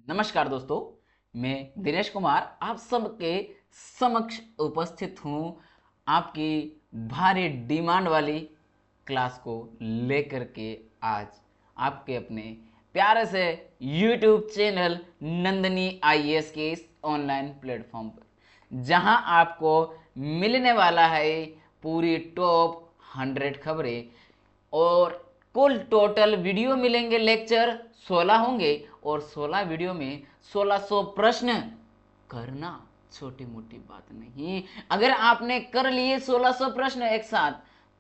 नमस्कार दोस्तों, मैं दिनेश कुमार आप सबके समक्ष उपस्थित हूँ आपकी भारी डिमांड वाली क्लास को लेकर के आज आपके अपने प्यारे से YouTube चैनल नंदनी आईएएस के इस ऑनलाइन प्लेटफॉर्म पर, जहां आपको मिलने वाला है पूरी टॉप 100 खबरें और कुल टोटल वीडियो मिलेंगे। लेक्चर 16 होंगे और 16 वीडियो में 1600 प्रश्न करना छोटी मोटी बात नहीं। अगर आपने कर लिए 1600 प्रश्न एक साथ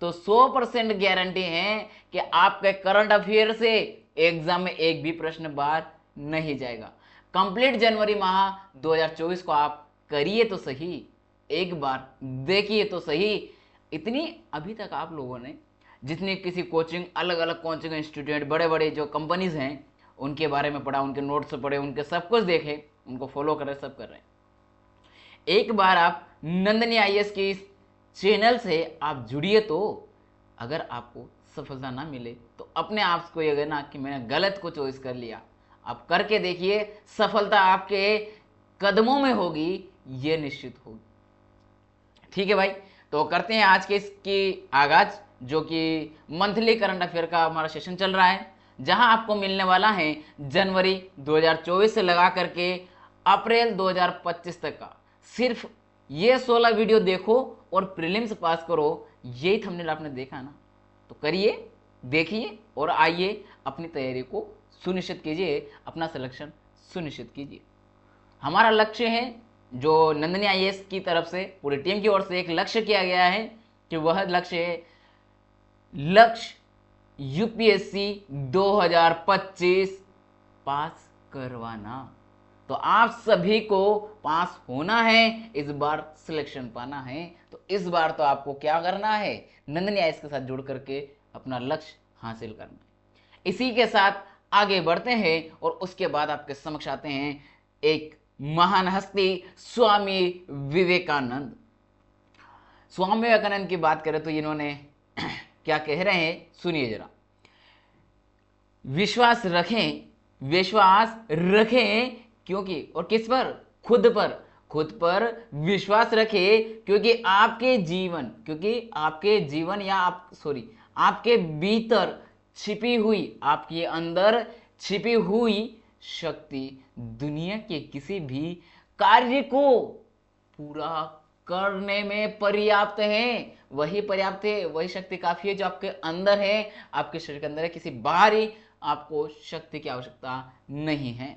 तो 100% गारंटी है कि आपके करंट अफेयर से एग्जाम में एक भी प्रश्न बाहर नहीं जाएगा। कंप्लीट जनवरी माह 2024 को आप करिए तो सही, एक बार देखिए तो सही। इतनी अभी तक आप लोगों ने जितनी किसी कोचिंग, अलग अलग कोचिंग इंस्टीट्यूट, बड़े बड़े जो कंपनीज हैं उनके बारे में पढ़ा, उनके नोट्स पढ़े, उनके सब कुछ देखे, उनको फॉलो कर रहे, सब कर रहे हैं। एक बार आप नंदनी आईएएस के इस चैनल से आप जुड़िए तो अगर आपको सफलता ना मिले तो अपने आप को ये कहना कि मैंने गलत को चॉइस कर लिया। आप करके देखिए, सफलता आपके कदमों में होगी, ये निश्चित होगी। ठीक है भाई, तो करते हैं आज के इसकी आगाज, जो कि मंथली करंट अफेयर का हमारा सेशन चल रहा है, जहां आपको मिलने वाला है जनवरी 2024 से लगा करके अप्रैल 2025 तक का। सिर्फ ये 16 वीडियो देखो और प्रीलिम्स पास करो, यही थंबनेल आपने देखा ना, तो करिए, देखिए और आइए अपनी तैयारी को सुनिश्चित कीजिए, अपना सिलेक्शन सुनिश्चित कीजिए। हमारा लक्ष्य है, जो नंदनी आईएएस की तरफ से पूरी टीम की ओर से एक लक्ष्य किया गया है कि वह लक्ष्य है यूपीएससी 2025 पास करवाना। तो आप सभी को पास होना है, इस बार सिलेक्शन पाना है। तो इस बार तो आपको क्या करना है, नंदनी आईएएस के साथ जुड़ करके अपना लक्ष्य हासिल करना है। इसी के साथ आगे बढ़ते हैं और उसके बाद आपके समक्ष आते हैं एक महान हस्ती, स्वामी विवेकानंद। स्वामी विवेकानंद की बात करें तो इन्होंने क्या कह रहे हैं, सुनिए जरा। विश्वास रखें क्योंकि, और किस पर, खुद पर विश्वास रखें क्योंकि आपके जीवन या आपके भीतर छिपी हुई, आपके अंदर छिपी हुई शक्ति दुनिया के किसी भी कार्य को पूरा करने में पर्याप्त है। वही पर्याप्त है, वही शक्ति काफी है जो आपके अंदर है, आपके शरीर के अंदर है। किसी बाहरी आपको शक्ति की आवश्यकता नहीं है।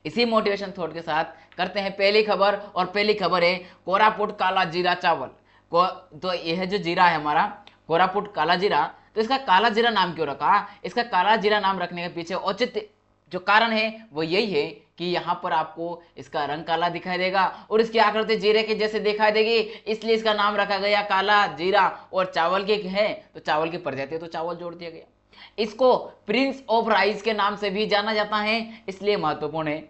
इसी मोटिवेशन थॉट के साथ करते हैं पहली खबर, और पहली खबर है कोरापुट काला जीरा चावल तो यह जो जीरा है हमारा कोरापुट काला जीरा, तो इसका काला जीरा नाम क्यों रखा? इसका काला जीरा नाम रखने के पीछे औचित्य जो कारण है वो यही है कि यहाँ पर आपको इसका रंग काला दिखाई देगा और इसकी आकृति जीरे के जैसे दिखाई देगी, इसलिए इसका नाम रखा गया काला जीरा। और चावल के है तो चावल की प्रजाति है तो चावल जोड़ दिया गया। इसको प्रिंस ऑफ राइस के नाम से भी जाना जाता है, इसलिए महत्वपूर्ण है।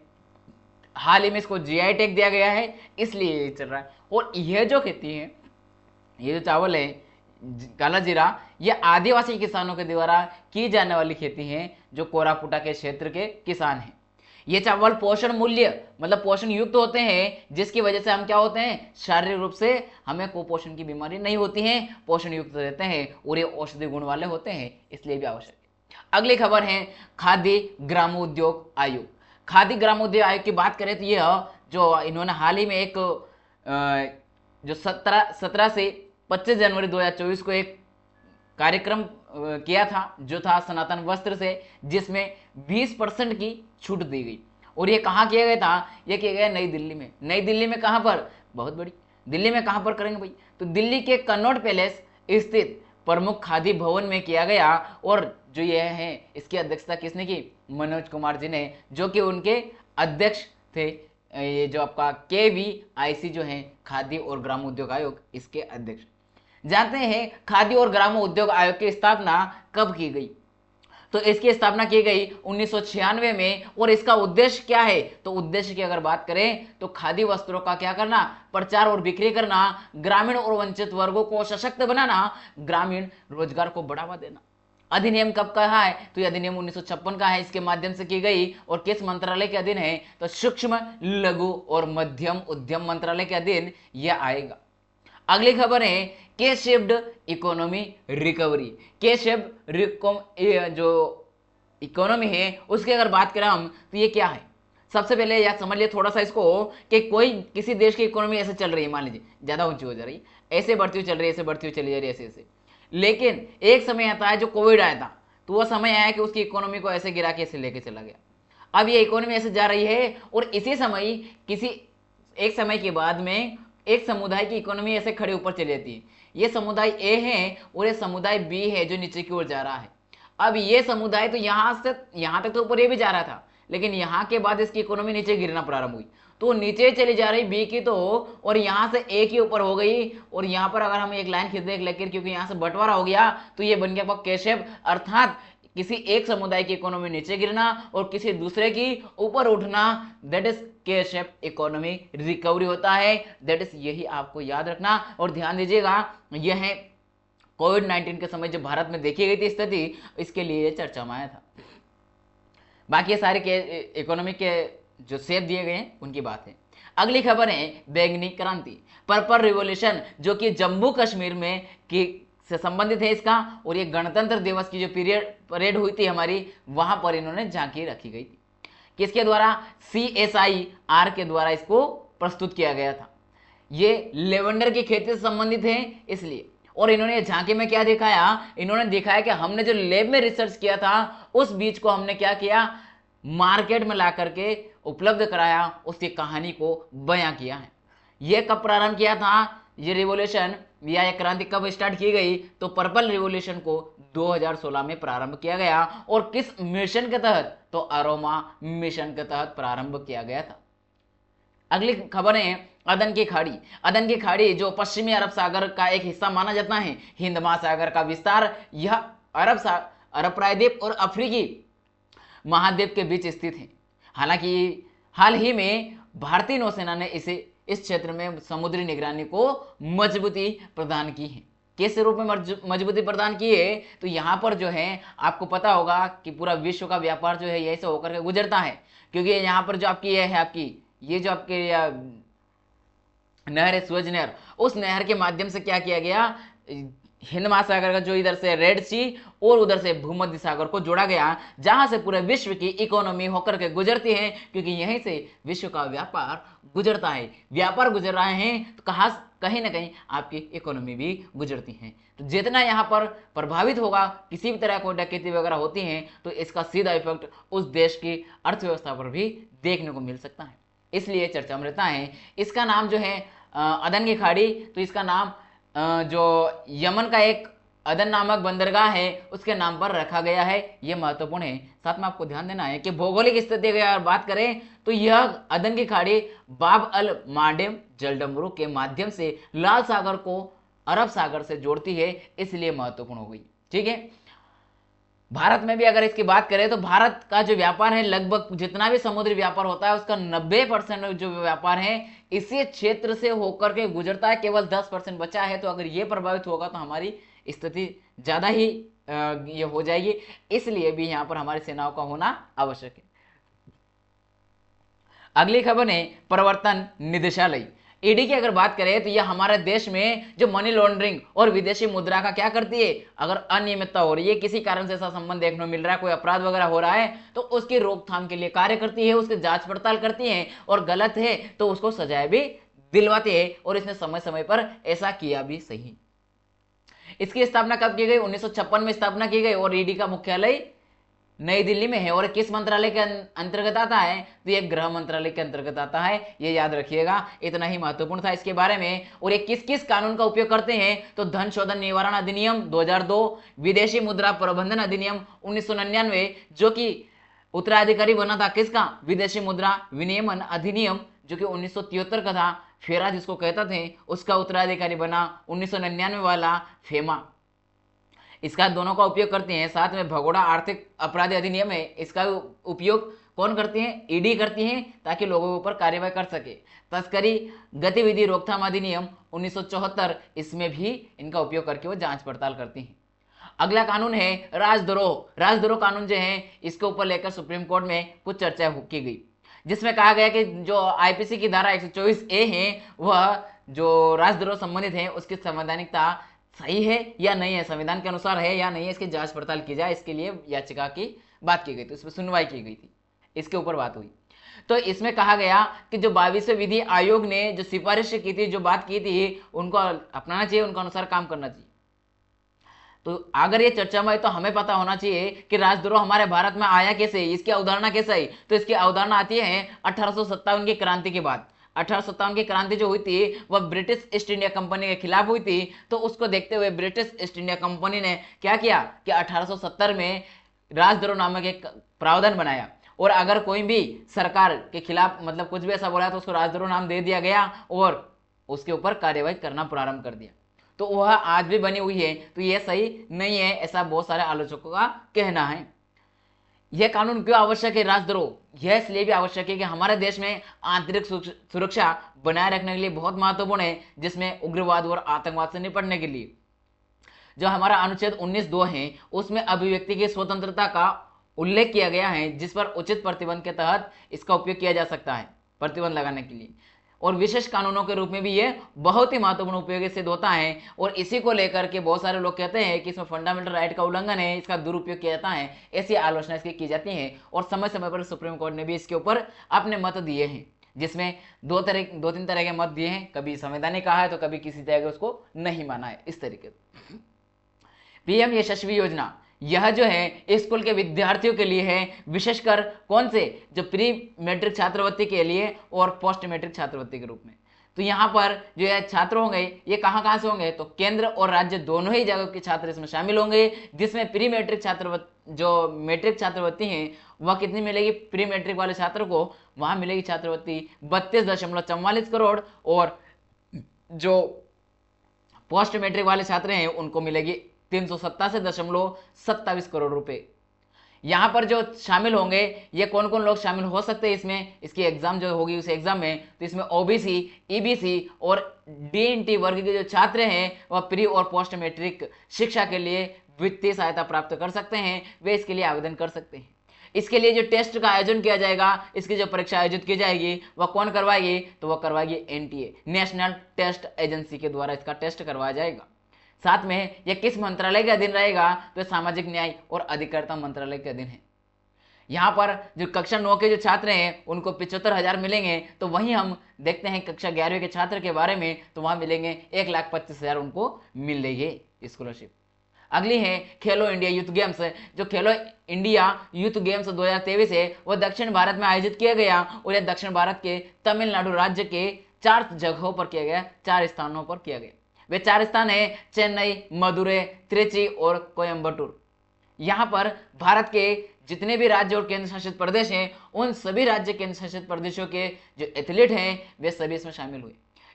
हाल ही में इसको जीआई टैग दिया गया है, इसलिए ये चल रहा है। और यह जो खेती है, ये जो चावल है काला जीरा, ये आदिवासी किसानों के द्वारा की जाने वाली खेती है, जो कोरापुटा के क्षेत्र के किसान हैं। ये चावल पोषण मूल्य मतलब पोषण युक्त होते हैं, जिसकी वजह से हम क्या होते हैं, शारीरिक रूप से हमें कुपोषण की बीमारी नहीं होती है, पोषण युक्त रहते हैं और ये औषधि गुण वाले होते हैं, इसलिए भी आवश्यक है। अगली खबर है खादी ग्रामोद्योग आयोग। खादी ग्रामोद्योग आयोग की बात करें तो यह जो इन्होंने हाल ही में एक जो 17 से 25 जनवरी 2024 को एक कार्यक्रम किया था, जो था सनातन वस्त्र से, जिसमें 20% की छूट दी गई। और ये कहाँ किया गया था? ये किया गया नई दिल्ली में। नई दिल्ली में कहाँ पर? बहुत बड़ी दिल्ली में कहाँ पर करेंगे भाई? तो दिल्ली के कनॉट पैलेस स्थित प्रमुख खादी भवन में किया गया। और जो ये है, इसकी अध्यक्षता किसने की? मनोज कुमार जी ने, जो कि उनके अध्यक्ष थे। ये जो आपका KVIC जो है, खादी और ग्राम उद्योग आयोग, इसके अध्यक्ष। जानते हैं खादी और ग्राम उद्योग आयोग की स्थापना कब की गई? तो इसकी स्थापना की गई 1996 में। और इसका उद्देश्य क्या है? तो उद्देश्य की अगर बात करें तो खादी वस्त्रों का क्या करना? प्रचार और बिक्री करना, ग्रामीण और वंचित वर्गों को सशक्त बनाना, ग्रामीण रोजगार को बढ़ावा देना। अधिनियम कब का है? तो ये अधिनियम 1956 का है, इसके माध्यम से की गई। और किस मंत्रालय के अधीन है? तो सूक्ष्म लघु और मध्यम उद्यम मंत्रालय के अधीन यह आएगा। अगली खबर है के शेप्ड इकोनॉमी रिकवरी। के शेप्ड जो इकोनॉमी है उसकी अगर बात करें हम तो ये क्या है? सबसे पहले यार समझ लिया थोड़ा सा इसको कि कोई किसी देश की इकोनॉमी ऐसे चल रही है, मान लीजिए ज्यादा ऊंची हो जा रही है, ऐसे बढ़ती हुई चल रही है, ऐसे बढ़ती हुई चली जा रही है, ऐसे ऐसे। लेकिन एक समय आता है जो कोविड आया था, तो वह समय आया कि उसकी इकोनॉमी को ऐसे गिरा के ऐसे लेके चला गया। अब ये इकोनॉमी ऐसे जा रही है और इसी समय किसी एक समय के बाद में एक समुदाय की इकोनॉमी ऐसे खड़े ऊपर चली जाती है। ये समुदाय ए है और ये समुदाय बी है जो नीचे की ओर जा रहा है। अब ये समुदाय तो यहां से यहां तक तो ऊपर ये भी जा रहा था, लेकिन यहां के बाद इसकी इकोनॉमी नीचे गिरना प्रारंभ हुई, तो नीचे चली जा रही बी की तो, और यहां से ए के ऊपर हो गई। और यहां पर अगर हम एक लाइन खींच दें एक लकीर, क्योंकि यहां से बंटवारा हो गया, तो ये बन गया के शेप, अर्थात किसी एक समुदाय की इकोनॉमी नीचे गिरना और किसी दूसरे की ऊपर उठना, दैट इज के शेप इकोनॉमी रिकवरी होता है। दैट इज, यही आपको याद रखना और ध्यान दीजिएगा। यह है कोविड-19 के समय जब भारत में देखी गई थी स्थिति, इसके लिए चर्चा में आया था। बाकी ये सारे के इकोनॉमिक के जो शेप दिए गए हैं उनकी बात है। अगली खबर है बैंगनी क्रांति, पर्पल रिवॉल्यूशन, जो कि जम्मू कश्मीर में की से संबंधित है इसका। और ये गणतंत्र दिवस की जो परेड हुई थी हमारी, वहां पर इन्होंने झांकी रखी गई थी। किसके द्वारा? CSIR के द्वारा इसको प्रस्तुत किया गया था। ये लेवेंडर की खेती से संबंधित है इसलिए। और इन्होंने झांकी में क्या दिखाया? इन्होंने दिखाया कि हमने जो लैब में रिसर्च किया था उस बीज को हमने क्या किया, मार्केट में ला करके उपलब्ध कराया, उसकी कहानी को बयां किया है। यह कब प्रारंभ किया था ये रिवॉल्यूशन या ये क्रांति कब स्टार्ट की गई? तो पर्पल रिवॉल्यूशन को 2016 में प्रारंभ किया गया। और किस मिशन के तहत? तो अरोमा मिशन के तहत प्रारंभ किया गया था। अगली खबर है अदन की खाड़ी। अदन की खाड़ी जो पश्चिमी अरब सागर का एक हिस्सा माना जाता है, हिंद महासागर का विस्तार, यह अरब प्रायद्वीप और अफ्रीकी महाद्वीप के बीच स्थित है। हालांकि हाल ही में भारतीय नौसेना ने इस क्षेत्र में समुद्री निगरानी को मजबूती प्रदान की है। किस रूप में मजबूती प्रदान की है? तो यहाँ पर जो है आपको पता होगा कि पूरा विश्व का व्यापार जो है यही से होकर के गुजरता है, क्योंकि यहाँ पर जो आपकी ये है आपकी ये जो आपके नहर है सूरज नहर, उस नहर के माध्यम से क्या किया गया, हिंद महासागर का जो इधर से रेड सी और उधर से भूमध्य सागर को जोड़ा गया, जहां से पूरे विश्व की इकोनॉमी होकर के गुजरती है, क्योंकि यहीं से विश्व का व्यापार गुजरता है। व्यापार गुजर रहे हैं तो कहीं ना कहीं आपकी इकोनॉमी भी गुजरती है। तो जितना यहाँ पर प्रभावित होगा, किसी भी तरह कोई डकैती वगैरह होती है, तो इसका सीधा इफेक्ट उस देश की अर्थव्यवस्था पर भी देखने को मिल सकता है। इसलिए चर्चा में रहता है। इसका नाम जो है अदन की खाड़ी, तो इसका नाम जो यमन का एक अदन नामक बंदरगाह है उसके नाम पर रखा गया है। यह महत्वपूर्ण है। साथ में आपको ध्यान देना है कि भौगोलिक स्थिति की अगर बात करें तो यह अदन की खाड़ी बाब अल माडेम जलडमरू के माध्यम से लाल सागर को अरब सागर से जोड़ती है, इसलिए महत्वपूर्ण हो गई। ठीक है। भारत में भी अगर इसकी बात करें तो भारत का जो व्यापार है, लगभग जितना भी समुद्री व्यापार होता है उसका 90% जो व्यापार है इसी क्षेत्र से होकर के गुजरता है। केवल 10% बचा है। तो अगर ये प्रभावित होगा तो हमारी स्थिति ज्यादा ही ये हो जाएगी। इसलिए भी यहाँ पर हमारी सेनाओं का होना आवश्यक है। अगली खबर है प्रवर्तन निदेशालय, ईडी की अगर बात करें तो यह हमारे देश में जो मनी लॉन्ड्रिंग और विदेशी मुद्रा का क्या करती है, अगर अनियमितता हो रही है, किसी कारण से ऐसा संबंध देखने को मिल रहा है, कोई अपराध वगैरह हो रहा है, तो उसकी रोकथाम के लिए कार्य करती है, उसकी जांच पड़ताल करती है, और गलत है तो उसको सजाएं भी दिलवाती है। और इसने समय समय पर ऐसा किया भी सही। इसकी स्थापना कब की गई? 1956 में स्थापना की गई। और ईडी का मुख्यालय नई दिल्ली में है। और किस मंत्रालय के अंतर्गत आता है? तो ये गृह मंत्रालय के अंतर्गत आता है। ये याद रखिएगा, इतना ही महत्वपूर्ण था इसके बारे में। और ये किस किस कानून का उपयोग करते हैं? तो धन शोधन निवारण अधिनियम 2002, विदेशी मुद्रा प्रबंधन अधिनियम 1999, जो कि उत्तराधिकारी बना था किसका? विदेशी मुद्रा विनियमन अधिनियम, जो कि 1973 का था। फेरा जिसको कहते थे उसका उत्तराधिकारी बना 1999 वाला फेमा। इसका दोनों का उपयोग करते हैं। साथ में भगोड़ा आर्थिक अपराध अधिनियम है, इसका उपयोग कौन करती है? ईडी करती है, ताकि लोगों के ऊपर कार्रवाई कर सके। तस्करी गतिविधि रोकथाम अधिनियम 1974, इसमें भी इनका उपयोग करके वो जांच पड़ताल करती हैं। अगला कानून है राजद्रोह। राजद्रोह कानून जो है इसके ऊपर लेकर सुप्रीम कोर्ट में कुछ चर्चा की गई, जिसमें कहा गया कि जो आईपीसी की धारा 124A है वह जो राजद्रोह संबंधित है उसकी संवैधानिकता सही है या नहीं है, संविधान के अनुसार है या नहीं है, इसकी जांच पड़ताल की जाए। इसके लिए याचिका की बात की गई थी, उसमें सुनवाई की गई थी, इसके ऊपर बात हुई। तो इसमें कहा गया कि जो 22वें विधि आयोग ने जो सिफारिश की थी, जो बात की थी, उनको अपनाना चाहिए, उनके अनुसार काम करना चाहिए। तो अगर ये चर्चा में है तो हमें पता होना चाहिए कि राजद्रोह हमारे भारत में आया कैसे, इसकी अवधारणा कैसे आई। तो इसकी अवधारणा आती है 1857 की क्रांति के बाद। 1857 की क्रांति जो हुई थी वह ब्रिटिश ईस्ट इंडिया कंपनी के खिलाफ हुई थी। तो उसको देखते हुए ब्रिटिश ईस्ट इंडिया कंपनी ने क्या किया कि 1870 में राजद्रोह नामक एक प्रावधान बनाया, और अगर कोई भी सरकार के खिलाफ मतलब कुछ भी ऐसा बोला तो उसको राजद्रोह नाम दे दिया गया और उसके ऊपर कार्यवाही करना प्रारंभ कर दिया। तो वह आज भी बनी हुई है। तो यह सही नहीं है, ऐसा बहुत सारे आलोचकों का कहना है। यह कानून क्यों आवश्यक है राजद्रोह? यह इसलिए भी आवश्यक है कि हमारे देश में आंतरिक सुरक्षा बनाए रखने के लिए बहुत महत्वपूर्ण है, जिसमें उग्रवाद और आतंकवाद से निपटने के लिए जो हमारा अनुच्छेद 19(2) है उसमें अभिव्यक्ति की स्वतंत्रता का उल्लेख किया गया है, जिस पर उचित प्रतिबंध के तहत इसका उपयोग किया जा सकता है प्रतिबंध लगाने के लिए, और विशेष कानूनों के रूप में भी ये बहुत ही महत्वपूर्ण उपयोगी सिद्ध होता है। और इसी को लेकर के बहुत सारे लोग कहते हैं कि इसमें फंडामेंटल राइट का उल्लंघन है, इसका दुरुपयोग किया जाता है, ऐसी आलोचना इसकी की जाती है। और समय समय पर सुप्रीम कोर्ट ने भी इसके ऊपर अपने मत दिए हैं, जिसमें दो तीन तरह के मत दिए हैं, कभी संवैधानिक कहा है तो कभी किसी तरह के उसको नहीं माना है। इस तरीके से पीएम यशस्वी योजना यह जो है स्कूल के विद्यार्थियों के लिए है, विशेषकर कौन से जो प्री मैट्रिक छात्रवृत्ति के लिए और पोस्ट मैट्रिक छात्रवृत्ति के रूप में। तो यहाँ पर जो है छात्र होंगे ये कहाँ से होंगे, तो केंद्र और राज्य दोनों ही जगह के छात्र इसमें शामिल होंगे, जिसमें प्री मैट्रिक छात्रवृत्ति जो मैट्रिक छात्रवृत्ति है वह कितनी मिलेगी, प्री मैट्रिक वाले छात्र को वहां मिलेगी छात्रवृत्ति 32.44 करोड़, और जो पोस्ट मैट्रिक वाले छात्र हैं उनको मिलेगी 387.27 करोड़ रुपए। यहां पर जो शामिल होंगे ये कौन कौन लोग शामिल हो सकते हैं इसमें, इसकी एग्जाम जो होगी उस एग्जाम में, तो इसमें ओबीसी, ईबीसी और डीएनटी वर्ग के जो छात्र हैं वह प्री और पोस्ट मैट्रिक शिक्षा के लिए वित्तीय सहायता प्राप्त कर सकते हैं, वे इसके लिए आवेदन कर सकते हैं। इसके लिए जो टेस्ट का आयोजन किया जाएगा, इसकी जो परीक्षा आयोजित की जाएगी वह कौन करवाएगी, तो वह करवाएगी एनटीए, नेशनल टेस्ट एजेंसी के द्वारा इसका टेस्ट करवाया जाएगा। साथ में यह किस मंत्रालय के अधीन रहेगा, तो सामाजिक न्याय और अधिकारिता मंत्रालय के अधीन है। यहाँ पर जो कक्षा 9 के जो छात्र हैं उनको 75,000 मिलेंगे, तो वहीं हम देखते हैं कक्षा 11वीं के छात्र के बारे में, तो वहां मिलेंगे 1,25,000 उनको मिलेंगे स्कॉलरशिप। अगली है खेलो इंडिया यूथ गेम्स। जो खेलो इंडिया यूथ गेम्स 2023 है वह दक्षिण भारत में आयोजित किया गया, और यह दक्षिण भारत के तमिलनाडु राज्य के 4 जगहों पर किया गया, 4 स्थानों पर किया गया। वे 4 स्थान है चेन्नई, मदुरै, त्रिची और कोयम्बटूर। यहाँ पर भारत के जितने भी राज्य और केंद्र शासित प्रदेश हैं उन सभी राज्य केंद्र शासित प्रदेशों के जो एथलीट हैं वे सभी इसमें शामिल हुए।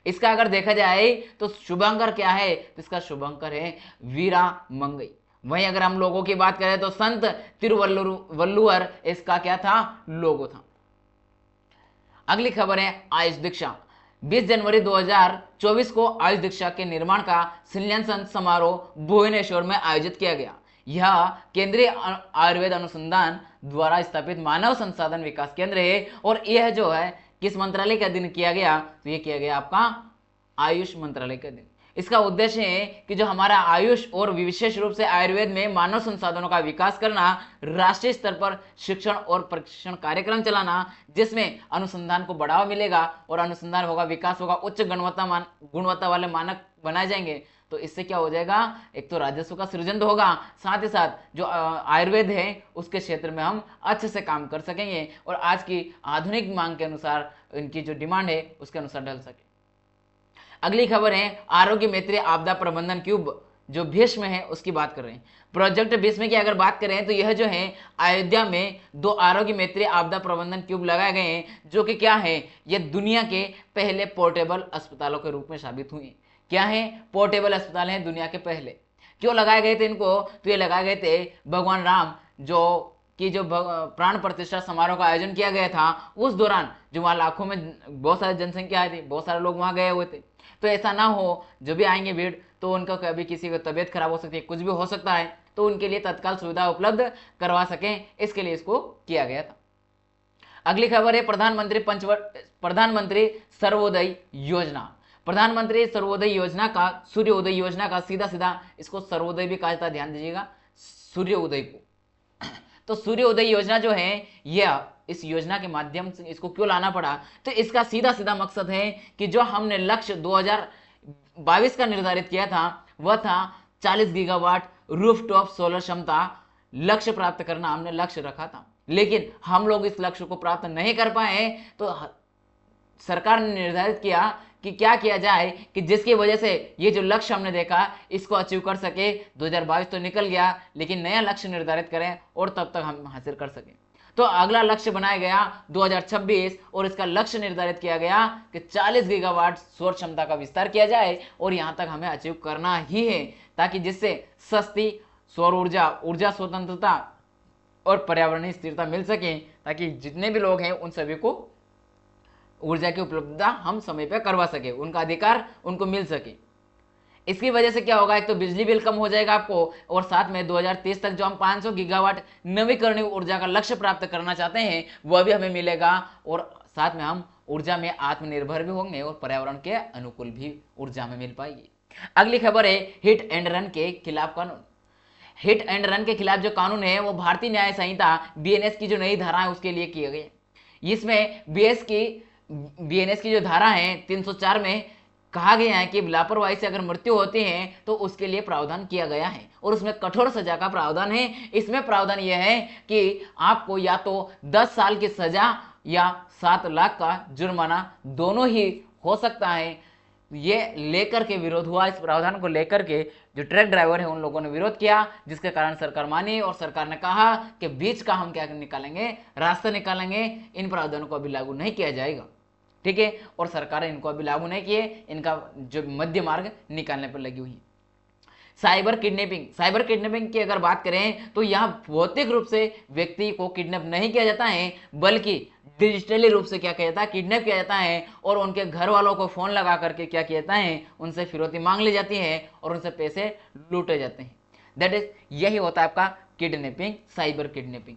इसका अगर देखा जाए तो शुभंकर क्या है, तो इसका शुभंकर है वीरा मंगई। वहीं अगर हम लोगों की बात करें तो संत तिरुवल्लुवर इसका क्या था, लोगो था। अगली खबर है आयुष दीक्षा। 20 जनवरी 2024 को आयुष दीक्षा के निर्माण का शिलान्यास समारोह भुवनेश्वर में आयोजित किया गया। यह केंद्रीय आयुर्वेद अनुसंधान द्वारा स्थापित मानव संसाधन विकास केंद्र है, और यह जो है किस मंत्रालय के अधीन किया गया, तो यह किया गया आपका आयुष मंत्रालय के अधीन। इसका उद्देश्य है कि जो हमारा आयुष और विशेष रूप से आयुर्वेद में मानव संसाधनों का विकास करना, राष्ट्रीय स्तर पर शिक्षण और प्रशिक्षण कार्यक्रम चलाना, जिसमें अनुसंधान को बढ़ावा मिलेगा और अनुसंधान होगा, विकास होगा, उच्च गुणवत्ता वाले मानक बनाए जाएंगे। तो इससे क्या हो जाएगा, एक तो राजस्व का सृजन तो होगा, साथ ही साथ जो आयुर्वेद है उसके क्षेत्र में हम अच्छे से काम कर सकेंगे और आज की आधुनिक मांग के अनुसार इनकी जो डिमांड है उसके अनुसार ढल सके। अगली खबर है आरोग्य मैत्री आपदा प्रबंधन क्यूब, जो भीष्म है उसकी बात कर रहे हैं। प्रोजेक्ट भीष्म की अगर बात करें तो यह जो है अयोध्या में 2 आरोग्य मैत्री आपदा प्रबंधन क्यूब लगाए गए हैं, जो कि क्या है, ये दुनिया के पहले पोर्टेबल अस्पतालों के रूप में साबित हुए। क्या है, पोर्टेबल अस्पताल हैं दुनिया के पहले। क्यों लगाए गए थे इनको, तो ये लगाए गए थे भगवान राम जो प्राण प्रतिष्ठा समारोह का आयोजन किया गया था, उस दौरान जो वहाँ लाखों में बहुत सारी जनसंख्या आई थी, बहुत सारे लोग वहाँ गए हुए थे, तो ऐसा ना हो जो भी आएंगे भीड़ तो उनका कभी किसी को तबीयत खराब हो सकती है, कुछ भी हो सकता है, तो उनके लिए तत्काल सुविधा उपलब्ध करवा सकें, इसके लिए इसको किया गया था। अगली खबर है प्रधानमंत्री सर्वोदय योजना। प्रधानमंत्री सर्वोदय योजना का, सूर्योदय योजना का सीधा सीधा इसको सर्वोदय भी कहा जाता है, ध्यान दीजिएगा, सूर्योदय को। तो सूर्योदय योजना जो है, यह इस योजना के माध्यम से इसको क्यों लाना पड़ा, तो इसका सीधा सीधा मकसद है कि जो हमने लक्ष्य 2022 का निर्धारित किया था वह था 40 गीगावाट रूफटॉप सोलर क्षमता लक्ष्य प्राप्त करना, हमने लक्ष्य रखा था, लेकिन हम लोग इस लक्ष्य को प्राप्त नहीं कर पाए। तो सरकार ने निर्धारित किया कि क्या किया जाए कि जिसकी वजह से ये जो लक्ष्य हमने देखा इसको अचीव कर सके। 2022 तो निकल गया, लेकिन नया लक्ष्य निर्धारित करें और तब तक हम हासिल कर सकें। तो अगला लक्ष्य बनाया गया 2026 और इसका लक्ष्य निर्धारित किया गया कि 40 गीगावाट सौर क्षमता का विस्तार किया जाए और यहां तक हमें अचीव करना ही है, ताकि जिससे सस्ती सौर ऊर्जा स्वतंत्रता और पर्यावरणीय स्थिरता मिल सके, ताकि जितने भी लोग हैं उन सभी को ऊर्जा की उपलब्धता हम समय पर करवा सके, उनका अधिकार उनको मिल सके। इसकी वजह से क्या होगा, एक तो बिजली बिल कम हो जाएगा आपको, और साथ में 2030 तक जो हम 500 गीगावाट नवीकरणीय ऊर्जा का लक्ष्य प्राप्त करना चाहते हैं वह भी हमें मिलेगा, और साथ में हम ऊर्जा में आत्मनिर्भर भी होंगे और पर्यावरण के अनुकूल भी ऊर्जा हमें मिल पाएगी। अगली खबर है हिट एंड रन के खिलाफ कानून। हिट एंड रन के खिलाफ जो कानून है वो भारतीय न्याय संहिता बीएनएस की जो नई धारा है उसके लिए किए गए। इसमें बीएनएस की जो धारा है 304 में कहा गया है कि लापरवाही से अगर मृत्यु होती है तो उसके लिए प्रावधान किया गया है, और उसमें कठोर सजा का प्रावधान है। इसमें प्रावधान यह है कि आपको या तो 10 साल की सजा या 7 लाख का जुर्माना दोनों ही हो सकता है। ये लेकर के विरोध हुआ, इस प्रावधान को लेकर के जो ट्रक ड्राइवर है उन लोगों ने विरोध किया, जिसके कारण सरकार मानी और सरकार ने कहा कि बीच का हम क्या निकालेंगे, रास्ता निकालेंगे, इन प्रावधानों को अभी लागू नहीं किया जाएगा, ठीक है। और सरकार इनको अभी लागू नहीं किए, इनका जो मध्य मार्ग निकालने पर लगी हुई है। साइबर किडनैपिंग की अगर बात करें तो यहाँ भौतिक रूप से व्यक्ति को किडनैप नहीं किया जाता है, बल्कि डिजिटली रूप से क्या किया जाता है, किडनैप किया जाता है, और उनके घर वालों को फोन लगा करके क्या किया जाता है, उनसे फिरौती मांग ली जाती है और उनसे पैसे लूटे जाते हैं। दैट इज, यही होता है आपका किडनैपिंग, साइबर किडनैपिंग।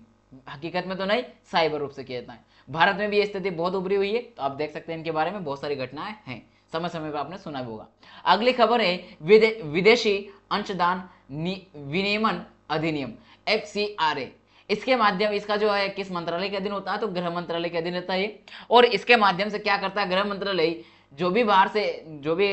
हकीकत में तो नहीं, साइबर रूप से किया जाता है। भारत में भी ये स्थिति बहुत उभरी हुई है, तो आप देख सकते हैं इनके बारे में बहुत सारी घटनाएं हैं, समय समय पर आपने सुना भी होगा। अगली खबर है विदेशी अंशदान विनियमन अधिनियम FCRA। इसके माध्यम, इसका जो है किस मंत्रालय के अधीन होता है, तो गृह मंत्रालय के अधीन रहता है। और इसके माध्यम से क्या करता है गृह मंत्रालय, जो भी बाहर से जो भी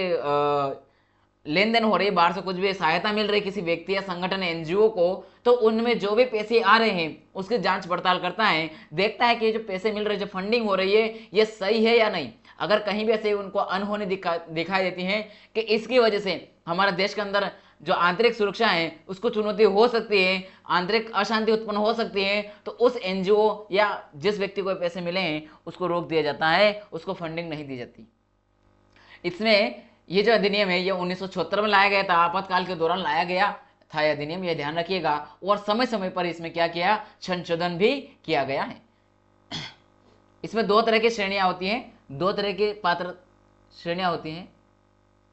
लेन देन हो रही है, बाहर से कुछ भी सहायता मिल रही है किसी व्यक्ति या संगठन एनजीओ को, तो उनमें जो भी पैसे आ रहे हैं उसकी जांच पड़ताल करता है, देखता है कि जो पैसे मिल रहे हैं, जो फंडिंग हो रही है, ये सही है या नहीं। अगर कहीं भी ऐसे उनको अनहोनी दिखाई देती है कि इसकी वजह से हमारे देश के अंदर जो आंतरिक सुरक्षा है उसको चुनौती हो सकती है, आंतरिक अशांति उत्पन्न हो सकती है, तो उस एनजीओ या जिस व्यक्ति को पैसे मिले हैं उसको रोक दिया जाता है, उसको फंडिंग नहीं दी जाती। इसमें ये जो अधिनियम है ये 1976 में लाया गया था, आपातकाल के दौरान लाया गया था यह अधिनियम, यह ध्यान रखिएगा। और समय समय पर इसमें क्या किया, संशोधन भी किया गया है। इसमें 2 तरह की श्रेणियां होती हैं, 2 तरह की पात्र श्रेणियां होती हैं।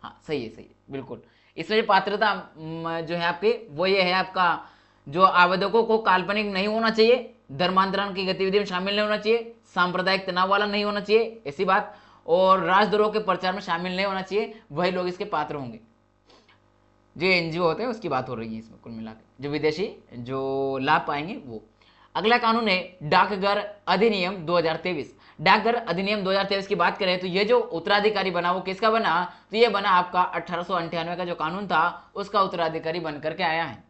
हाँ सही है, बिल्कुल। इसमें जो पात्रता जो है आपकी, वो ये है आपका, जो आवेदकों को काल्पनिक नहीं होना चाहिए, धर्मांतरण की गतिविधि में शामिल नहीं होना चाहिए, सांप्रदायिक तनाव वाला नहीं होना चाहिए, ऐसी बात, और राजद्रोह के प्रचार में शामिल नहीं होना चाहिए, वही लोग इसके पात्र होंगे। जो एनजीओ होते हैं उसकी बात हो रही है इसमें, कुल मिलाकर जो विदेशी जो लाभ पाएंगे वो। अगला कानून है डाकघर अधिनियम 2023। डाकघर अधिनियम 2023 की बात करें तो ये जो उत्तराधिकारी बना वो किसका बना, तो ये बना आपका 1898 का जो कानून था उसका उत्तराधिकारी बनकर के आया है।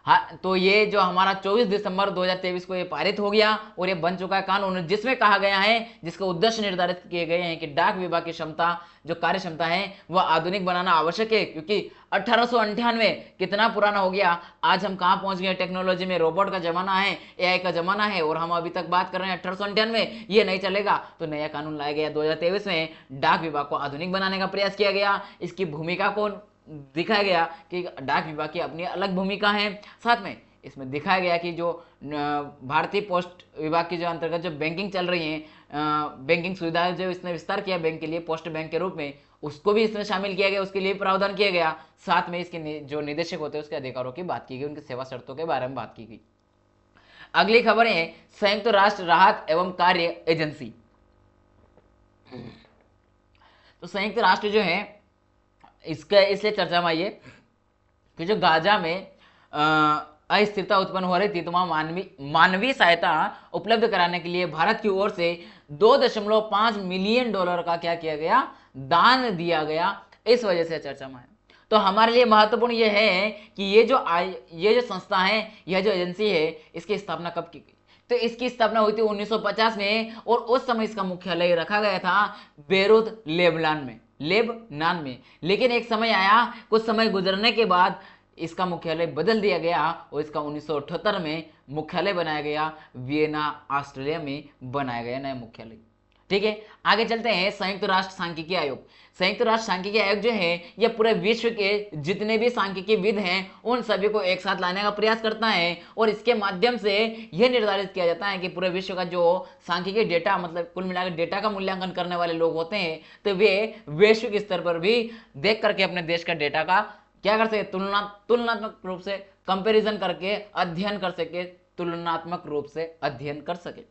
हाँ, तो ये जो हमारा 24 दिसंबर 2023 को ये पारित हो गया और ये बन चुका है कानून, जिसमें कहा गया है, जिसके उद्देश्य निर्धारित किए गए हैं कि डाक विभाग की क्षमता, जो कार्य क्षमता है वह आधुनिक बनाना आवश्यक है, क्योंकि 1898 कितना पुराना हो गया, आज हम कहाँ पहुंच गए, टेक्नोलॉजी में रोबोट का जमाना है, एआई का जमाना है, और हम अभी तक बात कर रहे हैं 1898, ये नहीं चलेगा। तो नया कानून लाया गया 2023 में, डाक विभाग को आधुनिक बनाने का प्रयास किया गया। इसकी भूमिका को दिखाया गया कि डाक विभाग की अपनी अलग भूमिका है। साथ में इसमें दिखाया गया कि जो भारतीय पोस्ट विभाग के जो अंतर्गत जो बैंकिंग चल रही है, बैंकिंग सुविधाएं जो इसने विस्तार किया बैंक के लिए पोस्ट बैंक के रूप में, उसको भी इसमें शामिल किया गया, उसके लिए प्रावधान किया गया। साथ में इसके जो निदेशक होते हैं उसके अधिकारों की बात की गई, उनकी सेवा शर्तों के बारे में बात की गई। अगली खबर है संयुक्त राष्ट्र राहत एवं कार्य एजेंसी। तो संयुक्त राष्ट्र जो है इसका इसलिए चर्चा में आई है कि जो गाजा में अस्थिरता उत्पन्न हो रही थी, तो वहां मानवीय सहायता उपलब्ध कराने के लिए भारत की ओर से $2.5 मिलियन का क्या किया गया, दान दिया गया। इस वजह से चर्चा में है। तो हमारे लिए महत्वपूर्ण यह है कि ये जो संस्था है, यह जो एजेंसी है, इसकी स्थापना कब की गई। तो इसकी स्थापना हुई थी 1950 में, और उस समय इसका मुख्यालय रखा गया था बेरूत लेबनान में। लेकिन एक समय आया, कुछ समय गुजरने के बाद इसका मुख्यालय बदल दिया गया और इसका 1978 में मुख्यालय बनाया गया, वियना ऑस्ट्रेलिया में बनाया गया नया मुख्यालय। ठीक है, आगे चलते हैं। संयुक्त राष्ट्र सांख्यिकी आयोग। संयुक्त राष्ट्र सांख्यिकी आयोग जो है यह पूरे विश्व के जितने भी सांख्यिकीविद हैं उन सभी को एक साथ लाने का प्रयास करता है, और इसके माध्यम से यह निर्धारित किया जाता है कि पूरे विश्व का जो सांख्यिकी डेटा, मतलब कुल मिलाकर डेटा का मूल्यांकन करने वाले लोग होते हैं, तो वे वैश्विक स्तर पर भी देख करके अपने देश का डेटा का क्या कर सके, तुलनात्मक रूप से कंपैरिजन करके अध्ययन कर सके, तुलनात्मक रूप से अध्ययन कर सके।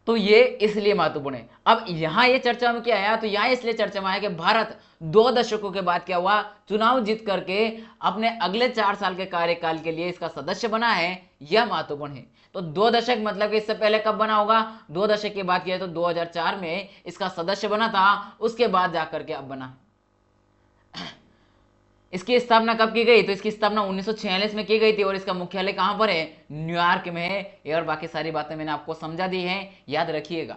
तो ये इसलिए महत्वपूर्ण है। अब यहां ये चर्चा में क्या आया, तो यहां इसलिए चर्चा में आया कि भारत 2 दशकों के बाद क्या हुआ, चुनाव जीत करके अपने अगले 4 साल के कार्यकाल के लिए इसका सदस्य बना है। यह महत्वपूर्ण है। तो 2 दशक मतलब कि इससे पहले कब बना होगा, 2 दशक की बात किया तो 2004 में इसका सदस्य बना था, उसके बाद जाकर के अब बना। इसकी स्थापना कब की गई, तो इसकी स्थापना 1946 में की गई थी, और इसका मुख्यालय कहां पर है, न्यूयॉर्क में है। और बाकी सारी बातें मैंने आपको समझा दी हैं, याद रखिएगा।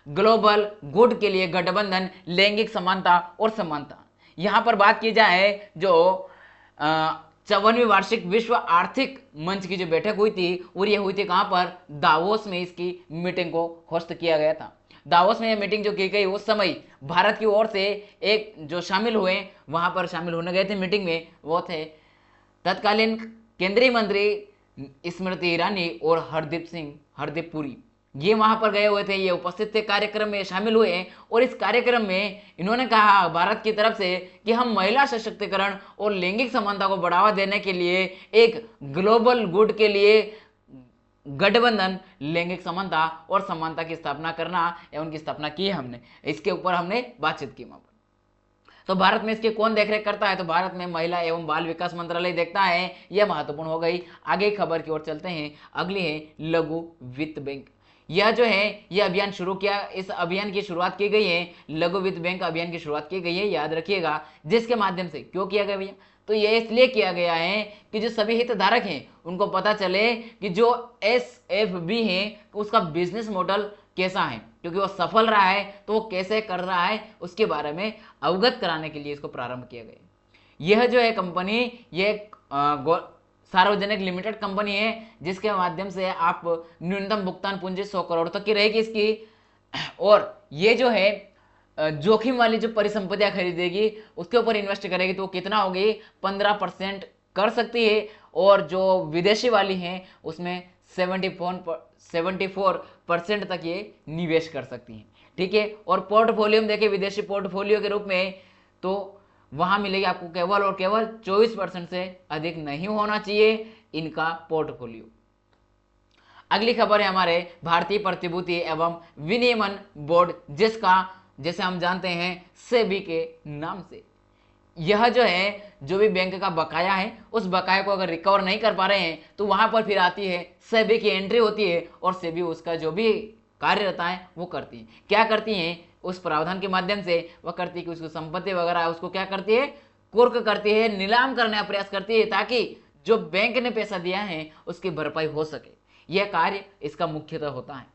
ग्लोबल गुड के लिए गठबंधन, लैंगिक समानता और समानता। यहां पर बात की जाए जो 54वीं वार्षिक विश्व आर्थिक मंच की जो बैठक हुई थी, और यह हुई थी कहां पर, दावोस में इसकी मीटिंग को होस्ट किया गया था। दावोस में यह मीटिंग जो की गई, उस समय भारत की ओर से एक जो शामिल हुए, वहां पर शामिल होने गए थे मीटिंग में, वो थे तत्कालीन केंद्रीय मंत्री स्मृति ईरानी और हरदीप पुरी। ये वहां पर गए हुए थे, ये उपस्थित थे, कार्यक्रम में शामिल हुए। और इस कार्यक्रम में इन्होंने कहा भारत की तरफ से कि हम महिला सशक्तिकरण और लैंगिक समानता को बढ़ावा देने के लिए एक ग्लोबल गुड के लिए गठबंधन, लैंगिक समानता और समानता की स्थापना करना है, उनकी स्थापना की है हमने। इसके ऊपर हमने बातचीत की। तो भारत में इसकी कौन देखरेख करता है, तो भारत में महिला एवं बाल विकास मंत्रालय देखता है। यह महत्वपूर्ण हो गई। आगे खबर की ओर चलते हैं। अगली है लघु वित्त बैंक। यह जो है यह अभियान शुरू किया, इस अभियान की शुरुआत की गई है, लघु वित्त बैंक अभियान की शुरुआत की गई है, याद रखिएगा। जिसके माध्यम से क्यों किया गया भैया, तो यह इसलिए किया गया है कि जो सभी हितधारक हैं उनको पता चले कि जो SFB है उसका बिजनेस मॉडल कैसा है, क्योंकि वो सफल रहा है तो वो कैसे कर रहा है उसके बारे में अवगत कराने के लिए इसको प्रारंभ किया गया। यह जो है कंपनी, ये सार्वजनिक लिमिटेड कंपनी है, जिसके माध्यम से आप न्यूनतम भुगतान पूंजी 100 करोड़ तक की रहेगी इसकी। और ये जो है जोखिम वाली जो परिसंपत्तियां खरीदेगी उसके ऊपर इन्वेस्ट करेगी, तो कितना होगी, 15% कर सकती है। और जो विदेशी वाली हैं उसमें 74% तक ये निवेश कर सकती हैं। ठीक है, और पोर्टफोलियो में देखिए, विदेशी पोर्टफोलियो के रूप में तो वहां मिलेगी आपको केवल और केवल 24% से अधिक नहीं होना चाहिए इनका पोर्टफोलियो। अगली खबर है हमारे भारतीय प्रतिभूति एवं विनियमन बोर्ड, जिसका जैसे हम जानते हैं सेबी के नाम से। यह जो है जो भी बैंक का बकाया है उस बकाया को अगर रिकवर नहीं कर पा रहे हैं तो वहां पर फिर आती है सेबी की एंट्री होती है, और सेबी उसका जो भी कार्य रहता है वो करती है। क्या करती है, उस प्रावधान के माध्यम से वह करती है कि उसकी संपत्ति वगैरह है उसको क्या करती है, कुर्क करती है, नीलाम करने का प्रयास करती है, ताकि जो बैंक ने पैसा दिया है उसकी भरपाई हो सके। यह कार्य इसका मुख्यतः होता है।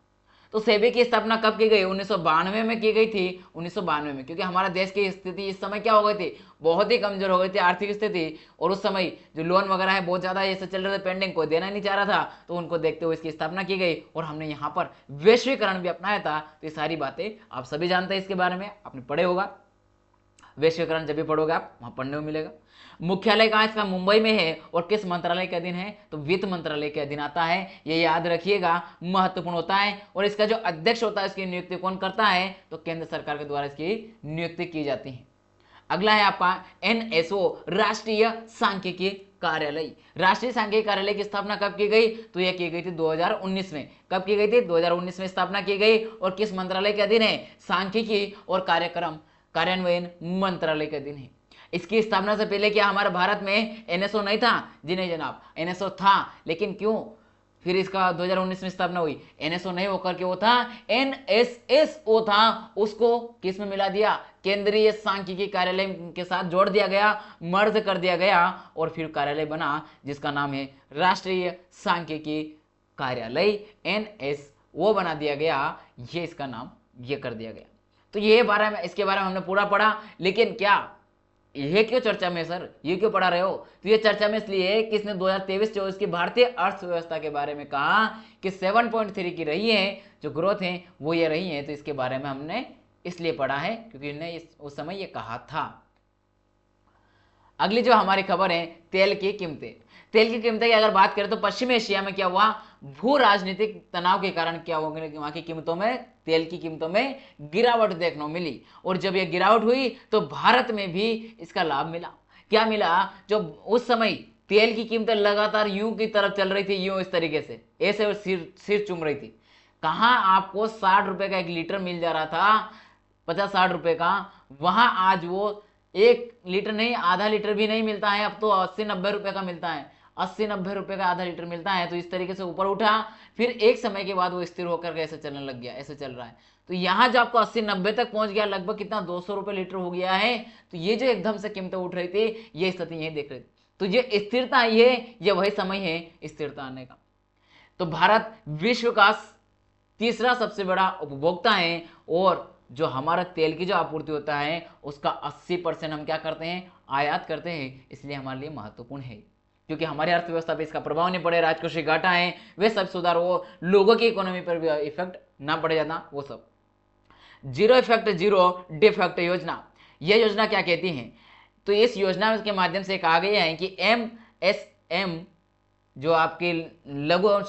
तो सेबी की स्थापना कब की गई, 1992 में की गई थी। 1992 में, क्योंकि हमारा देश की स्थिति इस समय क्या हो गई थी, बहुत ही कमजोर हो गई थी आर्थिक स्थिति, और उस समय जो लोन वगैरह है बहुत ज्यादा ऐसे चल रहे थे, पेंडिंग, कोई देना नहीं चाह रहा था, तो उनको देखते हुए इसकी स्थापना की गई। और हमने यहाँ पर वैश्वीकरण भी अपनाया था। तो ये सारी बातें आप सभी जानते हैं, इसके बारे में आपने पढ़े होगा। वैश्वीकरण जब भी पढ़ोगे आप, वहां पढ़ने को मिलेगा। मुख्यालय कहाँ इसका? मुंबई में है। और किस मंत्रालय के अधीन है? तो वित्त मंत्रालय के अधीन आता है। ये याद रखिएगा, महत्वपूर्ण होता है। और इसका जो अध्यक्ष होता है इसकी नियुक्ति कौन करता है? तो केंद्र सरकार के द्वारा इसकी नियुक्ति की जाती है। अगला है आपका एनएसओ, राष्ट्रीय सांख्यिकी कार्यालय। राष्ट्रीय सांख्यिकी कार्यालय की स्थापना कब की गई? तो यह की गई थी 2019 में। कब की गई थी? 2019 में स्थापना की गई। और किस मंत्रालय के अधीन है? सांख्यिकी और कार्यक्रम कार्यान्वयन मंत्रालय के अधीन है। इसकी स्थापना से पहले क्या हमारे भारत में एनएसओ नहीं था? जी नहीं जनाब, एनएसओ था, लेकिन क्यों फिर इसका 2019 में स्थापना हुई? एनएसओ नहीं होकर के वो था एनएसएसओ था, उसको किस में मिला दिया? केंद्रीय सांख्यिकी कार्यालय के साथ जोड़ दिया गया, मर्ज कर दिया गया, और फिर कार्यालय बना जिसका नाम है राष्ट्रीय सांख्यिकी कार्यालय, एनएसओ बना दिया गया। ये इसका नाम ये कर दिया गया। तो ये बारे में, इसके बारे में हमने पूरा पढ़ा। लेकिन क्या ये क्यों चर्चा में सर, ये क्यों पढ़ा रहे हो? तो ये चर्चा में इसलिए है कि इसने 2023-24 की भारतीय अर्थव्यवस्था के बारे में कहा कि 7.3 की रही है जो ग्रोथ है वो ये रही है। तो इसके बारे में हमने इसलिए पढ़ा है क्योंकि इन्हें उस समय ये कहा था। अगली जो हमारी खबर है, तेल की कीमतें। तेल की कीमतें की अगर बात करें तो पश्चिमी एशिया में क्या हुआ? भू राजनीतिक तनाव के कारण क्या हो गया? वहां की कीमतों में, तेल की कीमतों में गिरावट देखने को मिली। और जब यह गिरावट हुई तो भारत में भी इसका लाभ मिला। क्या मिला? जो उस समय तेल की कीमतें लगातार यूं की तरफ चल रही थी, यूं इस तरीके से ऐसे सिर चूम रही थी। कहां आपको 60 रुपए का 1 लीटर मिल जा रहा था, 50-60 रुपए का, वहां आज वो 1 लीटर नहीं, आधा लीटर भी नहीं मिलता है। अब तो 80-90 रुपए का मिलता है, 80-90 रुपए का आधा लीटर मिलता है। तो इस तरीके से ऊपर उठा, फिर एक समय के बाद वो स्थिर होकर ऐसे चलने लग गया, ऐसे चल रहा है। तो यहाँ जो आपको 80-90 तक पहुंच गया, लगभग कितना 200 रुपए लीटर हो गया है। तो ये जो एकदम से कीमतें उठ रही थी, ये स्थिति यही देख रही थी। तो ये स्थिरता आई है, ये वही समय है स्थिरता आने का। तो भारत विश्व का तीसरा सबसे बड़ा उपभोक्ता है। और जो हमारा तेल की जो आपूर्ति होता है उसका 80% हम क्या करते हैं? आयात करते हैं। इसलिए हमारे लिए महत्वपूर्ण है, क्योंकि हमारी अर्थव्यवस्था पे इसका प्रभाव नहीं पड़े। राजकोषीय घाटा है, वे सब सुधार, वो लोगों की इकोनॉमी पर भी इफेक्ट ना पड़े जाना, वो सब। जीरो इफेक्ट जीरो डिफेक्ट योजना, यह योजना क्या कहती है? तो इस योजना के माध्यम से कहा गया है कि MSM जो आपके लघु और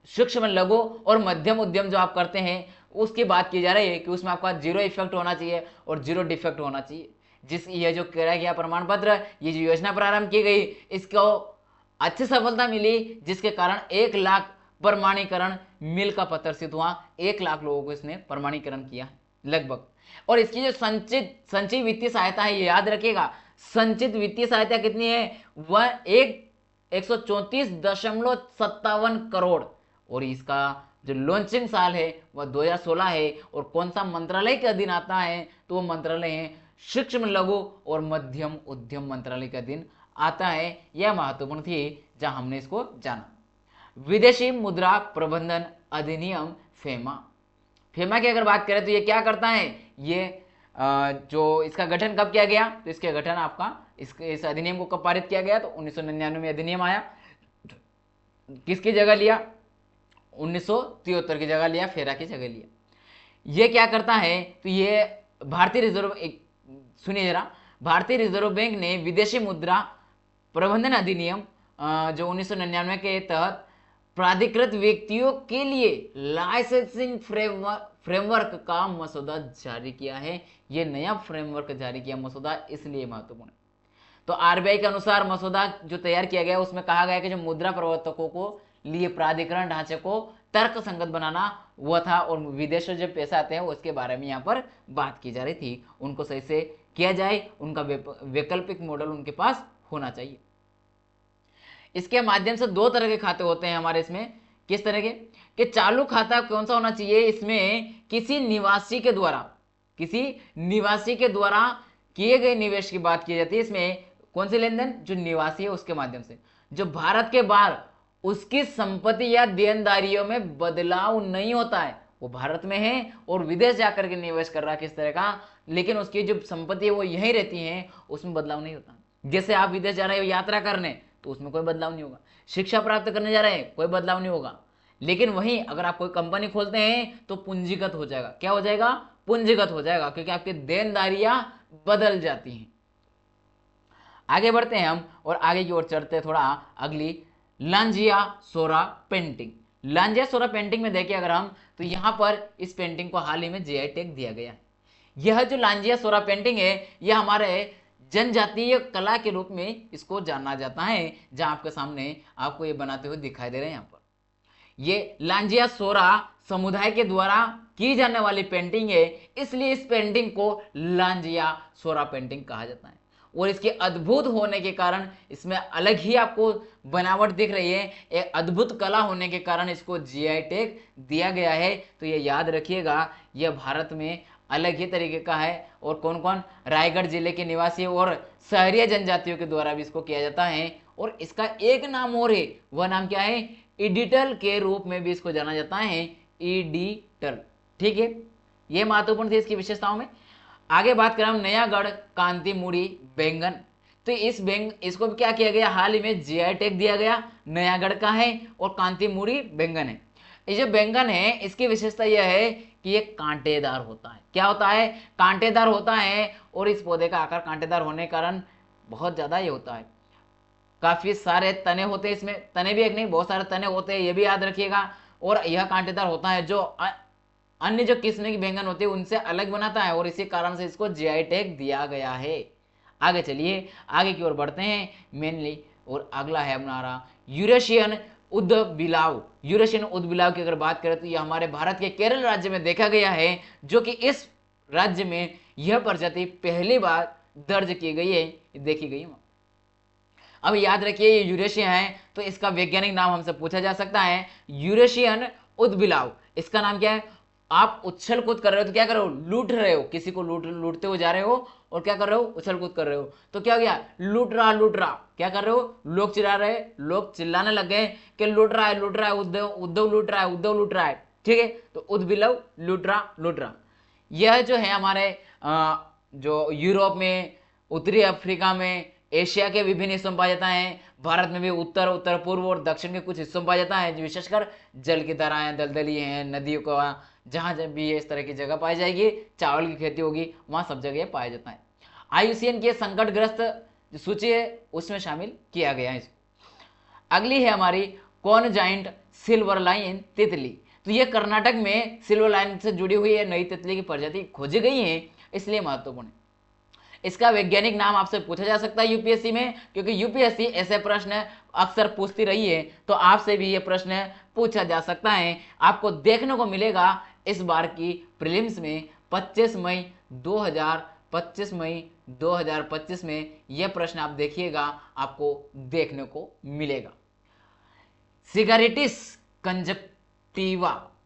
सूक्ष्म लघु और मध्यम उद्यम जो आप करते हैं उसकी बात की जा रही है कि उसमें आपका जीरो इफेक्ट होना चाहिए और जीरो डिफेक्ट होना चाहिए। जिस ये जो किया गया प्रमाण पत्र, ये जो योजना प्रारंभ की गई, इसको अच्छी सफलता मिली, जिसके कारण 1 लाख प्रमाणीकरण मिल का प्रदर्शित हुआ। 1 लाख लोगों को इसने प्रमाणीकरण किया लगभग। और इसकी जो संचित वित्तीय सहायता है, ये याद रखिएगा, संचित वित्तीय सहायता कितनी है? वह 134.57 करोड़। और इसका जो लॉन्चिंग साल है वह 2016 है। और कौन सा मंत्रालय के अधीन आता है? तो वो मंत्रालय है सूक्ष्म लघु और मध्यम उद्यम मंत्रालय के अधीन आता है। यह महत्वपूर्ण थी जहां हमने इसको जाना। विदेशी मुद्रा प्रबंधन अधिनियम, फेमा की अगर बात करें तो ये क्या करता है? ये जो इसका गठन कब किया गया? तो इसके गठन आपका इस अधिनियम को कब पारित किया गया? तो 1999 में अधिनियम आया। किसकी जगह लिया? 1973 की जगह लिया, फेरा की जगह लिया। ये क्या करता है? तो ये भारतीय रिजर्व, सुनिए जरा, भारतीय रिजर्व बैंक ने विदेशी मुद्रा प्रबंधन अधिनियम जो 1999 के तहत प्राधिकृत व्यक्तियों के लिए लाइसेंसिंग फ्रेमवर्क का मसौदा जारी किया है। यह नया फ्रेमवर्क जारी किया मसौदा, इसलिए महत्वपूर्ण है। तो आरबीआई के अनुसार मसौदा जो तैयार किया गया उसमें कहा गया कि जो मुद्रा प्रवर्तकों को लिए प्राधिकरण ढांचे को तर्क संगत बनाना हुआ था। और विदेशों जब पैसा आते हैं उसके बारे में यहाँ पर बात की जा रही थी, उनको सही से किया जाए, उनका वैकल्पिक मॉडल उनके पास होना चाहिए। इसके माध्यम से 2 तरह के खाते होते हैं हमारे इसमें। किस तरह के? कि चालू खाता कौन सा होना चाहिए? इसमें किसी निवासी के द्वारा किए गए निवेश की बात की जाती है। इसमें कौन से लेन देन? जो निवासी है उसके माध्यम से, जो भारत के बाहर उसकी संपत्ति या देनदारियों में बदलाव नहीं होता है, वो भारत में है और विदेश जाकर के निवेश कर रहा है किस तरह का, लेकिन उसकी जो संपत्ति है वो यहीं रहती है, उसमें बदलाव नहीं होता। जैसे आप विदेश जा रहे हो यात्रा करने, तो उसमें कोई बदलाव नहीं होगा। शिक्षा प्राप्त करने जा रहे हैं, कोई बदलाव नहीं होगा। लेकिन वहीं अगर आप कोई कंपनी खोलते हैं तो पूंजीगत हो जाएगा। क्या हो जाएगा? पूंजीगत हो जाएगा, क्योंकि आपकी देनदारियां बदल जाती हैं। आगे बढ़ते हैं हम और आगे की ओर चढ़ते हैं थोड़ा। अगली लांजिया सोरा पेंटिंग। लांजिया सोरा पेंटिंग में देखिए अगर हम, तो यहां पर इस पेंटिंग को हाल ही में जीआई टैग दिया गया है। यह जो लांजिया सोरा पेंटिंग है, यह हमारे जनजातीय कला के रूप में इसको जाना जाता है, जहां आपके सामने आपको ये बनाते हुए दिखाई दे रहे हैं। यहाँ पर ये लांजिया सोरा समुदाय के द्वारा की जाने वाली पेंटिंग है, इसलिए इस पेंटिंग को लांजिया सोरा पेंटिंग कहा जाता है। और इसके अद्भुत होने के कारण इसमें अलग ही आपको बनावट दिख रही है, एक अद्भुत कला होने के कारण इसको जीआई टैग दिया गया है। तो ये याद रखिएगा, यह भारत में अलग ही तरीके का है। और कौन कौन, रायगढ़ जिले के निवासी और शहरी जनजातियों के द्वारा भी इसको किया जाता है। और इसका एक नाम और है, वह नाम क्या है, एडिटल के रूप में भी इसको जाना जाता है, एडिटल। ठीक है, यह महत्वपूर्ण थी इसकी विशेषताओं में। आगे बात करें हम नयागढ़ कांतीमुड़ी बैंगन। तो इसको भी क्या किया गया, हाल ही में जीआई टैग दिया गया। नयागढ़ का है और कांतीमुड़ी बैंगन है। ये जो बैंगन है, इसकी विशेषता यह है कि ये कांटेदार होता है। क्या होता है, कांटेदार होता है। और इस पौधे का आकार कांटेदार होने के कारण बहुत ज्यादा ये होता है, काफी सारे तने होते हैं इसमें, तने भी एक नहीं बहुत सारे तने होते हैं, ये भी याद रखिएगा। और यह कांटेदार होता है, जो अन्य जो किस्म की बैंगन होती है उनसे अलग बनाता है, और इसी कारण से इसको जीआई टैग दिया गया है। आगे चलिए, आगे की ओर बढ़ते हैं मेनली। और अगला है हमारा यूरेशियन उदबिलाव। यूरेशियन उदबिलाव की अगर बात करें तो यह हमारे भारत के केरल राज्य में देखा गया है, जो कि इस राज्य में यह प्रजाति पहली बार दर्ज की गई है, देखी गई है। अब याद रखिए, ये यूरेशिया है, तो इसका वैज्ञानिक नाम हमसे पूछा जा सकता है, यूरेशियन उदबिलाव। इसका नाम क्या है, आप उछल कूद कर रहे हो तो क्या कर रहे हो, लूट रहे हो, किसी को लूटते हुए जा रहे हो और क्या कर रहे हो, उछल कूद कर रहे हो। तो क्या हो गया, लूट रहा लूट रहा। क्या कर रहे हो, लोग चिल्ला रहे, लोग चिल्लाने लग गए कि लूट रहा है उद्धव लूट रहा है, उद्धव लूट रहा है। ठीक है, तो उदबिलाव लूट रहा। यह जो है हमारे जो यूरोप में, उत्तरी अफ्रीका में, एशिया के विभिन्न हिस्सों में पाया जाता है। भारत में भी उत्तर पूर्व और दक्षिण के कुछ हिस्सों में पाया जाता है। विशेषकर जल की धाराएं, दलदली हैं, नदियों का जहां जब भी इस तरह की जगह पाई जाएगी, चावल की खेती होगी, वहां सब जगह पाया जाता है। आईयूसीएन की संकटग्रस्त जो सूची है उसमें शामिल किया गया है इसको। अगली है हमारी कॉर्न जाइंट सिल्वर लाइन तितली। तो ये कर्नाटक में सिल्वर लाइन से जुड़ी हुई है नई तितली की प्रजाति खोजी गई है, इसलिए महत्वपूर्ण है। इसका वैज्ञानिक नाम आपसे पूछा जा सकता है यूपीएससी में, क्योंकि यूपीएससी ऐसे प्रश्न अक्सर पूछती रही है, तो आपसे भी ये प्रश्न पूछा जा सकता है। आपको देखने को मिलेगा इस बार की प्रीलिम्स में 25 मई 2025 में यह प्रश्न आप देखिएगा, आपको देखने को मिलेगा। सिगारेटिस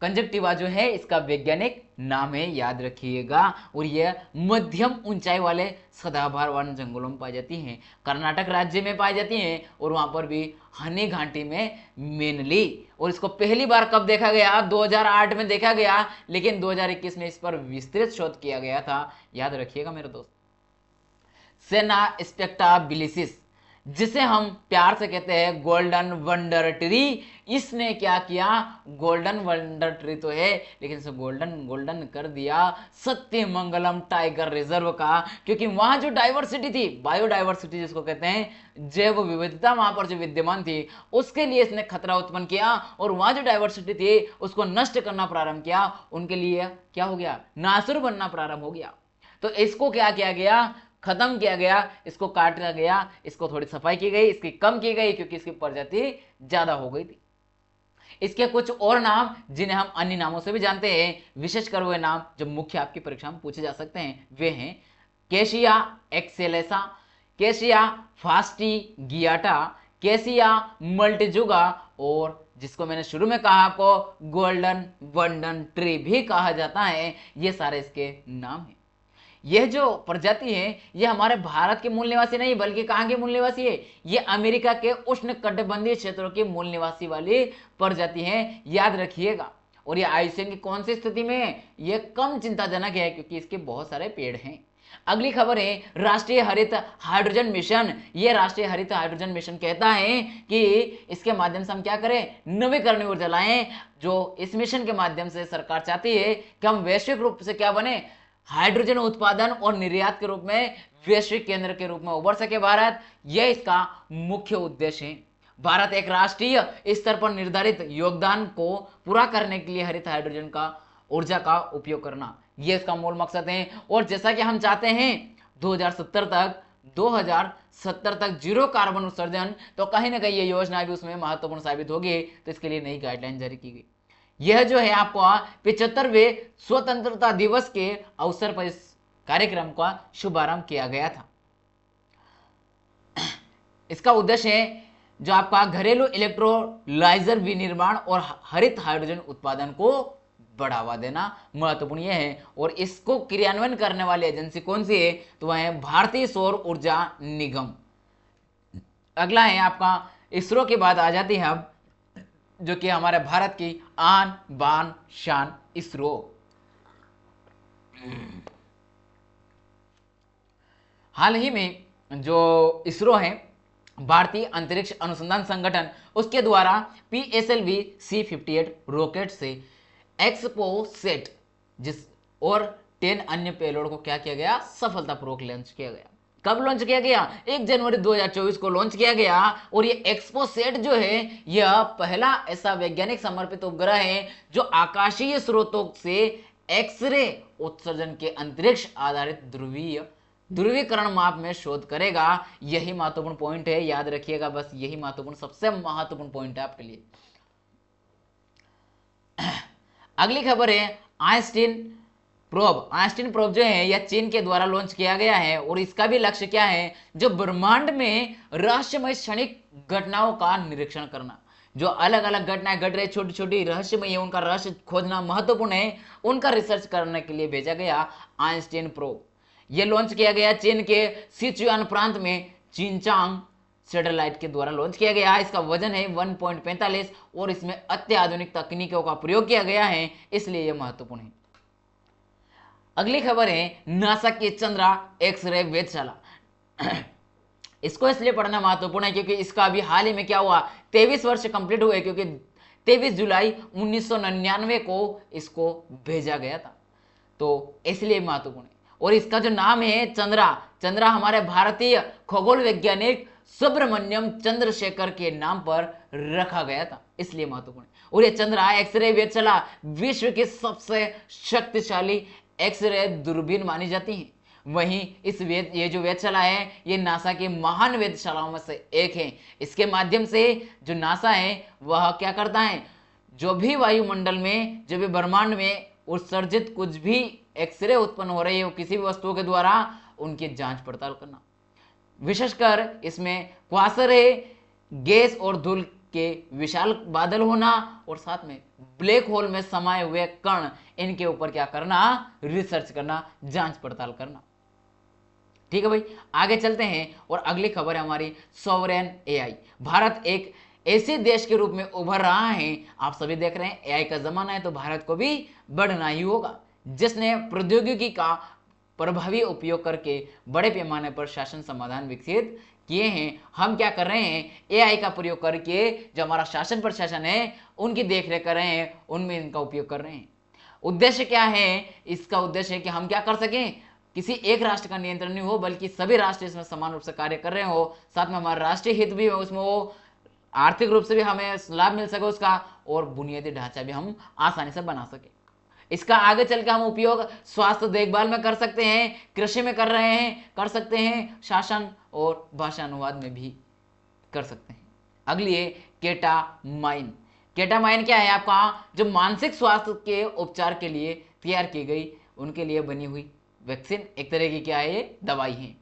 कंजक्टिवा जो है इसका वैज्ञानिक नाम है, याद रखिएगा। और यह मध्यम ऊंचाई वाले सदाबहार वन जंगलों में पाई जाती हैं, कर्नाटक राज्य में पाई जाती हैं, और वहां पर भी हनी घाटी में मेनली। और इसको पहली बार कब देखा गया, 2008 में देखा गया, लेकिन 2021 में इस पर विस्तृत शोध किया गया था, याद रखिएगा मेरे दोस्त। सेना स्पेक्टाबिलिसिस, जिसे हम प्यार से कहते हैं गोल्डन वंडर ट्री, इसने क्या किया, गोल्डन वंडर ट्री तो है लेकिन इसे गोल्डन कर दिया सत्यमंगलम टाइगर रिजर्व का, क्योंकि वहां जो डाइवर्सिटी थी, बायोडाइवर्सिटी जिसको कहते हैं, जैव विविधता वहां पर जो विद्यमान थी, उसके लिए इसने खतरा उत्पन्न किया, और वहां जो डाइवर्सिटी थी उसको नष्ट करना प्रारंभ किया, उनके लिए क्या हो गया, नासुर बनना प्रारंभ हो गया। तो इसको क्या किया गया, खत्म किया गया, इसको काटा गया, इसको थोड़ी सफाई की गई, इसकी कम की गई, क्योंकि इसकी प्रजाति ज्यादा हो गई थी। इसके कुछ और नाम जिन्हें हम अन्य नामों से भी जानते हैं, विशेषकर वे नाम जो मुख्य आपकी परीक्षा में पूछे जा सकते हैं, वे हैं कैशिया एक्सेलेसा, कैशिया फास्टिगियाटा, कैशिया मल्टीजुगा, और जिसको मैंने शुरू में कहा आपको गोल्डन वंडन ट्री भी कहा जाता है। ये सारे इसके नाम हैं। यह जो प्रजाति है ये हमारे भारत के मूल निवासी नहीं, बल्कि कहां के मूल निवासी है, ये अमेरिका के उष्ण कटिबंधीय क्षेत्रों के मूल निवासी वाली प्रजाति है, याद रखिएगा। और ये आयुष्य की कौन सी स्थिति में है, ये कम चिंताजनक है, क्योंकि इसके बहुत सारे पेड़ हैं। अगली खबर है राष्ट्रीय हरित हाइड्रोजन मिशन। ये राष्ट्रीय हरित हाइड्रोजन मिशन कहता है कि इसके माध्यम से हम क्या करें, नवीकरणीय ऊर्जा लाएं। जो इस मिशन के माध्यम से सरकार चाहती है कि हम वैश्विक रूप से क्या बने, हाइड्रोजन उत्पादन और निर्यात के रूप में वैश्विक केंद्र के रूप में उभर सके भारत, यह इसका मुख्य उद्देश्य है। भारत एक राष्ट्रीय स्तर पर निर्धारित योगदान को पूरा करने के लिए हरित हाइड्रोजन का ऊर्जा का उपयोग करना, यह इसका मूल मकसद है। और जैसा कि हम चाहते हैं 2070 तक जीरो कार्बन उत्सर्जन, तो कहीं ना कहीं ये योजना भी उसमें महत्वपूर्ण साबित होगी। तो इसके लिए नई गाइडलाइन जारी की गई। यह जो है आपको 75वें स्वतंत्रता दिवस के अवसर पर इस कार्यक्रम का शुभारंभ किया गया था। इसका उद्देश्य है जो आपका घरेलू इलेक्ट्रोलाइजर विनिर्माण और हरित हाइड्रोजन उत्पादन को बढ़ावा देना महत्वपूर्ण यह है। और इसको क्रियान्वयन करने वाली एजेंसी कौन सी है, तो वह है भारतीय सौर ऊर्जा निगम। अगला है आपका इसरो के बाद आ जाती है अब जो कि हमारे भारत की आन बान शान इसरो। हाल ही में जो इसरो है भारतीय अंतरिक्ष अनुसंधान संगठन, उसके द्वारा PSLV C58 रॉकेट से एक्सपोसेट जिस और 10 अन्य पेलोड को क्या किया गया, सफलतापूर्वक लॉन्च किया गया। कब लॉन्च किया गया, 1 जनवरी 2024 को लॉन्च किया गया। और ये एक्सपोसेट जो है यह पहला ऐसा वैज्ञानिक समर्पित उपग्रह है जो आकाशीय स्रोतों से एक्सरे उत्सर्जन के अंतरिक्ष आधारित ध्रुवीकरण माप में शोध करेगा। यही महत्वपूर्ण पॉइंट है, याद रखिएगा, बस यही महत्वपूर्ण सबसे महत्वपूर्ण पॉइंट है आपके लिए। अगली खबर है आइंस्टीन प्रोब जो है यह चीन के द्वारा लॉन्च किया गया है। और इसका भी लक्ष्य क्या है, जो ब्रह्मांड में रहस्यमय क्षणिक घटनाओं का निरीक्षण करना। जो अलग अलग घटनाएं घट रही छोटी छोटी रहस्यमय है, उनका रहस्य खोजना महत्वपूर्ण है, उनका रिसर्च करने के लिए भेजा गया आइंस्टीन प्रोब। यह लॉन्च किया गया चीन के सिचुआन प्रांत में चिंचांग सैटेलाइट के द्वारा लॉन्च किया गया। इसका वजन है 1.45 और इसमें अत्याधुनिक तकनीकों का प्रयोग किया गया है, इसलिए यह महत्वपूर्ण है। अगली खबर है नासा की चंद्रा एक्सरे वेधशाला। इसको इसलिए पढ़ना महत्वपूर्ण है क्योंकि इसका अभी हाल ही में क्या हुआ, 23 वर्ष कंप्लीट हुए, क्योंकि 23 जुलाई 1999 को इसको भेजा गया था, तो इसलिए महत्वपूर्ण है। और इसका जो नाम है चंद्रा हमारे भारतीय खगोल वैज्ञानिक सुब्रमण्यम चंद्रशेखर के नाम पर रखा गया था, इसलिए महत्वपूर्ण है। और ये चंद्रा एक्सरे वेधशाला विश्व की सबसे शक्तिशाली एक्सरे दूरबीन मानी जाती है। वहीं ये जो वेधशाला है ये नासा की महान वेधशालाओं में से एक है। इसके माध्यम से जो नासा है वह क्या करता है, जो भी वायुमंडल में, जो भी ब्रह्मांड में उत्सर्जित कुछ भी एक्सरे उत्पन्न हो रही है किसी भी वस्तुओं के द्वारा, उनकी जांच पड़ताल करना। विशेषकर इसमें क्वासरे गैस और धूल के विशाल बादल होना और साथ में ब्लैक होल में समाये हुए कण, इनके ऊपर क्या करना, रिसर्च करना, जांच पड़ताल करना। ठीक है भाई, आगे चलते हैं। और अगली खबर है हमारी सॉवरेन एआई। भारत एक ऐसे देश के रूप में उभर रहा है, आप सभी देख रहे हैं एआई का जमाना है, तो भारत को भी बढ़ना ही होगा, जिसने प्रौद्योगिकी का प्रभावी उपयोग करके बड़े पैमाने पर शासन समाधान विकसित किए हैं। हम क्या कर रहे हैं, एआई का प्रयोग करके जो हमारा शासन प्रशासन है उनकी देखरेख कर रहे हैं, उनमें इनका उपयोग कर रहे हैं। उद्देश्य क्या है, इसका उद्देश्य है कि हम क्या कर सकें, किसी एक राष्ट्र का नियंत्रण नहीं हो, बल्कि सभी राष्ट्र इसमें समान रूप से कार्य कर रहे हो, साथ में हमारा राष्ट्रीय हित भी हो, उसमें वो आर्थिक रूप से भी हमें लाभ मिल सके उसका, और बुनियादी ढांचा भी हम आसानी से बना सके। इसका आगे चल के हम उपयोग स्वास्थ्य देखभाल में कर सकते हैं, कृषि में कर सकते हैं, शासन और भाषा अनुवाद में भी कर सकते हैं। अगली है केटामाइन। केटामाइन क्या है आपका, जो मानसिक स्वास्थ्य के उपचार के लिए तैयार की गई, उनके लिए बनी हुई वैक्सीन, एक तरह की क्या है, ये दवाई है।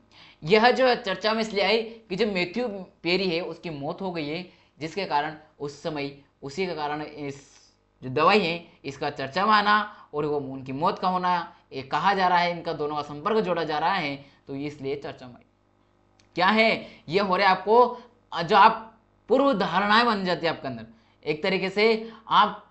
यह जो चर्चा में इसलिए आई कि जो मैथ्यू पेरी है उसकी मौत हो गई है, जिसके कारण उस समय उसी के कारण इस जो दवाई है इसका चर्चा में आना और वो उनकी मौत का होना, ये कहा जा रहा है, इनका दोनों का संपर्क जोड़ा जा रहा है, तो इसलिए चर्चा में क्या है, ये हो रहा है आपको जो आप पूर्व धारणाएं बन जाती है आपके अंदर, एक तरीके से आप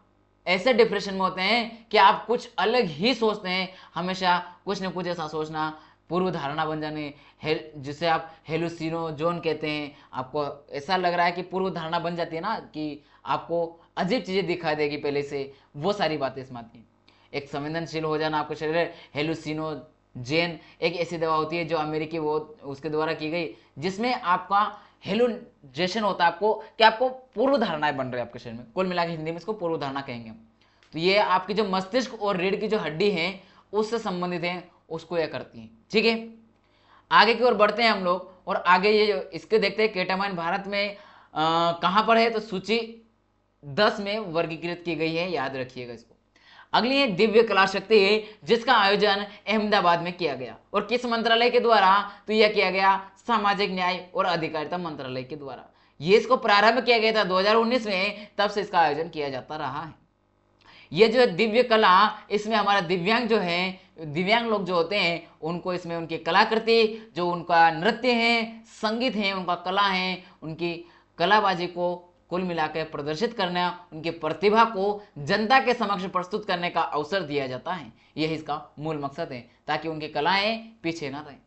ऐसे डिप्रेशन में होते हैं कि आप कुछ अलग ही सोचते हैं, हमेशा कुछ न कुछ ऐसा सोचना, पूर्व धारणा बन जाने, जिसे आप हेलुसिनोजोन कहते हैं। आपको ऐसा लग रहा है कि पूर्व धारणा बन जाती है ना, कि आपको अजीब चीजें दिखाई देगी पहले से, वो सारी बातें इसमें आती हैं। एक संवेदनशील हो जाना आपका शरीर, हेलुसिनोजेन एक ऐसी दवा होती है जो अमेरिकी वो उसके द्वारा की गई, जिसमें आपका हेलुजेशन होता है आपको कि आपको पूर्व धारणाएं बन रही है आपके शरीर में। कुल मिला के हिंदी में इसको पूर्व धारणा कहेंगे हम। तो ये आपकी जो मस्तिष्क और रीढ़ की जो हड्डी है उससे संबंधित है, उसको यह करती है। ठीक है, आगे की ओर बढ़ते हैं हम लोग और आगे ये इसके देखते हैं केटामाइन भारत में कहां पर है, तो सूची 10 में वर्गीकृत की गई है, याद रखिएगा इसको। अगली है दिव्य कला शक्ति है, जिसका आयोजन अहमदाबाद में किया गया और किस मंत्रालय के द्वारा, तो यह किया गया सामाजिक न्याय और अधिकारिता मंत्रालय के द्वारा। ये इसको प्रारंभ किया गया था 2019 में, तब से इसका आयोजन किया जाता रहा है। ये जो दिव्य कला, इसमें हमारा दिव्यांग जो है, दिव्यांग लोग जो होते हैं उनको इसमें उनकी कलाकृति, जो उनका नृत्य है, संगीत है, उनका कला है, उनकी कलाबाजी को कुल मिलाकर प्रदर्शित करना, उनकी प्रतिभा को जनता के समक्ष प्रस्तुत करने का अवसर दिया जाता है। यही इसका मूल मकसद है, ताकि उनकी कलाएं पीछे ना रहें।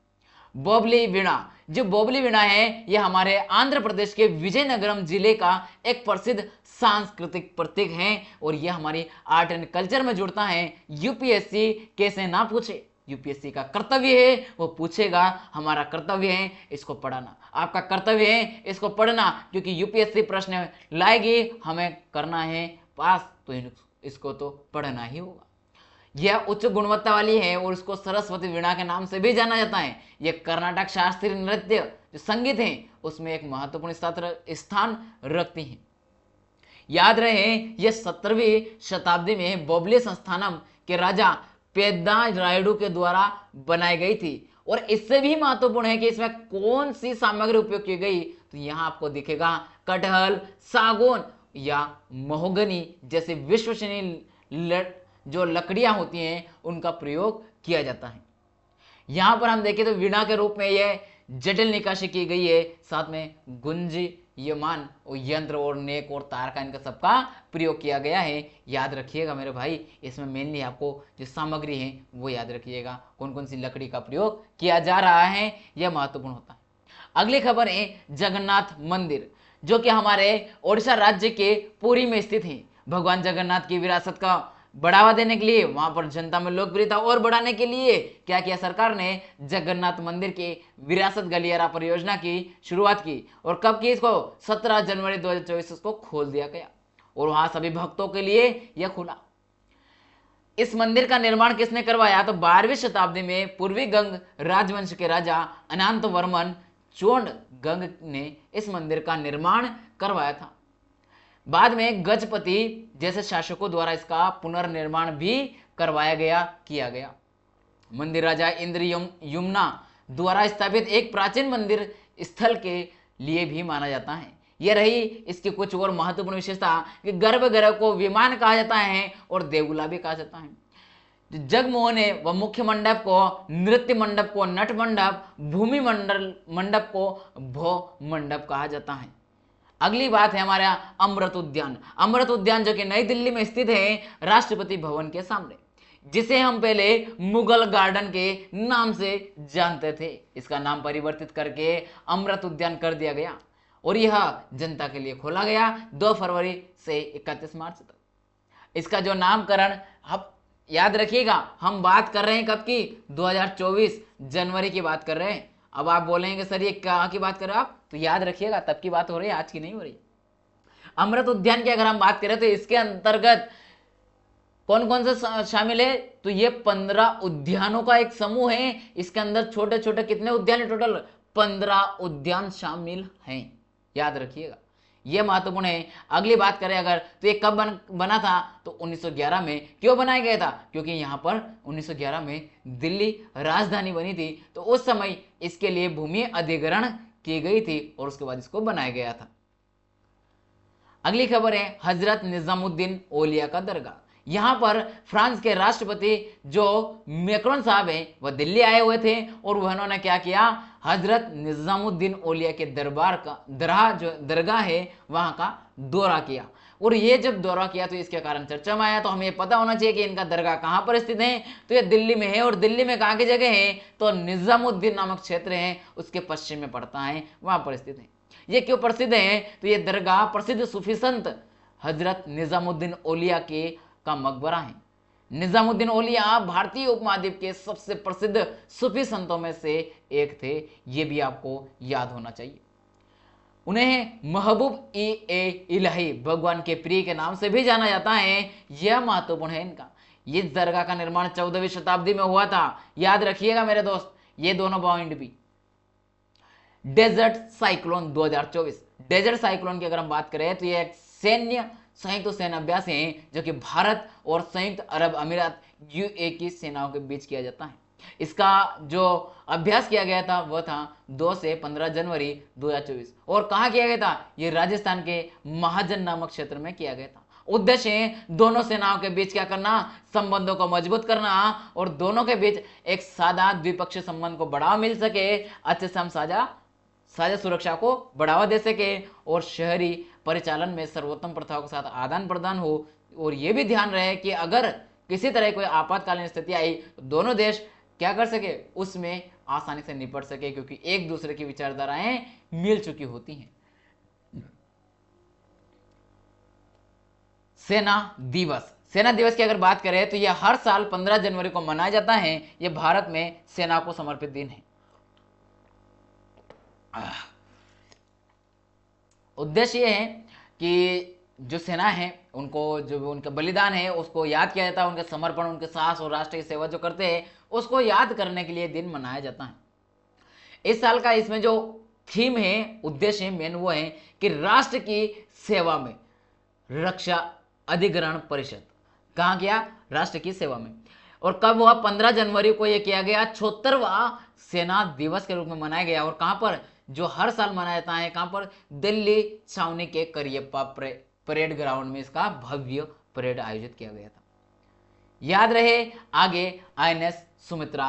बोबली वीणा, जो बोबली वीणा है यह हमारे आंध्र प्रदेश के विजयनगरम जिले का एक प्रसिद्ध सांस्कृतिक प्रतीक है और यह हमारी आर्ट एंड कल्चर में जुड़ता है। यूपीएससी कैसे ना पूछे, यूपीएससी का कर्तव्य है वो पूछेगा, हमारा कर्तव्य है इसको पढ़ाना, आपका कर्तव्य है इसको पढ़ना, क्योंकि यूपीएससी प्रश्न लाएगी, हमें करना है पास, तो इसको तो पढ़ना ही होगा। यह उच्च गुणवत्ता वाली है और इसको सरस्वती वीणा के नाम से भी जाना जाता है। यह कर्नाटक शास्त्रीय नृत्य जो संगीत है उसमें एक महत्वपूर्ण स्थान रखती है। याद रहे यह 17वीं शताब्दी में बोबली संस्थानम के राजा पेद्दा रायडू के द्वारा बनाई गई थी और इससे भी महत्वपूर्ण है कि इसमें कौन सी सामग्री उपयोग की गई, तो यहां आपको दिखेगा कटहल, सागौन या महोगनी जैसे विश्वसनीय जो लकड़ियां होती हैं उनका प्रयोग किया जाता है। यहां पर हम देखें तो वीणा के रूप में यह जटिल निकाशी की गई है, साथ में गुंजयमान और यंत्र और नेक और तार का इनका सबका प्रयोग किया गया है। याद रखिएगा मेरे भाई, इसमें मेनली आपको जो सामग्री है वो याद रखिएगा, कौन कौन सी लकड़ी का प्रयोग किया जा रहा है, यह महत्वपूर्ण होता है। अगली खबर है जगन्नाथ मंदिर, जो कि हमारे ओडिशा राज्य के पुरी में स्थित है। भगवान जगन्नाथ की विरासत का बढ़ावा देने के लिए, वहां पर जनता में लोकप्रियता और बढ़ाने के लिए क्या किया सरकार ने, जगन्नाथ मंदिर के विरासत गलियारा परियोजना की शुरुआत की। और कब की, इसको 17 जनवरी 2024 इसको खोल दिया गया और वहां सभी भक्तों के लिए यह खुला। इस मंदिर का निर्माण किसने करवाया, तो 12वीं शताब्दी में पूर्वी गंग राजवंश के राजा अनंत वर्मन चोंड गंग ने इस मंदिर का निर्माण करवाया था। बाद में गजपति जैसे शासकों द्वारा इसका पुनर्निर्माण भी किया गया। मंदिर राजा इंद्र यमुना द्वारा स्थापित एक प्राचीन मंदिर स्थल के लिए भी माना जाता है। यह रही इसकी कुछ और महत्वपूर्ण विशेषता कि गर्भगृह को विमान कहा जाता है और देवगुला भी कहा जाता है। जगमोहन है वह मुख्य मंडप को नृत्य मंडप को नट मंडप, भूमि मंडप को भो मंडप कहा जाता है। अगली बात है हमारा अमृत उद्यान। अमृत उद्यान जो कि नई दिल्ली में स्थित है राष्ट्रपति भवन के सामने, जिसे हम पहले मुगल गार्डन के नाम से जानते थे, इसका नाम परिवर्तित करके अमृत उद्यान कर दिया गया और यह जनता के लिए खोला गया 2 फरवरी से 31 मार्च तक। इसका जो नामकरण, अब याद रखिएगा हम बात कर रहे हैं कब की, 2024 जनवरी की बात कर रहे हैं। अब आप बोलेंगे सर ये कहाँ की बात कर रहे हो आप, तो याद रखिएगा तब की बात हो रही है, आज की नहीं हो रही। अमृत उद्यान की अगर हम बात करें तो इसके अंतर्गत कौन कौन से शामिल है, तो ये 15 उद्यानों का एक समूह है। इसके अंदर छोटे छोटे कितने उद्यान है, टोटल 15 उद्यान शामिल हैं, याद रखिएगा, यह महत्वपूर्ण है। अगली बात करें अगर, तो ये कब बना था, तो 1911 में। क्यों बनाया गया था, क्योंकि यहाँ पर 1911 में दिल्ली राजधानी बनी थी, तो उस समय इसके लिए भूमि अधिग्रहण की गई थी और उसके बाद इसको बनाया गया था। अगली खबर है हजरत निजामुद्दीन औलिया का दरगाह। यहां पर फ्रांस के राष्ट्रपति जो मैक्रोन साहब हैं वह दिल्ली आए हुए थे और उन्होंने क्या किया, हजरत निजामुद्दीन औलिया के दरगाह है वहां का दौरा किया। और ये जब दौरा किया तो इसके कारण चर्चा में आया, तो हमें पता होना चाहिए कि इनका दरगाह कहां पर स्थित है, तो ये दिल्ली में है। और दिल्ली में कहां की जगह है, तो निजामुद्दीन नामक क्षेत्र है उसके पश्चिम में पड़ता है, वहां पर स्थित है। ये क्यों प्रसिद्ध है, तो ये दरगाह प्रसिद्ध सूफी संत हजरत निजामुद्दीन औलिया का मकबरा है। निजामुद्दीन औलिया भारतीय उपमहाद्वीप के सबसे प्रसिद्ध सूफी संतों में से एक थे, ये भी आपको याद होना चाहिए। उन्हें महबूब ए इलाही, भगवान के प्रिय के नाम से भी जाना जाता है। यह महत्वपूर्ण है इनका। इस दरगाह का निर्माण 14वीं शताब्दी में हुआ था, याद रखिएगा मेरे दोस्त, ये दोनों पॉइंट भी। डेजर्ट साइक्लोन 2024, डेजर्ट साइक्लोन की अगर हम बात करें तो यह एक संयुक्त सैन्य अभ्यास है जो कि भारत और संयुक्त अरब अमीरात यूए की सेनाओं के बीच किया जाता है। इसका जो अभ्यास किया गया था वह था 2 से 15 जनवरी 2024। और कहाँ किया गया था? यह राजस्थान के महाजन नामक क्षेत्र में किया गया था। उद्देश्य है दोनों सेनाओं के बीच क्या करना, संबंधों को मजबूत करना और दोनों के बीच एक सादा द्विपक्षीय संबंध को बढ़ावा मिल सके, अच्छे से हम साझा सुरक्षा को बढ़ावा दे सके और शहरी परिचालन में सर्वोत्तम प्रथाओं के साथ आदान प्रदान हो। और यह भी ध्यान रहे कि अगर किसी तरह कोई आपातकालीन स्थिति आई तो दोनों देश क्या कर सके, उसमें आसानी से निपट सके, क्योंकि एक दूसरे की विचारधाराएं मिल चुकी होती हैं। सेना दिवस की अगर बात करें तो यह हर साल 15 जनवरी को मनाया जाता है। यह भारत में सेना को समर्पित दिन है। उद्देश्य यह है कि जो सेना है उनको, जो उनका बलिदान है उसको याद किया जाता है, उनके समर्पण, उनके साहस और राष्ट्र की सेवा जो करते हैं उसको याद करने के लिए दिन मनाया जाता है। इस साल का इसमें जो थीम है, उद्देश्य मेन वो है कि राष्ट्र की सेवा में रक्षा अधिग्रहण परिषद। कहाँ किया? राष्ट्र की सेवा में। और कब हुआ? 15 जनवरी को यह किया गया। 76वां सेना दिवस के रूप में मनाया गया। और कहां पर? जो हर साल मनाया जाता है, कहां पर? दिल्ली छावनी के करियप्पा परेड ग्राउंड में इसका भव्य परेड आयोजित किया गया था। याद रहे आगे आईएनएस सुमित्रा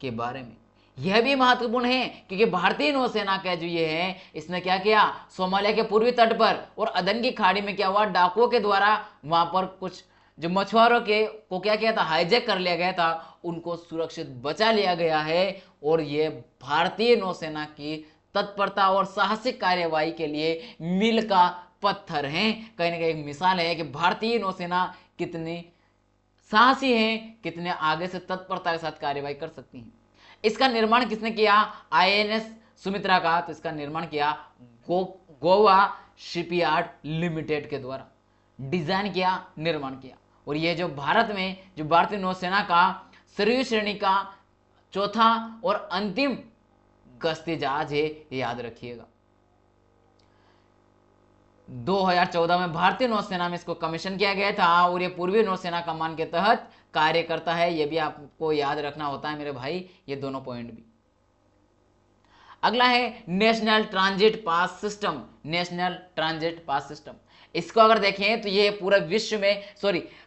के बारे में, यह भी महत्वपूर्ण है क्योंकि भारतीय नौसेना का जो ये है, इसने क्या किया, सोमालिया के पूर्वी तट पर और अदन की खाड़ी में क्या हुआ, डाकुओं के द्वारा वहां पर कुछ जो मछुआरों को क्या किया था, हाईजैक कर लिया गया था, उनको सुरक्षित बचा लिया गया है। और ये भारतीय नौसेना की तत्परता और साहसिक कार्यवाही के लिए मील का पत्थर है। कहीं ना कहीं एक मिसाल है कि भारतीय नौसेना कितनी साहसी है, कितने आगे से तत्परता के साथ कार्यवाही कर सकती है। इसका निर्माण किसने किया? आईएनएस सुमित्रा का, तो इसका निर्माण किया गोवा शिपयार्ड लिमिटेड के द्वारा डिजाइन किया, निर्माण किया। और ये जो भारत में जो भारतीय नौसेना का सरयू श्रेणी का चौथा और अंतिम गश्ती जहाज है, याद रखिएगा। 2014 में भारतीय नौसेना में इसको कमीशन किया गया था और ये पूर्वी नौसेना कमान के तहत कार्य करता है। ये भी आपको याद रखना होता है मेरे भाई, ये दोनों पॉइंट भी। अगला है national transit pass system. National transit pass system, इसको अगर देखें तो ये पूरे विश्व में,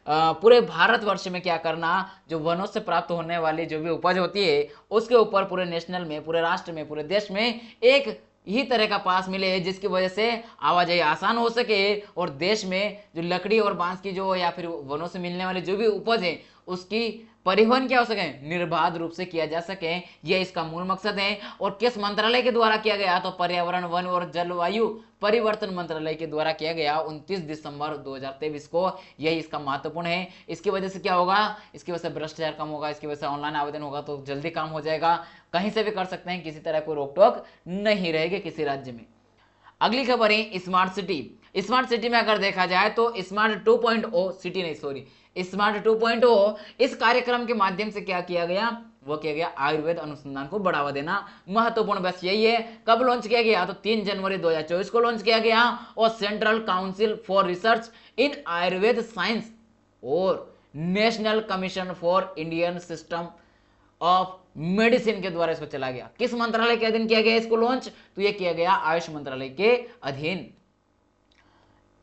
पूरे भारतवर्ष में क्या करना, जो वनों से प्राप्त होने वाली जो भी उपज होती है उसके ऊपर पूरे नेशनल में, पूरे राष्ट्र में, पूरे देश में एक ही तरह का पास मिले, जिसकी वजह से आवाजाही आसान हो सके और देश में जो लकड़ी और बांस की जो या फिर वनों से मिलने वाली जो भी उपज है उसकी परिवहन क्या हो सके, निर्बाध रूप से किया जा सके। यह इसका मूल मकसद है। और किस मंत्रालय के द्वारा किया गया? तो पर्यावरण, वन और जलवायु परिवर्तन मंत्रालय के द्वारा किया गया 29 दिसंबर 2023 को। यही इसका महत्वपूर्ण है। इसकी वजह से क्या होगा? इसकी वजह से भ्रष्टाचार कम होगा, इसकी वजह से ऑनलाइन आवेदन होगा तो जल्दी काम हो जाएगा, कहीं से भी कर सकते हैं, किसी तरह कोई रोक टोक नहीं रहेगी किसी राज्य में। अगली खबर है स्मार्ट सिटी। स्मार्ट सिटी में अगर देखा जाए तो स्मार्ट 2.0 सिटी नहीं, स्मार्ट 2.0 इस कार्यक्रम के माध्यम से क्या किया गया, वो किया गया आयुर्वेद अनुसंधान को बढ़ावा देना। महत्वपूर्ण बस यही है। कब लॉन्च किया गया? तो 3 जनवरी 2024 को लॉन्च किया गया। और central council for research in Ayurveda science और national commission for Indian system of medicine के द्वारा इसको चला गया। किस मंत्रालय के अधीन किया गया इसको लॉन्च? तो यह किया गया आयुष मंत्रालय के अधीन।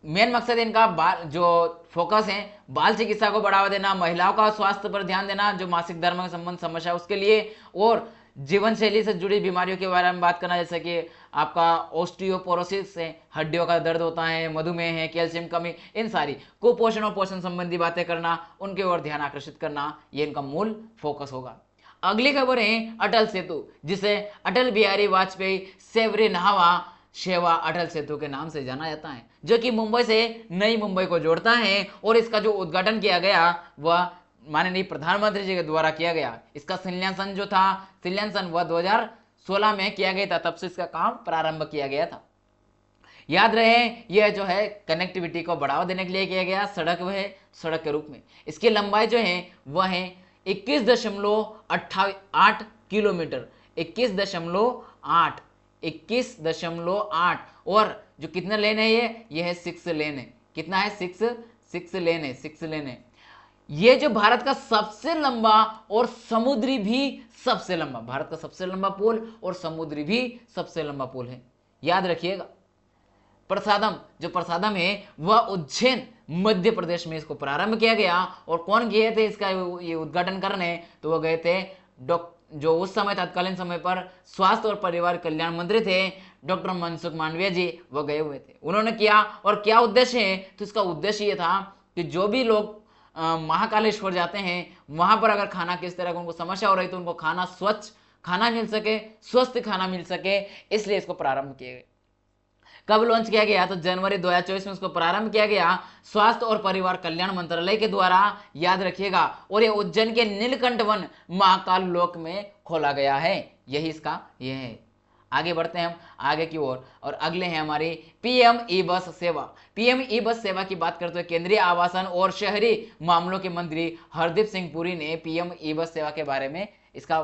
मेन मकसद इनका जो फोकस है, बाल चिकित्सा को बढ़ावा देना, महिलाओं का स्वास्थ्य पर ध्यान देना, जो मासिक धर्म के संबंध समस्या उसके लिए, और जीवन शैली से जुड़ी बीमारियों के बारे में बात करना, जैसे कि आपका ऑस्टियोपोरोसिस है, हड्डियों का दर्द होता है, मधुमेह है, कैल्शियम कमी, इन सारी कुपोषण और पोषण संबंधी बातें करना, उनके ओर ध्यान आकर्षित करना, ये इनका मूल फोकस होगा। अगली खबर है अटल सेतु, जिसे अटल बिहारी वाजपेयी सेवरी नहावा शेवा अटल सेतु के नाम से जाना जाता है, जो कि मुंबई से नई मुंबई को जोड़ता है। और इसका जो उद्घाटन किया गया वह माननीय प्रधानमंत्री जी के द्वारा किया गया। इसका शिलान्यासन जो था, शिलान्यासन वह 2016 में किया गया था, तब से इसका काम प्रारंभ किया गया था। याद रहे यह जो है कनेक्टिविटी को बढ़ावा देने के लिए किया गया सड़क, वह सड़क के रूप में। इसकी लंबाई जो है वह है 21.8 किलोमीटर, 21.8 और जो कितना लेन है ये है 6 लेन है। कितना है? 6 लेन है, 6 लेन है। ये जो भारत का सबसे लंबा और समुद्री भी सबसे लंबा, भारत का सबसे लंबा पुल और समुद्री भी सबसे लंबा पुल है, याद रखिएगा। प्रसादम, जो प्रसादम है वह उज्जैन मध्य प्रदेश में इसको प्रारंभ किया गया। और कौन गए थे इसका ये उद्घाटन करने? तो वो गए थे जो उस समय तत्कालीन समय पर स्वास्थ्य और परिवार कल्याण मंत्री थे डॉक्टर मनसुख मांडविया जी, वो गए हुए थे। उन्होंने किया, और क्या उद्देश्य है? तो इसका उद्देश्य ये था कि जो भी लोग महाकालेश्वर जाते हैं वहां पर अगर खाना किस तरह का उनको समस्या हो रही तो उनको खाना स्वच्छ खाना मिल सके, स्वस्थ खाना मिल सके, इसलिए इसको प्रारंभ किया गया। कब लॉन्च किया गया? तो जनवरी 2024 में इसको प्रारंभ किया गया स्वास्थ्य और परिवार कल्याण मंत्रालय के द्वारा, याद रखिएगा। और ये उज्जैन के नीलकंठ वन महाकाल लोक में खोला गया है, यही इसका ये है। आगे बढ़ते हैं हम आगे की ओर, और अगले हैं हमारी पीएम ई बस सेवा। पीएम ई बस सेवा की बात करते हुए केंद्रीय आवासन और शहरी मामलों के मंत्री हरदीप सिंह पुरी ने पीएम ई बस सेवा के बारे में इसका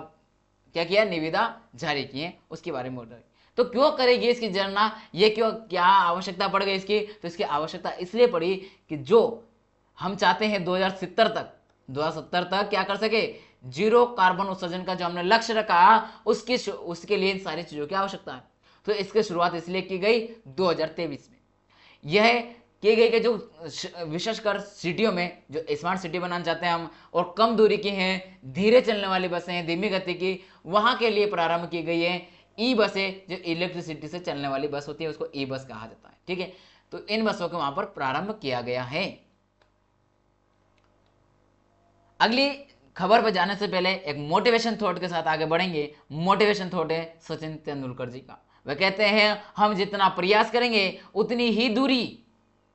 क्या किया? निविदा जारी की है, उसके बारे में बोल रहे। तो क्यों करेगी इसकी जनना? ये क्यों, क्या आवश्यकता पड़ गई इसकी? तो इसकी आवश्यकता इसलिए पड़ी कि जो हम चाहते हैं 2070 तक क्या कर सके, जीरो कार्बन उत्सर्जन का जो हमने लक्ष्य रखा उसके लिए इन सारी चीजों की आवश्यकता है। तो इसकी शुरुआत इसलिए की गई 2023 में। यह की गई कि जो विशेषकर सिटियों में जो स्मार्ट सिटी बनाना चाहते हैं हम, और कम दूरी की हैं, धीरे चलने वाली बसें हैं, धीमी गति की, वहां के लिए प्रारंभ की गई है ई बसें। जो इलेक्ट्रिसिटी से चलने वाली बस होती है उसको ई बस कहा जाता है, ठीक है। तो इन बसों को वहां पर प्रारंभ किया गया है। अगली खबर पर जाने से पहले एक मोटिवेशन थॉट के साथ आगे बढ़ेंगे। मोटिवेशन थॉट है सचिन तेंदुलकर जी का। वह कहते हैं हम जितना प्रयास करेंगे उतनी ही दूरी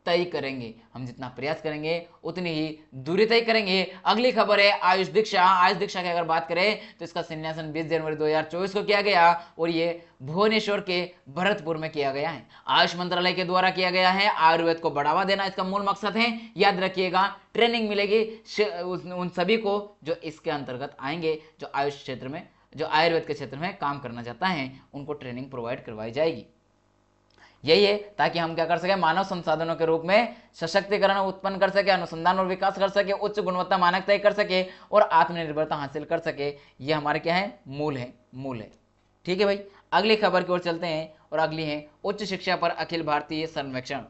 तय करेंगे, हम जितना प्रयास करेंगे उतनी ही दूरी तय करेंगे। अगली खबर है आयुष दीक्षा। आयुष दीक्षा की अगर बात करें तो इसका शिलान्यासन 20 जनवरी 2024 को किया गया और ये भुवनेश्वर के भरतपुर में किया गया है। आयुष मंत्रालय के द्वारा किया गया है। आयुर्वेद को बढ़ावा देना इसका मूल मकसद है, याद रखिएगा। ट्रेनिंग मिलेगी उन सभी को जो इसके अंतर्गत आएंगे, जो आयुष क्षेत्र में, जो आयुर्वेद के क्षेत्र में काम करना चाहता है, उनको ट्रेनिंग प्रोवाइड करवाई जाएगी। यही है ताकि हम क्या कर सके, मानव संसाधनों के रूप में सशक्तिकरण उत्पन्न कर सके, अनुसंधान और विकास कर सके, उच्च गुणवत्ता मानक तय कर सके और आत्मनिर्भरता हासिल कर सके। ये हमारे क्या है, मूल है। ठीक है भाई, अगली खबर की ओर चलते हैं और अगली है उच्च शिक्षा पर अखिल भारतीय सर्वेक्षण।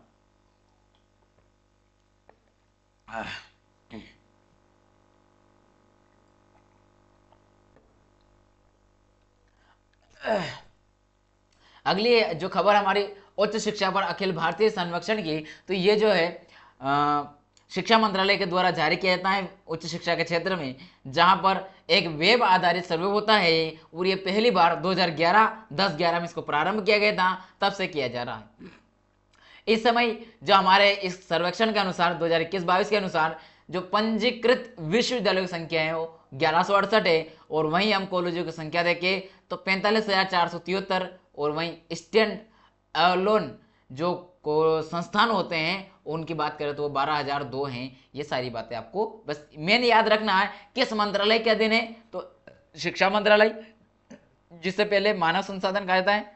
अगली जो खबर हमारी उच्च शिक्षा पर अखिल भारतीय सर्वेक्षण की, तो ये जो है शिक्षा मंत्रालय के द्वारा जारी किया जाता है उच्च शिक्षा के क्षेत्र में, जहां पर एक वेब आधारित सर्वे होता है और ये पहली बार 2011 में इसको प्रारंभ किया गया था, तब से किया जा रहा है। इस समय जो हमारे इस सर्वेक्षण के अनुसार 2021-22 के अनुसार जो पंजीकृत विश्वविद्यालयों की संख्या है वो 1168 है, और वहीं हम कॉलेजों की संख्या देखें तो 45,473, और वहीं स्टैंड अलोन जो संस्थान होते हैं उनकी बात करें तो वो 12,002 हैं। ये सारी बातें आपको बस मेन याद रखना है। किस मंत्रालय के अधीन है, तो शिक्षा मंत्रालय, जिससे पहले मानव संसाधन कहा जाता है,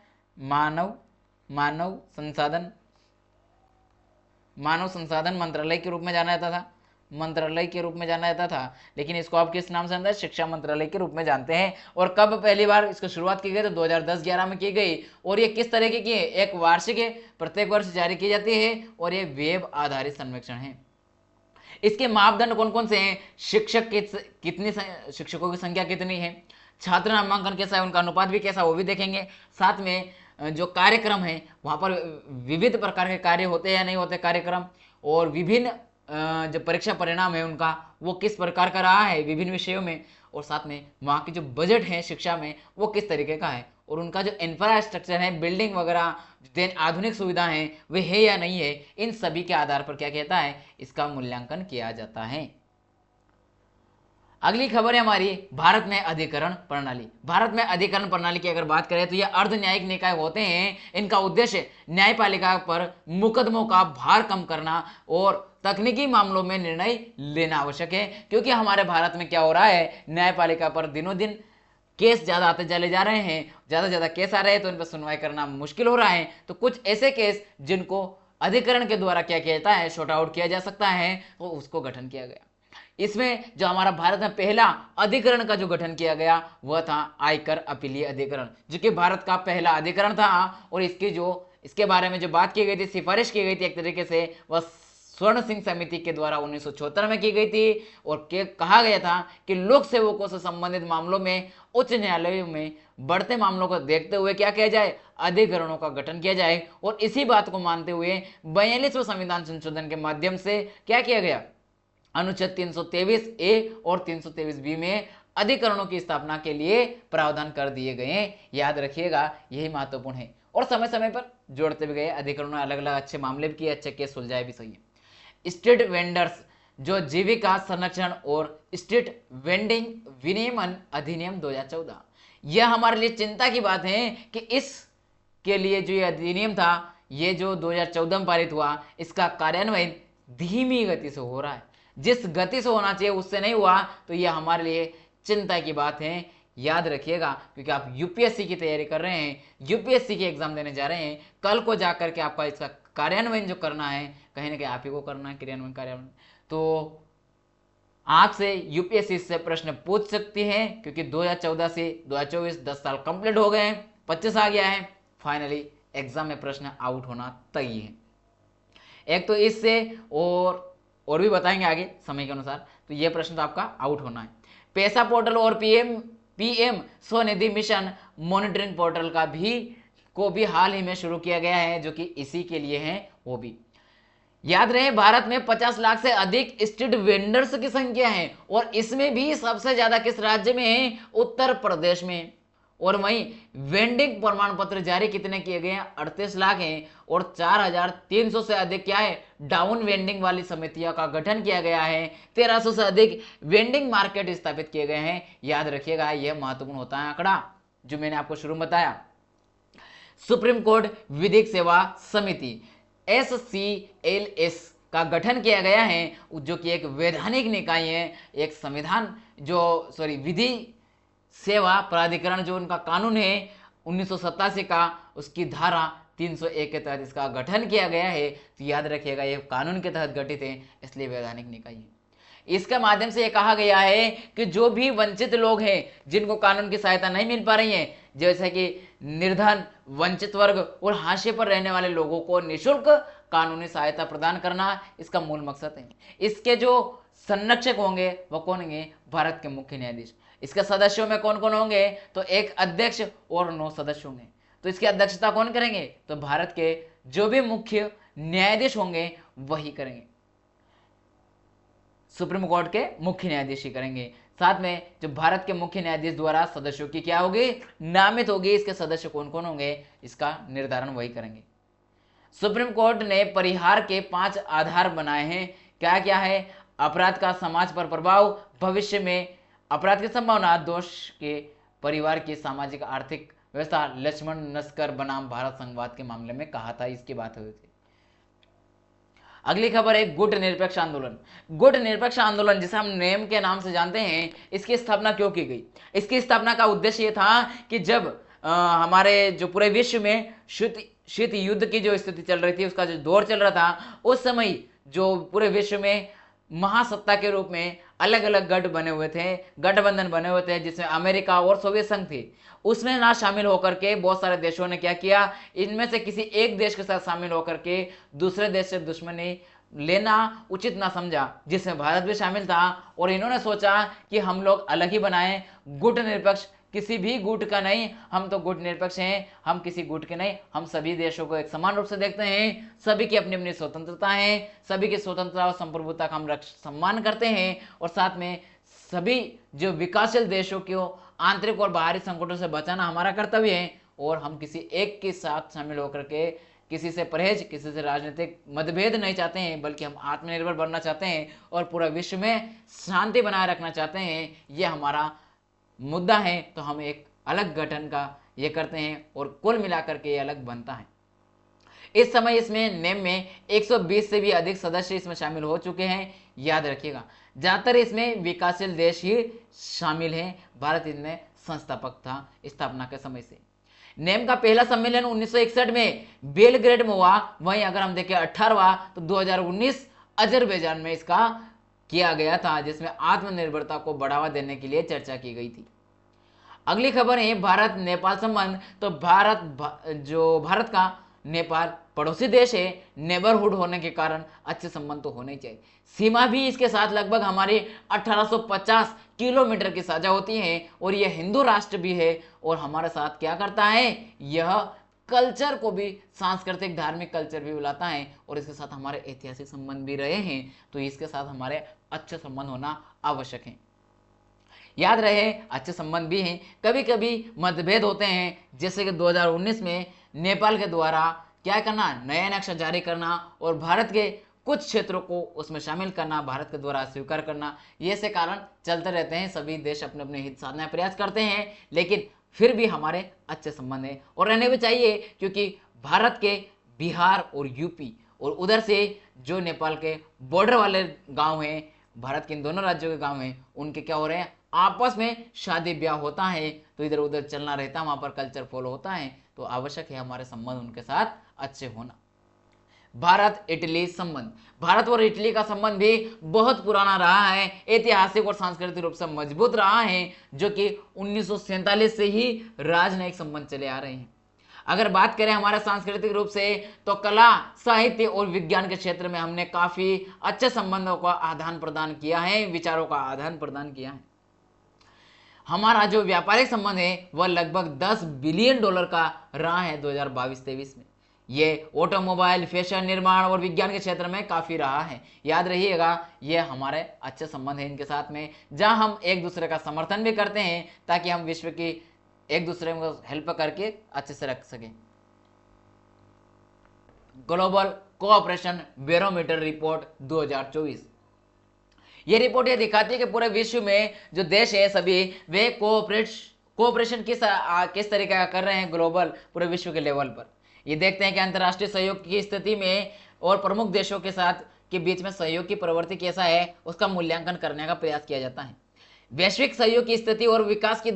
मानव संसाधन मंत्रालय के रूप में जाना जाता था, लेकिन इसको आप किस नाम से जानते हैं, शिक्षा मंत्रालय के रूप में जानते हैं। और कब पहली बार इसको शुरुआत की गई, तो 2010-11 में की गई। और ये किस तरह की है, एक वार्षिक है, प्रत्येक वर्ष जारी की जाती है, और ये वेब आधारित सर्वेक्षण है। इसके मापदंड कौन कौन से हैं, शिक्षकों की संख्या कितनी है, छात्र नामांकन कैसा है, उनका अनुपात भी कैसा, वो भी देखेंगे। साथ में जो कार्यक्रम है वहां पर विविध प्रकार के कार्य होते हैं या नहीं होते कार्यक्रम, और विभिन्न जो परीक्षा परिणाम है उनका वो किस प्रकार का रहा है विभिन्न विषयों में, और साथ में वहाँ की जो बजट है शिक्षा में वो किस तरीके का है, और उनका जो इंफ्रास्ट्रक्चर है, बिल्डिंग वगैरह, आधुनिक सुविधा है वे है या नहीं है, इन सभी के आधार पर क्या कहता है, इसका मूल्यांकन किया जाता है। अगली खबर है हमारी भारत में अधिकरण प्रणाली। भारत में अधिकरण प्रणाली की अगर बात करें तो ये अर्ध न्यायिक निकाय होते हैं। इनका उद्देश्य न्यायपालिका पर मुकदमों का भार कम करना और तकनीकी मामलों में निर्णय लेना आवश्यक है, क्योंकि हमारे भारत में क्या हो रहा है, न्यायपालिका पर दिनों दिन केस ज्यादा आते चले जा रहे हैं, ज्यादा केस आ रहे हैं, तो इन पर सुनवाई करना मुश्किल हो रहा है। तो कुछ ऐसे केस जिनको अधिकरण के द्वारा क्या किया जाता है, शॉर्ट आउट किया जा सकता है, तो उसको गठन किया गया। इसमें जो हमारा भारत में पहला अधिकरण का जो गठन किया गया वह था आयकर अपीलीय अधिकरण, जो कि भारत का पहला अधिकरण था। और इसके बारे में जो बात की गई थी, सिफारिश की गई थी एक तरीके से, वह स्वर्ण सिंह समिति के द्वारा 1976 में की गई थी। और कहा गया था कि लोक सेवकों से संबंधित मामलों में उच्च न्यायालयों में बढ़ते मामलों को देखते हुए क्या किया जाए, अधिकरणों का गठन किया जाए। और इसी बात को मानते हुए 42वें संविधान संशोधन के माध्यम से क्या किया गया, अनुच्छेद 323 ए और 323 बी में अधिकरणों की स्थापना के लिए प्रावधान कर दिए गए हैं। याद रखिएगा, यही महत्वपूर्ण है। और समय समय पर जोड़ते भी गए, अधिकरणों ने अलग अलग अच्छे मामले भी किए, अच्छे केस सुलझाए भी। सही है। स्ट्रीट वेंडर्स जो जीविका संरक्षण और स्ट्रीट वेंडिंग विनियमन अधिनियम 2014, यह हमारे लिए चिंता की बात है कि इसके लिए जो ये अधिनियम था, ये जो 2014 में पारित हुआ, इसका कार्यान्वयन धीमी गति से हो रहा है। जिस गति से होना चाहिए उससे नहीं हुआ, तो यह हमारे लिए चिंता की बात है। याद रखिएगा, क्योंकि आप यूपीएससी की तैयारी कर रहे हैं, यूपीएससी के एग्जाम देने जा रहे हैं, कल को जाकर के आपका इसका कार्यान्वयन जो करना है, कहीं ना कहीं आप ही को करना है कार्यान्वयन। तो आपसे यूपीएससी से प्रश्न पूछ सकती है, क्योंकि 2014 से 2024 10 साल कंप्लीट हो गए हैं, 25 आ गया है, फाइनली एग्जाम में प्रश्न आउट होना तय है। एक तो इससे और भी बताएंगे आगे समय के अनुसार। तो ये प्रश्न तो आपका आउट होना है। पैसा पोर्टल और PM Svanidhi mission monitoring portal को भी हाल ही में शुरू किया गया है, जो कि इसी के लिए है। वो भी याद रहे, भारत में 50 लाख से अधिक स्ट्रीट वेंडर्स की संख्या है, और इसमें भी सबसे ज्यादा किस राज्य में है, उत्तर प्रदेश में। और वहीं वेंडिंग प्रमाण पत्र जारी कितने किए गए हैं, 38 लाख हैं। और 4300 से अधिक क्या है, डाउन वेंडिंग वाली समितियों का गठन किया गया है। 1300 से अधिक वेंडिंग मार्केट स्थापित किए गए हैं। याद रखिएगा, यह महत्वपूर्ण होता है आंकड़ा जो मैंने आपको शुरू में बताया। सुप्रीम कोर्ट विधिक सेवा समिति SCLS का गठन किया गया है, जो कि एक वैधानिक निकाय है, एक संविधान विधि सेवा प्राधिकरण जो उनका कानून है 1987 का, उसकी धारा 301 के तहत इसका गठन किया गया है। तो याद रखिएगा, ये कानून के तहत गठित है, इसलिए वैधानिक निकाय है। इसके माध्यम से यह कहा गया है कि जो भी वंचित लोग हैं, जिनको कानून की सहायता नहीं मिल पा रही है, जैसे कि निर्धन, वंचित वर्ग और हाशिए पर रहने वाले लोगों को निःशुल्क कानूनी सहायता प्रदान करना इसका मूल मकसद है। इसके जो संरक्षक होंगे वह कौन होंगे, भारत के मुख्य न्यायाधीश। इसके सदस्यों में कौन कौन होंगे, तो एक अध्यक्ष और 9 सदस्य होंगे। तो इसकी अध्यक्षता कौन करेंगे, तो भारत के जो भी मुख्य न्यायाधीश होंगे वही करेंगे, सुप्रीम कोर्ट के मुख्य न्यायाधीश ही करेंगे। साथ में जो भारत के मुख्य न्यायाधीश द्वारा सदस्यों की क्या होगी, नामित होगी, इसके सदस्य कौन कौन होंगे, इसका निर्धारण वही करेंगे। सुप्रीम कोर्ट ने परिहार के 5 आधार बनाए हैं। क्या क्या है, अपराध का समाज पर प्रभाव, भविष्य में अपराध की संभावना, दोष के परिवार की सामाजिक आर्थिक व्यवस्था। लक्ष्मण नस्कर बनाम भारत संघवाद के मामले में कहा था, इसकी बात हुई थी। अगली खबर है गुट निरपेक्ष आंदोलन। गुट निरपेक्ष आंदोलन, जिसे हम नेम के नाम से जानते हैं, इसकी स्थापना क्यों की गई? इसकी स्थापना का उद्देश्य ये था कि जब हमारे जो पूरे विश्व में शीत युद्ध की जो स्थिति चल रही थी, उसका जो दौर चल रहा था, उस समय जो पूरे विश्व में महासत्ता के रूप में अलग अलग गठबंधन बने हुए थे, जिसमें अमेरिका और सोवियत संघ थे, उसमें ना शामिल होकर के बहुत सारे देशों ने क्या किया, इनमें से किसी एक देश के साथ शामिल होकर के दूसरे देश से दुश्मनी लेना उचित ना समझा, जिसमें भारत भी शामिल था। और इन्होंने सोचा कि हम लोग अलग ही बनाएं, गुट निरपेक्ष, किसी भी गुट का नहीं, हम तो गुट निरपेक्ष हैं, हम किसी गुट के नहीं, हम सभी देशों को एक समान रूप से देखते हैं, सभी की अपनी अपनी स्वतंत्रता है, सभी की स्वतंत्रता और संप्रभुता का हम सम्मान करते हैं। और साथ में सभी जो विकासशील देशों को आंतरिक और बाहरी संकटों से बचाना हमारा कर्तव्य है, और हम किसी एक के साथ शामिल होकर के किसी से परहेज, किसी से राजनीतिक मतभेद नहीं चाहते हैं, बल्कि हम आत्मनिर्भर बनना चाहते हैं और पूरा विश्व में शांति बनाए रखना चाहते हैं, ये हमारा मुद्दा है। तो हम एक अलग गठन का ये करते हैं और कुल मिलाकर के ये अलग बनता है। इस समय इसमें नेम में 120 से भी अधिक सदस्य इसमें शामिल हो चुके हैं। याद रखिएगा, ज्यादातर इसमें विकासशील देश ही शामिल हैं। भारत इनमें संस्थापक था स्थापना के समय से। नेम का पहला सम्मेलन 1961 में बेलग्रेड में हुआ। वहीं अगर हम देखें 18वां तो 2019 अजरबैजान में इसका किया गया था, जिसमें आत्मनिर्भरता को बढ़ावा देने के लिए चर्चा की गई थी। अगली खबर है भारत नेपाल संबंध। तो भारत का नेपाल पड़ोसी देश है, नेबरहुड होने के कारण अच्छे संबंध तो होने चाहिए। सीमा भी इसके साथ लगभग हमारी 1850 किलोमीटर की साझा होती है और यह हिंदू राष्ट्र भी है। और हमारे साथ क्या करता है, यह कल्चर को भी, सांस्कृतिक धार्मिक कल्चर भी बुलाता है और इसके साथ हमारे ऐतिहासिक संबंध भी रहे हैं। तो इसके साथ हमारे अच्छे संबंध होना आवश्यक है। याद रहे, अच्छे संबंध भी हैं, कभी कभी मतभेद होते हैं, जैसे कि 2019 में नेपाल के द्वारा क्या करना, नया नक्शा जारी करना और भारत के कुछ क्षेत्रों को उसमें शामिल करना, भारत के द्वारा स्वीकार करना, ये से कारण चलते रहते हैं। सभी देश अपने अपने हित साधने का प्रयास करते हैं, लेकिन फिर भी हमारे अच्छे संबंध हैं और रहने भी चाहिए, क्योंकि भारत के बिहार और यूपी और उधर से जो नेपाल के बॉर्डर वाले गांव हैं, भारत के इन दोनों राज्यों के गांव हैं, उनके क्या हो रहे हैं, आपस में शादी ब्याह होता है, तो इधर उधर चलना रहता है, वहां पर कल्चर फॉलो होता है। तो आवश्यक है हमारे संबंध उनके साथ अच्छे होना। भारत इटली संबंध। भारत और इटली का संबंध भी बहुत पुराना रहा है, ऐतिहासिक और सांस्कृतिक रूप से मजबूत रहा है, जो कि 1947 से ही राजनयिक संबंध चले आ रहे हैं। अगर बात करें हमारे सांस्कृतिक रूप से, तो कला, साहित्य और विज्ञान के क्षेत्र में हमने काफी अच्छे संबंधों का आदान प्रदान किया है, विचारों का आदान प्रदान किया है। हमारा जो व्यापारिक संबंध है वह लगभग $10 बिलियन का रहा है 2022-23 में। ये ऑटोमोबाइल, फैशन, निर्माण और विज्ञान के क्षेत्र में काफी रहा है। याद रहिएगा, ये हमारे अच्छे संबंध हैं इनके साथ में, जहां हम एक दूसरे का समर्थन भी करते हैं, ताकि हम विश्व की एक दूसरे को हेल्प करके अच्छे से रख सकें। Global cooperation barometer report 2024। ये रिपोर्ट ये दिखाती है कि पूरे विश्व में जो देश है सभी वे कोऑपरेशन किस तरीके का कर रहे हैं ग्लोबल, पूरे विश्व के लेवल पर। ये देखते हैं कि अंतर्राष्ट्रीय सहयोग की स्थिति में और प्रमुख देशों के साथ के बीच में सहयोग की प्रवृत्ति कैसा है, उसका मूल्यांकन करने का प्रयास किया जाता है। वैश्विक सहयोग की स्थिति और विकास की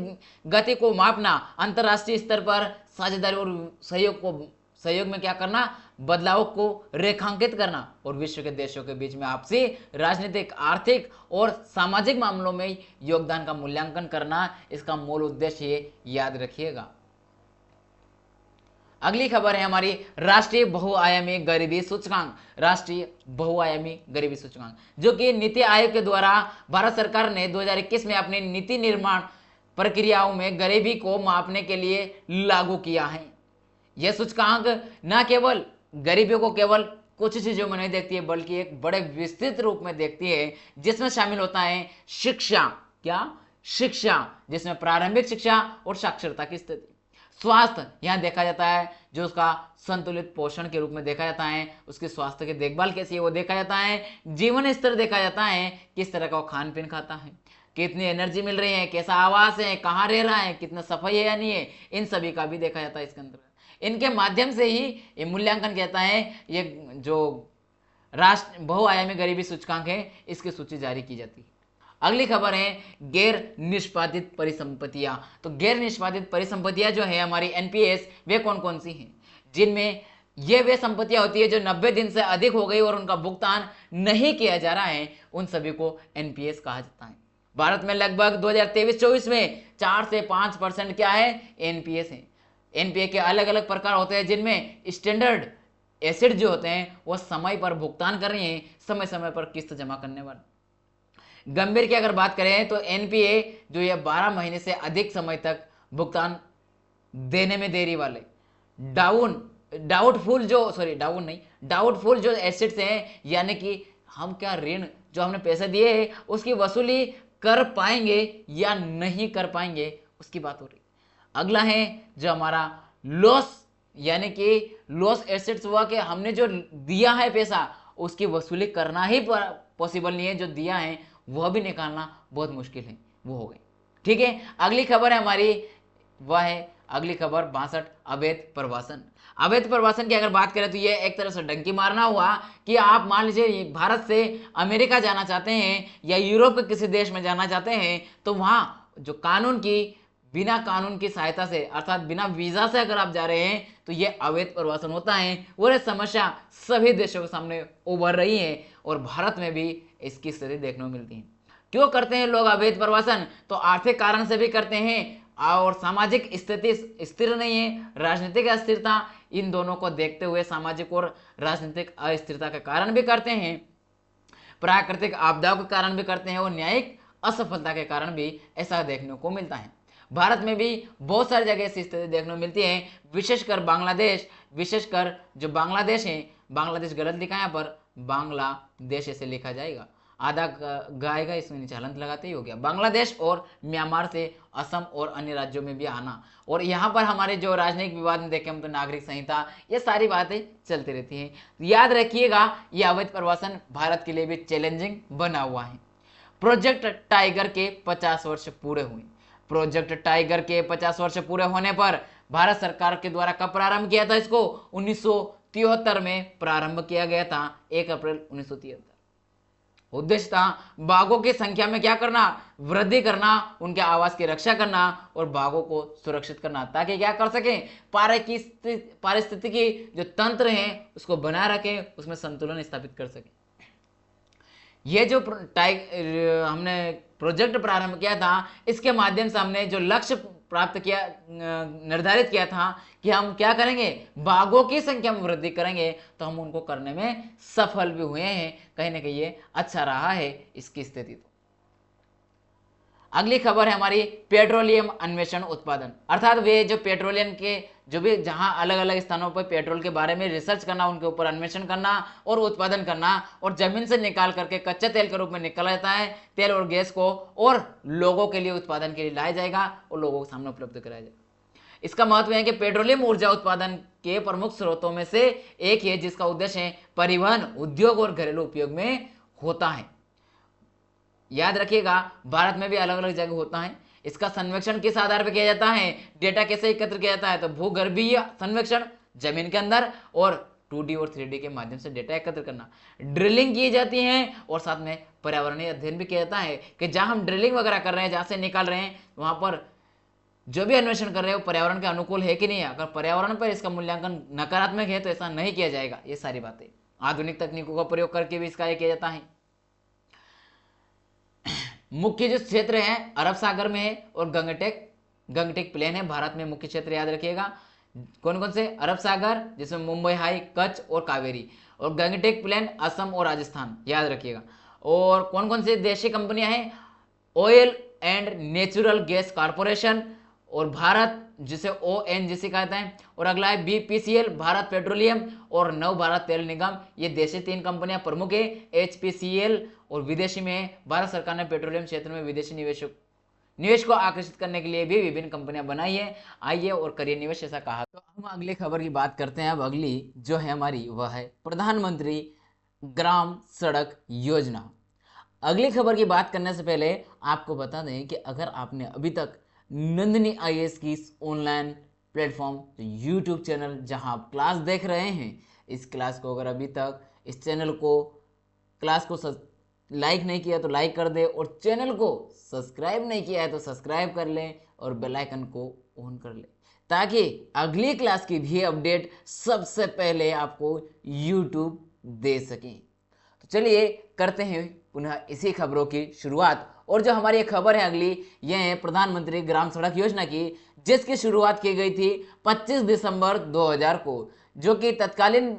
गति को मापना, अंतर्राष्ट्रीय स्तर पर साझेदारी और सहयोग में क्या करना, बदलाव को रेखांकित करना और विश्व के देशों के बीच में आपसी राजनीतिक, आर्थिक और सामाजिक मामलों में योगदान का मूल्यांकन करना, इसका मूल उद्देश्य है, याद रखिएगा। अगली खबर है हमारी राष्ट्रीय बहुआयामी गरीबी सूचकांक। राष्ट्रीय बहुआयामी गरीबी सूचकांक, जो कि नीति आयोग के द्वारा भारत सरकार ने 2021 में अपनी नीति निर्माण प्रक्रियाओं में गरीबी को मापने के लिए लागू किया है। यह सूचकांक न केवल गरीबी को केवल कुछ चीजों में नहीं देखती है, बल्कि एक बड़े विस्तृत रूप में देखती है, जिसमें शामिल होता है शिक्षा, शिक्षा, जिसमें प्रारंभिक शिक्षा और साक्षरता की स्थिति, स्वास्थ्य यहाँ देखा जाता है, जो उसका संतुलित पोषण के रूप में देखा जाता है, उसके स्वास्थ्य की देखभाल कैसी है वो देखा जाता है, जीवन स्तर देखा जाता है, किस तरह का वो खान पीन खाता है, कितनी एनर्जी मिल रही है, कैसा आवास है, कहाँ रह रहा है, कितना सफाई है या नहीं है, इन सभी का भी देखा जाता है इसके अंदर। इनके माध्यम से ही ये मूल्यांकन कहता है, ये जो राष्ट्र बहुआयामी गरीबी सूचकांक है, इसकी सूची जारी की जाती है। अगली खबर है गैर निष्पादित परिसंपत्तियां। तो गैर निष्पादित परिसंपत्तियां जो है हमारी एनपीएस, वे कौन कौन सी हैं, जिनमें ये वे संपत्तियां होती है जो 90 दिन से अधिक हो गई और उनका भुगतान नहीं किया जा रहा है, उन सभी को एनपीएस कहा जाता है। भारत में लगभग 2023-24 में 4 से 5% क्या है, एनपीएस है। एनपीए के अलग अलग प्रकार होते हैं, जिनमें स्टैंडर्ड एसिड जो होते हैं वो समय पर भुगतान कर रहे हैं, समय समय पर किस्त जमा करने वाले। गंभीर की अगर बात करें तो एनपीए जो ये 12 महीने से अधिक समय तक भुगतान देने में देरी वाले, डाउटफुल जो एसेट्स हैं, यानी कि हम क्या ऋण जो हमने पैसे दिए हैं उसकी वसूली कर पाएंगे या नहीं कर पाएंगे, उसकी बात हो रही। अगला है जो हमारा लॉस यानी कि लॉस एसेट्स हुआ कि हमने जो दिया है पैसा उसकी वसूली करना ही पॉसिबल नहीं है, जो दिया है वह भी निकालना बहुत मुश्किल है, वो हो गई। ठीक है, अगली खबर है हमारी, वह है अगली खबर 62 अवैध प्रवासन। अवैध प्रवासन की अगर बात करें तो ये एक तरह से डंकी मारना हुआ कि आप मान लीजिए भारत से अमेरिका जाना चाहते हैं या यूरोप के किसी देश में जाना चाहते हैं, तो वहां जो बिना कानून की सहायता से अर्थात बिना वीजा से अगर आप जा रहे हैं तो ये अवैध प्रवासन होता है। और ये समस्या सभी देशों के सामने उभर रही है और भारत में भी इसकी स्थिति देखने को मिलती है। क्यों करते हैं लोग अवैध प्रवासन? तो आर्थिक कारण से भी करते हैं और सामाजिक स्थिति स्थिर नहीं है, राजनीतिक अस्थिरता, इन दोनों को देखते हुए सामाजिक और राजनीतिक अस्थिरता के कारण भी करते हैं, प्राकृतिक आपदाओं के कारण भी करते हैं और न्यायिक असफलता के कारण भी ऐसा देखने को मिलता है। भारत में भी बहुत सारी जगह ऐसी स्थिति देखने को मिलती है, विशेषकर बांग्लादेश, विशेषकर जो बांग्लादेश है, बांग्लादेश गलत लिखा है यहाँ पर, बांग्लादेश ऐसे लिखा जाएगा, आधा गाएगा इसमें नीचे हलंत लगाते ही हो गया। बांग्लादेश और म्यांमार से असम और अन्य राज्यों में भी आना, और यहाँ पर हमारे जो राजनयिक विवाद में देखें हम तो नागरिक संहिता, ये सारी बातें चलती रहती हैं। याद रखिएगा ये अवैध प्रवासन भारत के लिए भी चैलेंजिंग बना हुआ है। प्रोजेक्ट टाइगर के 50 वर्ष पूरे हुए। प्रोजेक्ट टाइगर के 50 वर्ष पूरे होने पर भारत सरकार के द्वारा कब प्रारंभ किया था इसको? 1973 में प्रारंभ किया गया था, 1 अप्रैल 1973। उद्देश्य था बाघों की संख्या में क्या करना? वृद्धि करना, उनके आवास की रक्षा करना और बाघों को सुरक्षित करना, ताकि क्या कर सके, पारिस्थितिकी जो तंत्र है उसको बनाए रखे, उसमें संतुलन स्थापित कर सके। ये जो हमने प्रोजेक्ट प्रारंभ किया था, इसके माध्यम से हमने जो लक्ष्य प्राप्त किया, निर्धारित किया था कि हम क्या करेंगे, बाघों की संख्या में वृद्धि करेंगे, तो हम उनको करने में सफल भी हुए हैं। कहीं ना कहीं ये अच्छा रहा है इसकी स्थिति। तो अगली खबर है हमारी पेट्रोलियम अन्वेषण उत्पादन, अर्थात वे जो पेट्रोलियम के जो भी जहां अलग अलग स्थानों पर पेट्रोल के बारे में रिसर्च करना, उनके ऊपर अन्वेषण करना और उत्पादन करना, और जमीन से निकाल करके कच्चे तेल के रूप में निकला जाता है तेल और गैस को, और लोगों के लिए उत्पादन के लिए लाया जाएगा और लोगों के सामने उपलब्ध कराया जाएगा। इसका महत्व है कि पेट्रोलियम ऊर्जा उत्पादन के प्रमुख स्रोतों में से एक है, जिसका उद्देश्य है परिवहन, उद्योग और घरेलू उपयोग में होता है। याद रखिएगा भारत में भी अलग अलग जगह होता है। इसका सर्वेक्षण किस आधार पर किया जाता है? डेटा कैसे एकत्र किया जाता है? तो भूगर्भीय सर्वेक्षण, जमीन के अंदर, और 2D और 3D के माध्यम से डेटा एकत्र करना, ड्रिलिंग की जाती है, और साथ में पर्यावरणीय अध्ययन भी किया जाता है कि जहां हम ड्रिलिंग वगैरह कर रहे हैं, जहां से निकाल रहे हैं, वहां पर जो भी अन्वेषण कर रहे हैं वो पर्यावरण के अनुकूल है कि नहीं है। अगर पर्यावरण पर इसका मूल्यांकन नकारात्मक है तो ऐसा नहीं किया जाएगा। ये सारी बातें आधुनिक तकनीकों का प्रयोग करके भी इसका किया जाता है। मुख्य जो क्षेत्र है अरब सागर में है और गंगटेक प्लेन है भारत में मुख्य क्षेत्र। याद रखिएगा कौन कौन से? अरब सागर, जिसमें मुंबई हाई, कच्छ और कावेरी, और गंगटेक प्लेन असम और राजस्थान, याद रखिएगा। और कौन कौन से देशी कंपनियां हैं? Oil and natural gas corporation, और भारत जिसे ONGC कहते हैं, और अगला है BPCL भारत पेट्रोलियम, और नव भारत तेल निगम। ये देशी 3 कंपनियां प्रमुख है, HPCL, और विदेशी में भारत सरकार ने पेट्रोलियम क्षेत्र में विदेशी निवेश को आकर्षित करने के लिए भी विभिन्न कंपनियां बनाई है। आइए और करिए निवेश, ऐसा कहा। तो हम अगली खबर की बात करते हैं। अब अगली जो है हमारी वह है प्रधानमंत्री ग्राम सड़क योजना। अगली खबर की बात करने से पहले आपको बता दें कि अगर आपने अभी तक नंदिनी IAS की ऑनलाइन प्लेटफॉर्म यूट्यूब चैनल जहां आप क्लास देख रहे हैं, इस क्लास को अगर अभी तक इस चैनल को क्लास को लाइक नहीं किया तो लाइक कर दे, और चैनल को सब्सक्राइब नहीं किया है तो सब्सक्राइब कर लें और बेल आइकन को ऑन कर लें, ताकि अगली क्लास की भी अपडेट सबसे पहले आपको यूट्यूब दे सकें। तो चलिए करते हैं पुनः इसी खबरों की शुरुआत। और जो हमारी एक खबर है अगली, यह है प्रधानमंत्री ग्राम सड़क योजना की, जिसकी शुरुआत की गई थी 25 दिसंबर 2000 को, जो कि तत्कालीन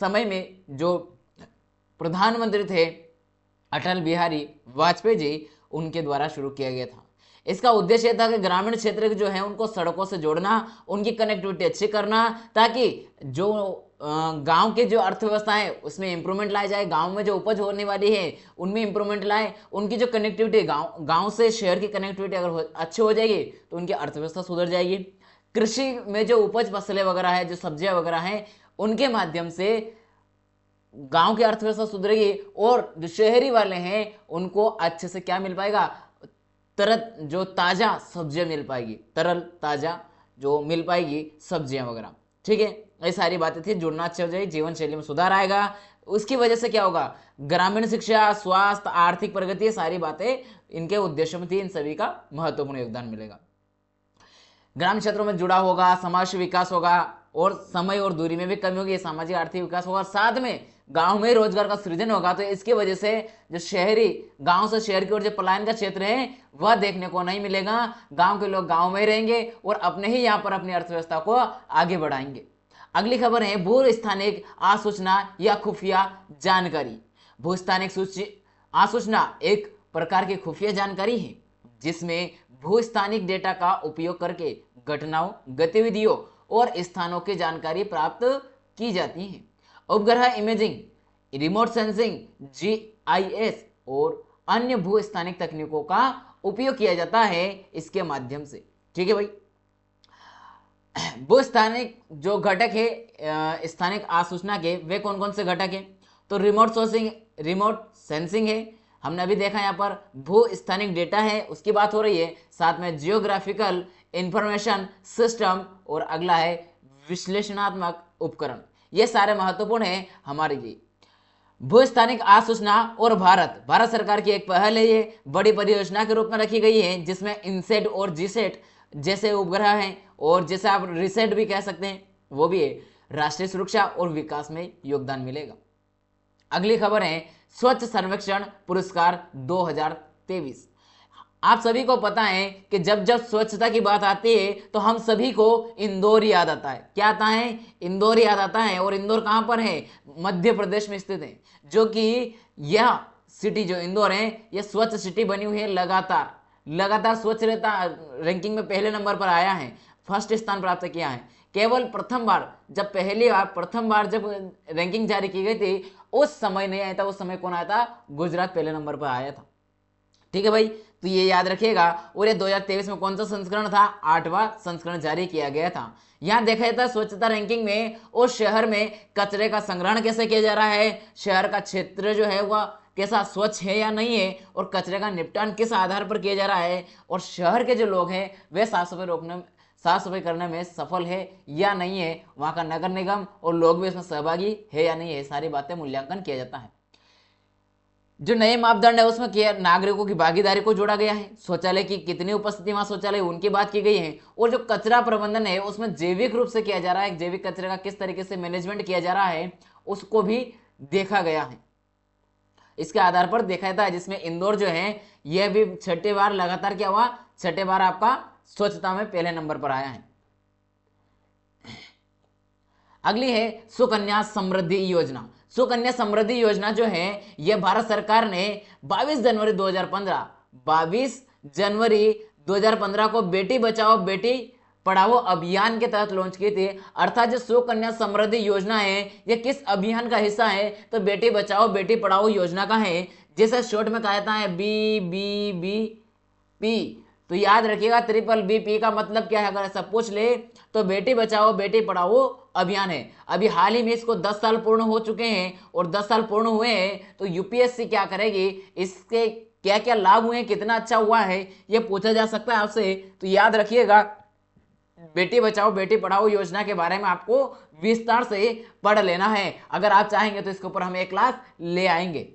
समय में जो प्रधानमंत्री थे अटल बिहारी वाजपेयी जी, उनके द्वारा शुरू किया गया था। इसका उद्देश्य था कि ग्रामीण क्षेत्र जो है उनको सड़कों से जोड़ना, उनकी कनेक्टिविटी अच्छी करना, ताकि जो गांव के जो अर्थव्यवस्था है उसमें इंप्रूवमेंट लाया जाए, गांव में जो उपज होने वाली है उनमें इंप्रूवमेंट लाए, उनकी जो कनेक्टिविटी गांव से शहर की कनेक्टिविटी अगर अच्छी हो जाएगी तो उनकी अर्थव्यवस्था सुधर जाएगी। कृषि में जो उपज फसलें वगैरह है, जो सब्जियां वगैरह हैं, उनके माध्यम से गांव की अर्थव्यवस्था सुधरेगी और जो शहरी वाले हैं उनको अच्छे से क्या मिल पाएगा, तरल जो ताजा सब्जियां मिल पाएगी, तरल ताजा जो मिल पाएगी सब्जियां वगैरह। ठीक है, ये सारी बातें थी। जुड़ना अच्छा हो जाए, जीवन शैली में सुधार आएगा। उसकी वजह से क्या होगा, ग्रामीण शिक्षा, स्वास्थ्य, आर्थिक प्रगति, ये सारी बातें इनके उद्देश्यों में थी। इन सभी का महत्वपूर्ण योगदान मिलेगा। ग्रामीण क्षेत्रों में जुड़ा होगा, समाज विकास होगा और समय और दूरी में भी कमी होगी, सामाजिक आर्थिक विकास होगा, साथ में गांव में रोजगार का सृजन होगा। तो इसकी वजह से जो शहरी, गांव से शहर की ओर जो पलायन का क्षेत्र है वह देखने को नहीं मिलेगा। गांव के लोग गांव में ही रहेंगे और अपने ही यहाँ पर अपनी अर्थव्यवस्था को आगे बढ़ाएंगे। अगली खबर है भूस्थानिक आसूचना या खुफिया जानकारी। भूस्थानिक आसूचना एक प्रकार की खुफिया जानकारी है जिसमें भूस्थानिक डेटा का उपयोग करके घटनाओं, गतिविधियों और स्थानों की जानकारी प्राप्त की जाती है। उपग्रह इमेजिंग, रिमोट सेंसिंग, जीआईएस और अन्य भूस्थानिक तकनीकों का उपयोग किया जाता है इसके माध्यम से। ठीक है भाई, भूस्थानिक जो घटक है स्थानिक आसूचना के, वे कौन कौन से घटक हैं? तो रिमोट सेंसिंग है, हमने अभी देखा यहाँ पर भू स्थानिक डेटा है उसकी बात हो रही है, साथ में जियोग्राफिकल इंफॉर्मेशन सिस्टम और अगला है विश्लेषणात्मक उपकरण। ये सारे महत्वपूर्ण है हमारे लिए। भूस्थानिक आसूचना और भारत सरकार की एक पहल है, ये बड़ी परियोजना के रूप में रखी गई है जिसमें इनसेट और जीसेट जैसे उपग्रह हैं और जैसे आप रिसेट भी कह सकते हैं वो भी है। राष्ट्रीय सुरक्षा और विकास में योगदान मिलेगा। अगली खबर है स्वच्छ सर्वेक्षण पुरस्कार 2023। आप सभी को पता है कि जब जब स्वच्छता की बात आती है तो हम सभी को इंदौर याद आता है। क्या आता है? इंदौर याद आता है। और इंदौर कहां पर है? मध्य प्रदेश में स्थित है, जो कि यह सिटी जो इंदौर है यह स्वच्छ सिटी बनी हुई है, लगातार स्वच्छ रहता, रैंकिंग में पहले नंबर पर आया है, फर्स्ट स्थान प्राप्त किया है। केवल प्रथम बार जब रैंकिंग जारी की गई थी उस समय नहीं आया था, उस समय कौन आया था? गुजरात पहले नंबर पर आया था। ठीक है भाई, तो ये याद रखिएगा। और ये 2023 में कौन सा संस्करण था? 8वां संस्करण जारी किया गया था। यहां देखा जाता है स्वच्छता रैंकिंग में उस शहर में कचरे का संग्रहण कैसे किया जा रहा है, शहर का क्षेत्र जो है वह कैसा स्वच्छ है या नहीं है, और कचरे का निपटान किस आधार पर किया जा रहा है, और शहर के जो लोग हैं वे साफ सफाई करने में सफल है या नहीं है, वहां का नगर निगम और लोग भी इसमें सहभागी है या नहीं है, सारी बातें मूल्यांकन किया जाता है। जो नए मापदंड है उसमें क्या नागरिकों की भागीदारी को जोड़ा गया है, शौचालय की कितनी उपस्थिति वहां शौचालय उनकी बात की गई है, और जो कचरा प्रबंधन है उसमें जैविक रूप से किया जा रहा है, जैविक कचरे का किस तरीके से मैनेजमेंट किया जा रहा है उसको भी देखा गया है। इसके आधार पर देखा जाता है, जिसमें इंदौर जो है यह भी छठे बार लगातार क्या हुआ, छठे बार आपका स्वच्छता में पहले नंबर पर आया है। अगली है सुकन्या समृद्धि योजना। सुकन्या समृद्धि योजना जो है यह भारत सरकार ने 22 जनवरी 2015 को बेटी बचाओ बेटी पढ़ाओ अभियान के तहत लॉन्च की थी। अर्थात जो सुकन्या समृद्धि योजना है यह किस अभियान का हिस्सा है? तो बेटी बचाओ बेटी पढ़ाओ योजना का है, जिसे शॉर्ट में कहा जाता है BBBP। तो याद रखिएगा, BBBP का मतलब क्या है अगर ऐसा पूछ ले तो बेटी बचाओ बेटी पढ़ाओ अभियान है। अभी हाल ही में इसको 10 साल पूर्ण हो चुके हैं, और 10 साल पूर्ण हुए हैं तो यूपीएससी क्या करेगी, इसके क्या क्या लाभ हुए, कितना अच्छा हुआ है, ये पूछा जा सकता है आपसे। तो याद रखिएगा, बेटी बचाओ बेटी पढ़ाओ योजना के बारे में आपको विस्तार से पढ़ लेना है। अगर आप चाहेंगे तो इसके ऊपर हम एक क्लास ले आएंगे।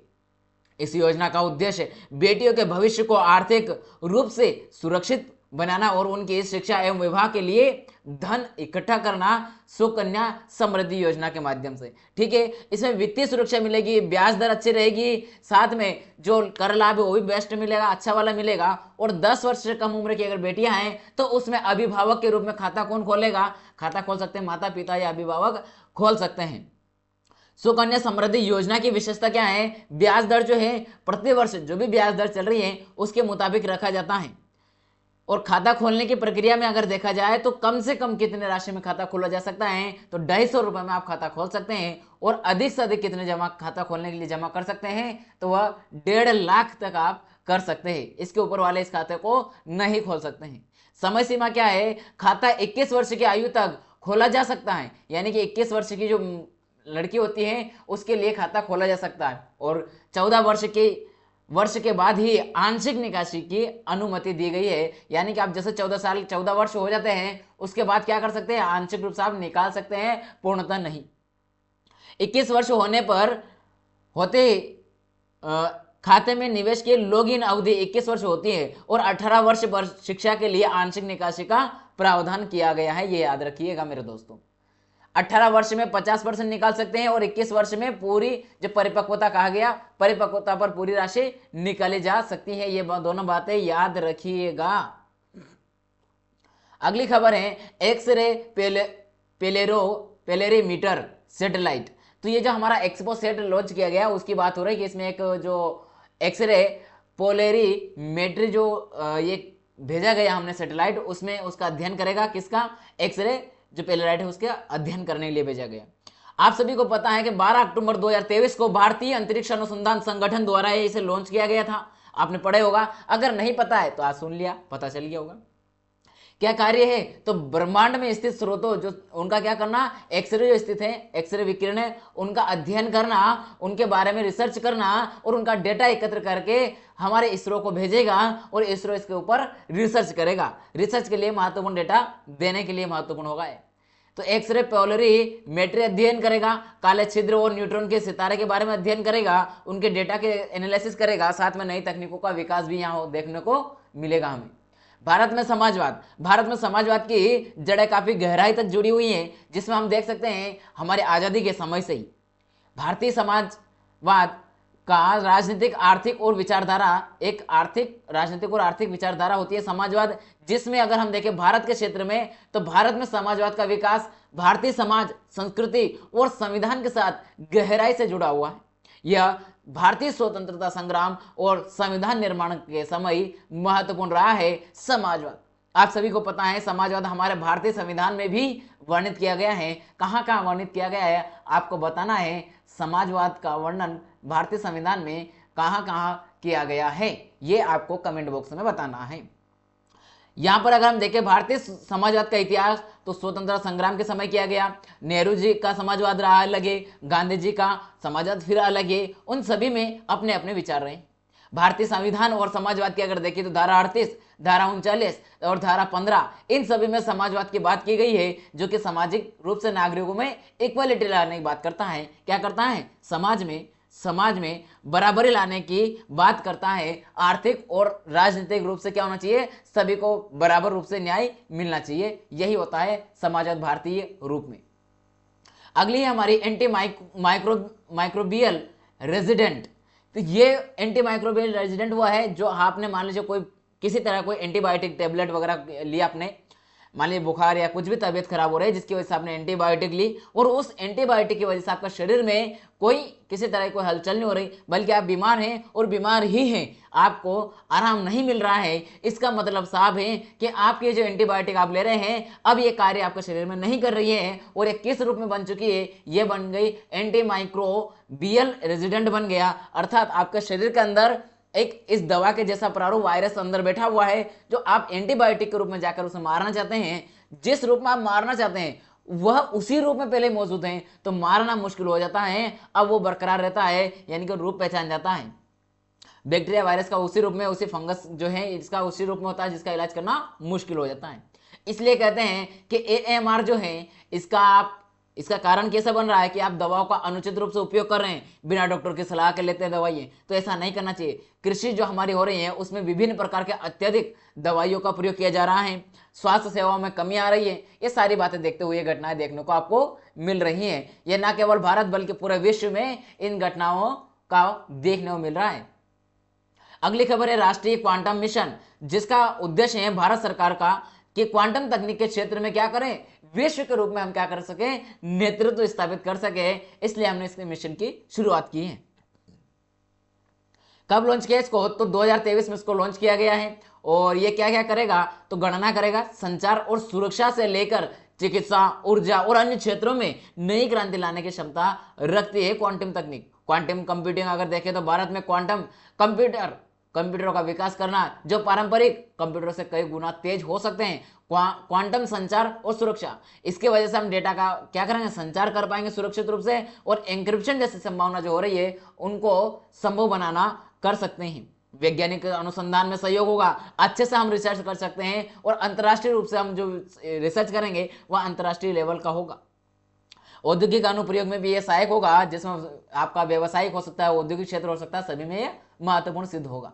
इस योजना का उद्देश्य बेटियों के भविष्य को आर्थिक रूप से सुरक्षित बनाना और उनकी शिक्षा एवं विवाह के लिए धन इकट्ठा करना, सुकन्या समृद्धि योजना के माध्यम से। ठीक है, इसमें वित्तीय सुरक्षा मिलेगी, ब्याज दर अच्छी रहेगी, साथ में जो कर लाभ है वो भी बेस्ट मिलेगा, अच्छा वाला मिलेगा। और 10 वर्ष से कम उम्र की अगर बेटियां हैं तो उसमें अभिभावक के रूप में खाता कौन खोलेगा? खाता खोल सकते हैं माता पिता या अभिभावक खोल सकते हैं। सुकन्या समृद्धि योजना की विशेषता क्या है? ब्याज दर जो है प्रति वर्ष जो भी ब्याज दर चल रही है उसके मुताबिक रखा जाता है। और खाता खोलने की प्रक्रिया में अगर देखा जाए तो कम से कम कितने राशि में खाता खोला जा सकता है? तो 250 रुपए में आप खाता खोल सकते हैं। और अधिक से अधिक कितने खाता खोलने के लिए जमा कर सकते हैं? तो वह 1.5 लाख तक आप कर सकते हैं, इसके ऊपर वाले इस खाते को नहीं खोल सकते हैं। समय सीमा क्या है, खाता 21 वर्ष की आयु तक खोला जा सकता है, यानी कि 21 वर्ष की जो लड़की होती है उसके लिए खाता खोला जा सकता है, और 14 वर्ष के बाद ही आंशिक निकासी की अनुमति दी गई है, यानी कि आप जैसे 14 वर्ष हो जाते हैं उसके बाद क्या कर सकते हैं, आंशिक रूप से आप निकाल सकते हैं, पूर्णतः नहीं। 21 वर्ष होने पर होते खाते में निवेश की लॉगिन अवधि 21 वर्ष होती है, और 18 वर्ष पर शिक्षा के लिए आंशिक निकासी का प्रावधान किया गया है, ये याद रखिएगा मेरे दोस्तों। 18 वर्ष में 50% निकाल सकते हैं, और 21 वर्ष में पूरी जो परिपक्वता कहा गया, परिपक्वता पर पूरी राशि निकाली जा सकती है। ये दोनों बातें याद रखिएगा। अगली खबर है एक्सरे पेलेरीमीटर सैटेलाइट। तो ये जो हमारा एक्सपोसेट लॉन्च किया गया उसकी बात हो रही है कि इसमें एक जो एक्सरे पोलेरीमेट्री जो ये भेजा गया हमने सैटेलाइट, उसमें उसका अध्ययन करेगा, किसका, एक्सरे जो पेलेराइट है उसके अध्ययन करने के लिए भेजा गया। आप सभी को पता है कि 12 अक्टूबर 2023 को भारतीय अंतरिक्ष अनुसंधान संगठन द्वारा इसे लॉन्च किया गया था। आपने पढ़े होगा, अगर नहीं पता है तो आज सुन लिया, पता चल गया होगा। क्या कार्य है, तो ब्रह्मांड में स्थित स्रोतों जो उनका क्या करना, एक्सरे जो स्थित है, एक्सरे विकिरण है, उनका अध्ययन करना, उनके बारे में रिसर्च करना, और उनका डेटा एकत्र करके हमारे इसरो को भेजेगा, और इसरो इसके ऊपर रिसर्च करेगा। रिसर्च के लिए महत्वपूर्ण डेटा देने के लिए महत्वपूर्ण होगा। तो एक्सरे पोलरीमेट्री अध्ययन करेगा, काले छिद्र और न्यूट्रॉन के सितारे के बारे में अध्ययन करेगा, उनके डेटा के एनालिसिस करेगा, साथ में नई तकनीकों का विकास भी यहाँ देखने को मिलेगा हमें। भारत में समाजवाद की जड़ें काफी गहराई तक जुड़ी हुई हैं, जिसमें हम देख सकते हैं हमारी आजादी के समय से ही भारतीय समाजवाद का राजनीतिक आर्थिक और विचारधारा, एक राजनीतिक और आर्थिक विचारधारा होती है समाजवाद, जिसमें अगर हम देखें भारत के क्षेत्र में, तो भारत में समाजवाद का विकास भारतीय समाज, संस्कृति और संविधान के साथ गहराई से जुड़ा हुआ है। यह भारतीय स्वतंत्रता संग्राम और संविधान निर्माण के समय महत्वपूर्ण रहा है समाजवाद। आप सभी को पता है समाजवाद हमारे भारतीय संविधान में भी वर्णित किया गया है। कहाँ कहाँ वर्णित किया गया है आपको बताना है, समाजवाद का वर्णन भारतीय संविधान में कहाँ कहाँ किया गया है, ये आपको कमेंट बॉक्स में बताना है। यहां पर अगर हम देखें भारतीय समाजवाद का इतिहास, तो स्वतंत्रता संग्राम के समय किया गया, नेहरू जी का समाजवाद रहा अलग है, गांधी जी का समाजवाद फिर अलग है, उन सभी में अपने अपने विचार रहे। भारतीय संविधान और समाजवाद की अगर देखें तो धारा 38, धारा 39 और धारा 15, इन सभी में समाजवाद की बात की गई है, जो कि सामाजिक रूप से नागरिकों में इक्वलिटी लाने की बात करता है। क्या करता है, समाज में बराबरी लाने की बात करता है। आर्थिक और राजनीतिक रूप से क्या होना चाहिए, सभी को बराबर रूप से न्याय मिलना चाहिए, यही होता है समाजवाद भारतीय रूप में। अगली है हमारी एंटी माइक्रोबियल रेजिडेंट। तो ये एंटी माइक्रोबियल रेजिडेंट वो है जो आपने मान लीजिए कोई किसी तरह कोई एंटीबायोटिक टेबलेट वगैरह लिया, आपने मान लीजिए बुखार या कुछ भी तबीयत खराब हो रही है जिसकी वजह से आपने एंटीबायोटिक ली, और उस एंटीबायोटिक की वजह से आपका शरीर में कोई किसी तरह की कोई हलचल नहीं हो रही, बल्कि आप बीमार हैं और बीमार ही हैं, आपको आराम नहीं मिल रहा है, इसका मतलब साफ है कि आपके जो एंटीबायोटिक आप ले रहे हैं अब ये कार्य आपके शरीर में नहीं कर रही है, और ये किस रूप में बन चुकी है, ये बन गई एंटी माइक्रोबियल रेजिडेंट बन गया। अर्थात आपके शरीर के अंदर एक इस दवा के जैसा प्रारूप वायरस अंदर बैठा हुआ है, जो आप एंटीबायोटिक के रूप में जाकर उसे मारना चाहते हैं। जिस रूप में आप मारना चाहते हैं वह उसी रूप में पहले मौजूद है, तो मारना मुश्किल हो जाता है, अब वो बरकरार रहता है, यानी कि रूप पहचान जाता है। बैक्टीरिया वायरस का उसी रूप में, उसी फंगस जो है इसका उसी रूप में होता है जिसका इलाज करना मुश्किल हो जाता है। इसलिए कहते हैं कि AMR जो है इसका कारण कैसा बन रहा है कि आप दवाओं का अनुचित रूप से उपयोग कर रहे हैं, बिना डॉक्टर की सलाह के लेते हैं दवाइयाँ, तो ऐसा नहीं करना चाहिए। कृषि जो हमारी हो रही है उसमें विभिन्न प्रकार के अत्यधिक दवाइयों का प्रयोग किया जा रहा है, स्वास्थ्य सेवाओं में कमी आ रही है, ये सारी बातें देखते हुए घटनाएं देखने को आपको मिल रही हैं। ये न केवल भारत बल्कि पूरे विश्व में इन घटनाओं का देखने को मिल रहा है। अगली खबर है राष्ट्रीय क्वांटम मिशन, जिसका उद्देश्य है भारत सरकार का कि क्वांटम तकनीक के क्षेत्र में क्या करें, विश्व के रूप में हम क्या कर सके, नेतृत्व स्थापित कर सके, इसलिए हमने इसके मिशन की शुरुआत की है। कब लॉन्च किया इसको, तो 2023 में इसको लॉन्च किया गया है, और ये क्या क्या करेगा, तो गणना करेगा, संचार और सुरक्षा से लेकर चिकित्सा, ऊर्जा और अन्य क्षेत्रों में नई क्रांति लाने की क्षमता रखती है क्वांटम तकनीक। क्वांटम कंप्यूटिंग अगर देखें तो भारत में क्वांटम कंप्यूटर कंप्यूटरों का विकास करना जो पारंपरिक कंप्यूटरों से कई गुना तेज हो सकते हैं, क्वांटम संचार और सुरक्षा। इसके वजह से हम डेटा का क्या करेंगे, संचार कर पाएंगे सुरक्षित रूप से, और एंक्रिप्शन जैसी संभावना जो हो रही है उनको संभव बनाना कर सकते हैं। वैज्ञानिक अनुसंधान में सहयोग होगा, अच्छे से हम रिसर्च कर सकते हैं, और अंतर्राष्ट्रीय रूप से हम जो रिसर्च करेंगे वह अंतर्राष्ट्रीय लेवल का होगा। औद्योगिक अनुप्रयोग में भी ये सहायक होगा, जिसमें आपका व्यवसायिक हो सकता है, औद्योगिक क्षेत्र हो सकता है, सभी में ये महत्वपूर्ण सिद्ध होगा।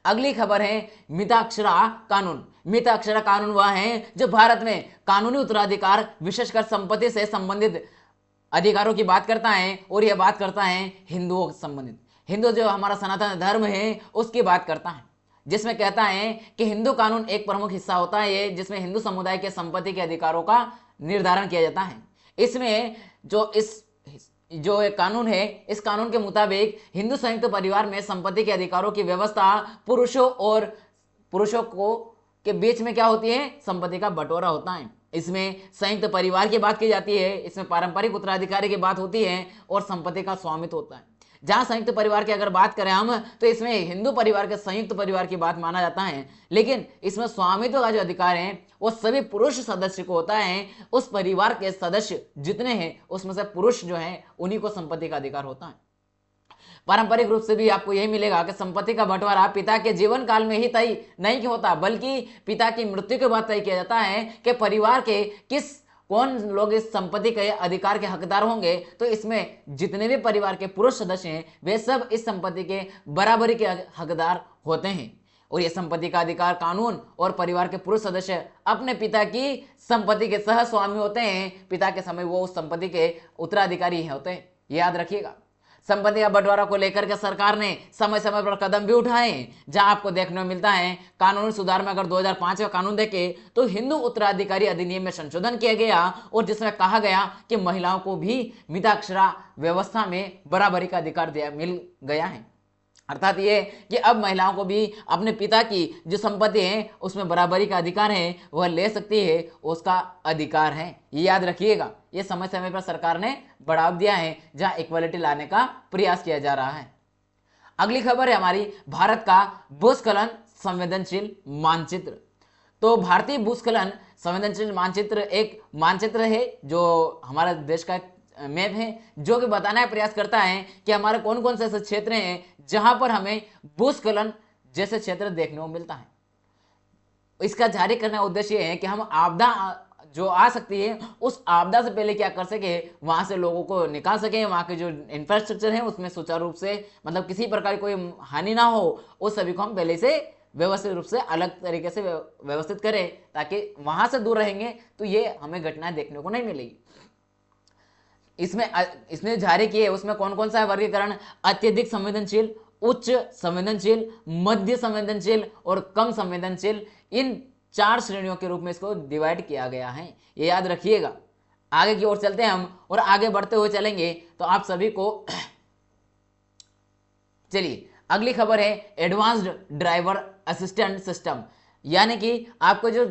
अगली खबर है मिताक्षरा कानून। मिताक्षरा कानून वह है जो भारत में कानूनी उत्तराधिकार विशेषकर संपत्ति से संबंधित अधिकारों की बात करता है, और यह बात करता है हिंदुओं से संबंधित, हिंदू जो हमारा सनातन धर्म है उसकी बात करता है, जिसमें कहता है कि हिंदू कानून एक प्रमुख हिस्सा होता है जिसमें हिंदू समुदाय के संपत्ति के अधिकारों का निर्धारण किया जाता है। इसमें जो एक कानून है, इस कानून के मुताबिक हिंदू संयुक्त परिवार में संपत्ति के अधिकारों की व्यवस्था पुरुषों को के बीच में क्या होती है, संपत्ति का बंटवारा होता है। इसमें संयुक्त परिवार की बात की जाती है, इसमें पारंपरिक उत्तराधिकारी की बात होती है, और संपत्ति का स्वामित्व होता है। जहां संयुक्त परिवार की अगर बात करें हम, तो इसमें हिंदू परिवार के संयुक्त परिवार की बात माना जाता है, लेकिन इसमें स्वामित्व का जो अधिकार है वो सभी पुरुष सदस्य को होता है। उस परिवार के सदस्य जितने हैं उसमें से पुरुष जो है उन्हीं को संपत्ति का अधिकार होता है। पारंपरिक रूप से भी आपको यही मिलेगा कि संपत्ति का बंटवारा पिता के जीवन काल में ही तय नहीं होता, बल्कि पिता की मृत्यु के बाद तय किया जाता है कि परिवार के कौन लोग इस संपत्ति के अधिकार के हकदार होंगे। तो इसमें जितने भी परिवार के पुरुष सदस्य हैं वे सब इस संपत्ति के बराबरी के हकदार होते हैं, और यह संपत्ति का अधिकार कानून और परिवार के पुरुष सदस्य अपने पिता की संपत्ति के सह स्वामी होते हैं। पिता के समय वो उस संपत्ति के उत्तराधिकारी होते हैं, याद रखिएगा। संपत्ति का बंटवारा को लेकर के सरकार ने समय समय पर कदम भी उठाए, जहां आपको देखने को मिलता है कानूनी सुधार में अगर 2005 का कानून देखें तो हिंदू उत्तराधिकारी अधिनियम में संशोधन किया गया, और जिसमें कहा गया कि महिलाओं को भी मिताक्षरा व्यवस्था में बराबरी का अधिकार मिल गया है। अर्थात ये कि अब महिलाओं को भी अपने पिता की जो संपत्ति है उसमें बराबरी का अधिकार है, वह ले सकती है, उसका अधिकार है। ये याद रखिएगा, ये समय समय पर सरकार ने बढ़ावा दिया है, जहां इक्वालिटी लाने का प्रयास किया जा रहा है। अगली खबर है हमारी भारत का भूस्खलन संवेदनशील मानचित्र। तो भारतीय भूस्खलन संवेदनशील मानचित्र एक मानचित्र है जो हमारे देश का मैप है, जो कि बताने का प्रयास करता है कि हमारे कौन कौन से ऐसे क्षेत्र हैं जहां पर हमें भूस्खलन जैसे क्षेत्र देखने को मिलता है। इसका जारी करने का उद्देश्य है कि हम आपदा जो आ सकती है उस आपदा से पहले क्या कर सके, वहां से लोगों को निकाल सके, वहां के जो इंफ्रास्ट्रक्चर है उसमें सुचारू रूप से मतलब किसी प्रकार की कोई हानि ना हो, उस सभी को हम पहले से व्यवस्थित रूप से अलग तरीके से व्यवस्थित करें, ताकि वहां से दूर रहेंगे तो ये हमें घटनाएं देखने को नहीं मिलेगी। इसने जारी किए उसमें कौन कौन सा वर्गीकरण, अत्यधिक संवेदनशील, उच्च संवेदनशील, मध्य संवेदनशील और कम संवेदनशील, इन 4 श्रेणियों के रूप में इसको डिवाइड किया गया है, ये याद रखिएगा। आगे की ओर चलते हैं हम, और आगे बढ़ते हुए चलेंगे तो आप सभी को चलिए अगली खबर है एडवांस्ड ड्राइवर असिस्टेंट सिस्टम, यानी कि आपको जो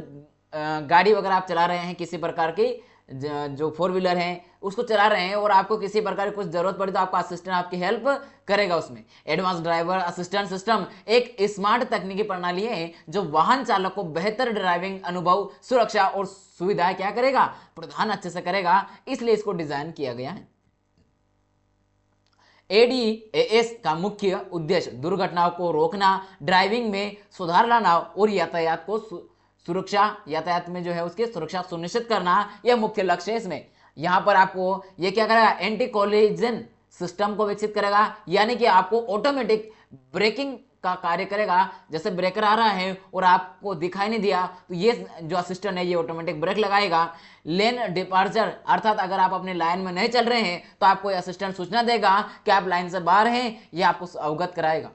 गाड़ी वगैरह आप चला रहे हैं, किसी प्रकार की जो 4 व्हीलर हैं उसको चला रहे हैं और आपको किसी प्रकार की कुछ जरूरत पड़ी तो आपका असिस्टेंट आपकी हेल्प करेगा उसमें। एडवांस ड्राइवर असिस्टेंट सिस्टम एक स्मार्ट तकनीकी प्रणाली है जो वाहन चालक को बेहतर ड्राइविंग अनुभव, सुरक्षा और सुविधाएं क्या करेगा, प्रदान अच्छे से करेगा, इसलिए इसको डिजाइन किया गया है। एडीएएस का मुख्य उद्देश्य दुर्घटनाओं को रोकना, ड्राइविंग में सुधार लाना और यातायात में जो है उसकी सुरक्षा सुनिश्चित करना, यह मुख्य लक्ष्य है इसमें। यहां पर आपको ये क्या करेगा, एंटी कोलिजन सिस्टम को विकसित करेगा, यानी कि आपको ऑटोमेटिक ब्रेकिंग का कार्य करेगा। जैसे ब्रेकर आ रहा है और आपको दिखाई नहीं दिया तो ये जो असिस्टेंट है ये ऑटोमेटिक ब्रेक लगाएगा। लेन डिपार्चर, अर्थात अगर आप अपने लाइन में नहीं चल रहे हैं तो आपको असिस्टेंट सूचना देगा कि आप लाइन से बाहर हैं, ये आपको अवगत कराएगा।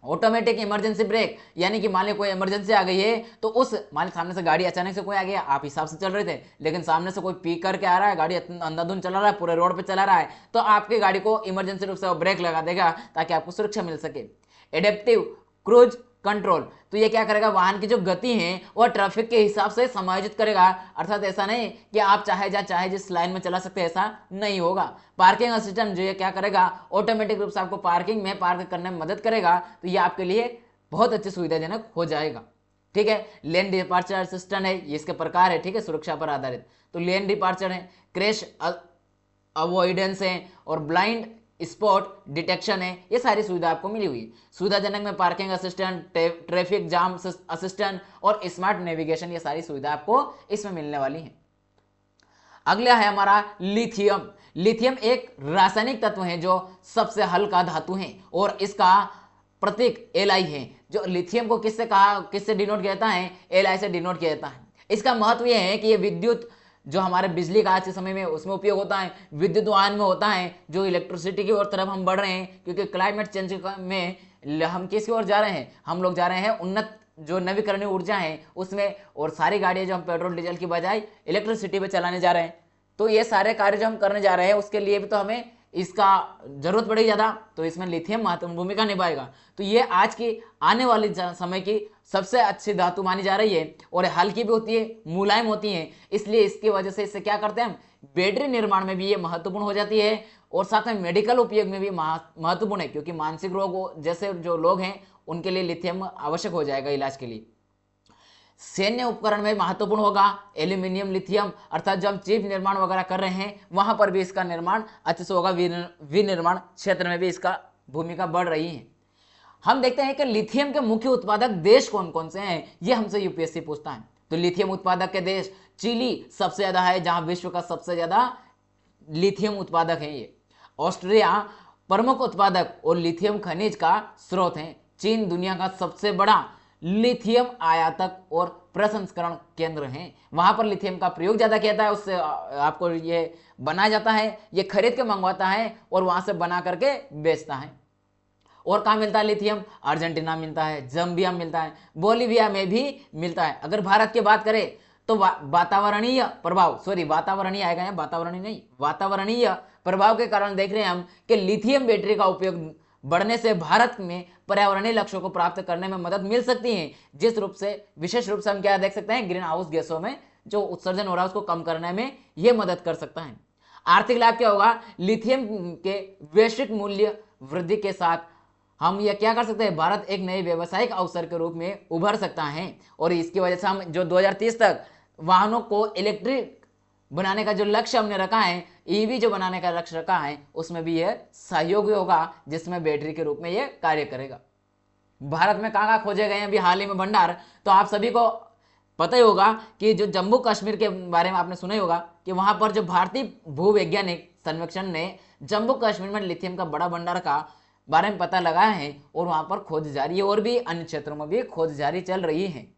ऑटोमेटिक इमरजेंसी ब्रेक, यानी कि मान लो कोई इमरजेंसी आ गई है तो उस मान सामने से गाड़ी अचानक से कोई आ गया, आप हिसाब से चल रहे थे लेकिन सामने से कोई पी करके आ रहा है, गाड़ी अंधाधुंध चला रहा है, पूरे रोड पे चला रहा है, तो आपकी गाड़ी को इमरजेंसी रूप से वो ब्रेक लगा देगा ताकि आपको सुरक्षा मिल सके। एडेप्टिव क्रूज कंट्रोल, तो ये क्या करेगा, वाहन की जो गति है वह ट्रैफिक के हिसाब से समायोजित करेगा, अर्थात ऐसा नहीं कि आप चाहे जिस लाइन में चला सकते हैं, ऐसा नहीं होगा। पार्किंग असिस्टेंट जो ये क्या करेगा, ऑटोमेटिक रूप से आपको पार्किंग में पार्क करने में मदद करेगा, तो ये आपके लिए बहुत अच्छी सुविधाजनक हो जाएगा। ठीक है, लेन डिपार्चर असिस्टेंट है, ये इसके प्रकार है। ठीक है, सुरक्षा पर आधारित। तो लेन डिपार्चर है, क्रैश अवॉइडेंस है और ब्लाइंड स्पॉट डिटेक्शन है, ये सारी सुविधा आपको मिली हुई है। सुविधाजनक में parking assistant, traffic jam assistant और स्मार्ट नेविगेशन, ये सारी सुविधा आपको इसमें मिलने वाली है। अगला है हमारा लिथियम। लिथियम एक रासायनिक तत्व है जो सबसे हल्का धातु है और इसका प्रतीक Li है। जो लिथियम को किससे डिनोट किया जाता है? Li से डिनोट किया जाता है। इसका महत्व यह है कि ये विद्युत जो हमारे बिजली का आज के समय में उसमें उपयोग होता है, विद्युत वाहन में होता है, जो इलेक्ट्रिसिटी की ओर तरफ हम बढ़ रहे हैं, क्योंकि क्लाइमेट चेंज में हम किसकी ओर जा रहे हैं? हम लोग जा रहे हैं उन्नत जो नवीकरणीय ऊर्जा है उसमें, और सारी गाड़ियां जो हम पेट्रोल डीजल की बजाय इलेक्ट्रिसिटी पे चलाने जा रहे हैं। तो ये सारे कार्य जो हम करने जा रहे हैं उसके लिए भी तो हमें इसका जरूरत पड़ेगी ज्यादा, तो इसमें लिथियम महत्वपूर्ण भूमिका निभाएगा। तो ये आज की आने वाली समय की सबसे अच्छी धातु मानी जा रही है और हल्की भी होती है, मुलायम होती है, इसलिए इसकी वजह से इससे क्या करते हैं हम, बैटरी निर्माण में भी ये महत्वपूर्ण हो जाती है और साथ में मेडिकल उपयोग में भी महत्वपूर्ण है, क्योंकि मानसिक रोग जैसे जो लोग हैं उनके लिए लिथियम आवश्यक हो जाएगा इलाज के लिए। सैन्य उपकरण में महत्वपूर्ण होगा एल्यूमिनियम लिथियम, अर्थात जो हम चिप निर्माण वगैरह कर रहे हैं वहां पर भी इसका निर्माण अच्छे से होगा। विनिर्माण क्षेत्र में भी इसका भूमिका बढ़ रही है। हम देखते हैं कि लिथियम के मुख्य उत्पादक देश कौन कौन से हैं, ये हमसे यूपीएससी पूछता है। तो लिथियम उत्पादक के देश, चिली सबसे ज्यादा है, जहां विश्व का सबसे ज्यादा लिथियम उत्पादक है ये। ऑस्ट्रिया प्रमुख उत्पादक और लिथियम खनिज का स्रोत है। चीन दुनिया का सबसे बड़ा लिथियम आयातक और प्रसंस्करण केंद्र है, वहां पर लिथियम का प्रयोग ज्यादा किया जाता है, उससे आपको ये बनाया जाता है, ये खरीद के मंगवाता है और वहां से बना करके बेचता है। और कहाँ मिलता है लिथियम? अर्जेंटीना मिलता है, जम्बिया मिलता है, बोलिविया में भी मिलता है। अगर भारत की बात करें तो वातावरणीय प्रभाव, वातावरणीय आएगा या वातावरणीय नहीं, वातावरणीय प्रभाव के कारण देख रहे हैं हम कि लिथियम बैटरी का उपयोग बढ़ने से भारत में पर्यावरणीय लक्ष्यों को प्राप्त करने में मदद मिल सकती है। जिस रूप से विशेष रूप से हम क्या देख सकते हैं, ग्रीन हाउस गैसों में जो उत्सर्जन हो रहा है उसको कम करने में यह मदद कर सकता है। आर्थिक लाभ क्या होगा? लिथियम के वैश्विक मूल्य वृद्धि के साथ हम यह क्या कर सकते हैं, भारत एक नए व्यावसायिक अवसर के रूप में उभर सकता है और इसकी वजह से हम जो 2030 तक वाहनों को इलेक्ट्रिक बनाने का जो लक्ष्य हमने रखा है, ईवी जो बनाने का लक्ष्य रखा है, उसमें भी यह सहयोगी होगा, जिसमें बैटरी के रूप में यह कार्य करेगा। भारत में कहाँ खोजे गए हैं अभी हाल ही में भंडार? तो आप सभी को पता ही होगा कि जो जम्मू कश्मीर के बारे में आपने सुना ही होगा कि वहां पर जो भारतीय भूवैज्ञानिक सर्वेक्षण ने जम्मू कश्मीर में लिथियम का बड़ा भंडार का बारे में पता लगाया है और वहां पर खोज जारी है और भी अन्य क्षेत्रों में भी खोज जारी चल रही है।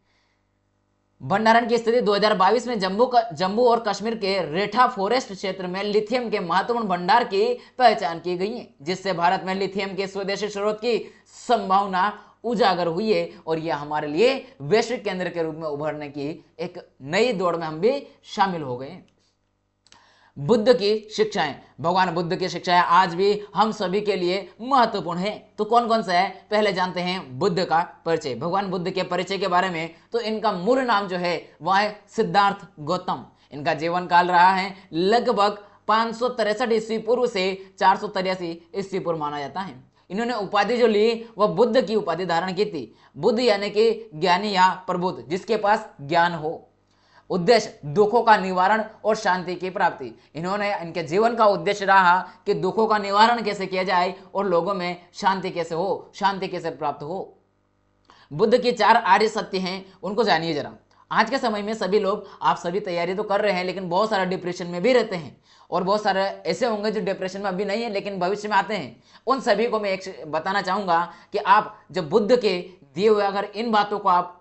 भंडारण की स्थिति 2022 में जम्मू और कश्मीर के रेठा फॉरेस्ट क्षेत्र में लिथियम के महत्वपूर्ण भंडार की पहचान की गई है, जिससे भारत में लिथियम के स्वदेशी स्रोत की संभावना उजागर हुई है और यह हमारे लिए वैश्विक केंद्र के रूप में उभरने की एक नई दौड़ में हम भी शामिल हो गए। बुद्ध की शिक्षाएं, भगवान बुद्ध की शिक्षाएं आज भी हम सभी के लिए महत्वपूर्ण है। तो कौन कौन सा है, पहले जानते हैं बुद्ध का परिचय। भगवान बुद्ध के परिचय के बारे में, तो इनका मूल नाम जो है वह है सिद्धार्थ गौतम। इनका जीवन काल रहा है लगभग 563 ईस्वी पूर्व से 483 ईस्वी पूर्व माना जाता है। इन्होंने उपाधि जो ली वह बुद्ध की उपाधि धारण की थी। बुद्ध यानी कि ज्ञानी या प्रबुद्ध, जिसके पास ज्ञान हो। उद्देश्य दुखों का निवारण और शांति की प्राप्ति। इन्होंने इनके जीवन का उद्देश्य रहा कि दुखों का निवारण कैसे किया जाए और लोगों में शांति कैसे हो, शांति कैसे प्राप्त हो। बुद्ध की 4 आर्य सत्य हैं, उनको जानिए जरा। आज के समय में सभी लोग, आप सभी तैयारी तो कर रहे हैं लेकिन बहुत सारा डिप्रेशन में भी रहते हैं और बहुत सारे ऐसे होंगे जो डिप्रेशन में अभी नहीं है लेकिन भविष्य में आते हैं। उन सभी को मैं एक बताना चाहूंगा कि आप जब बुद्ध के दिए हुए अगर इन बातों को आप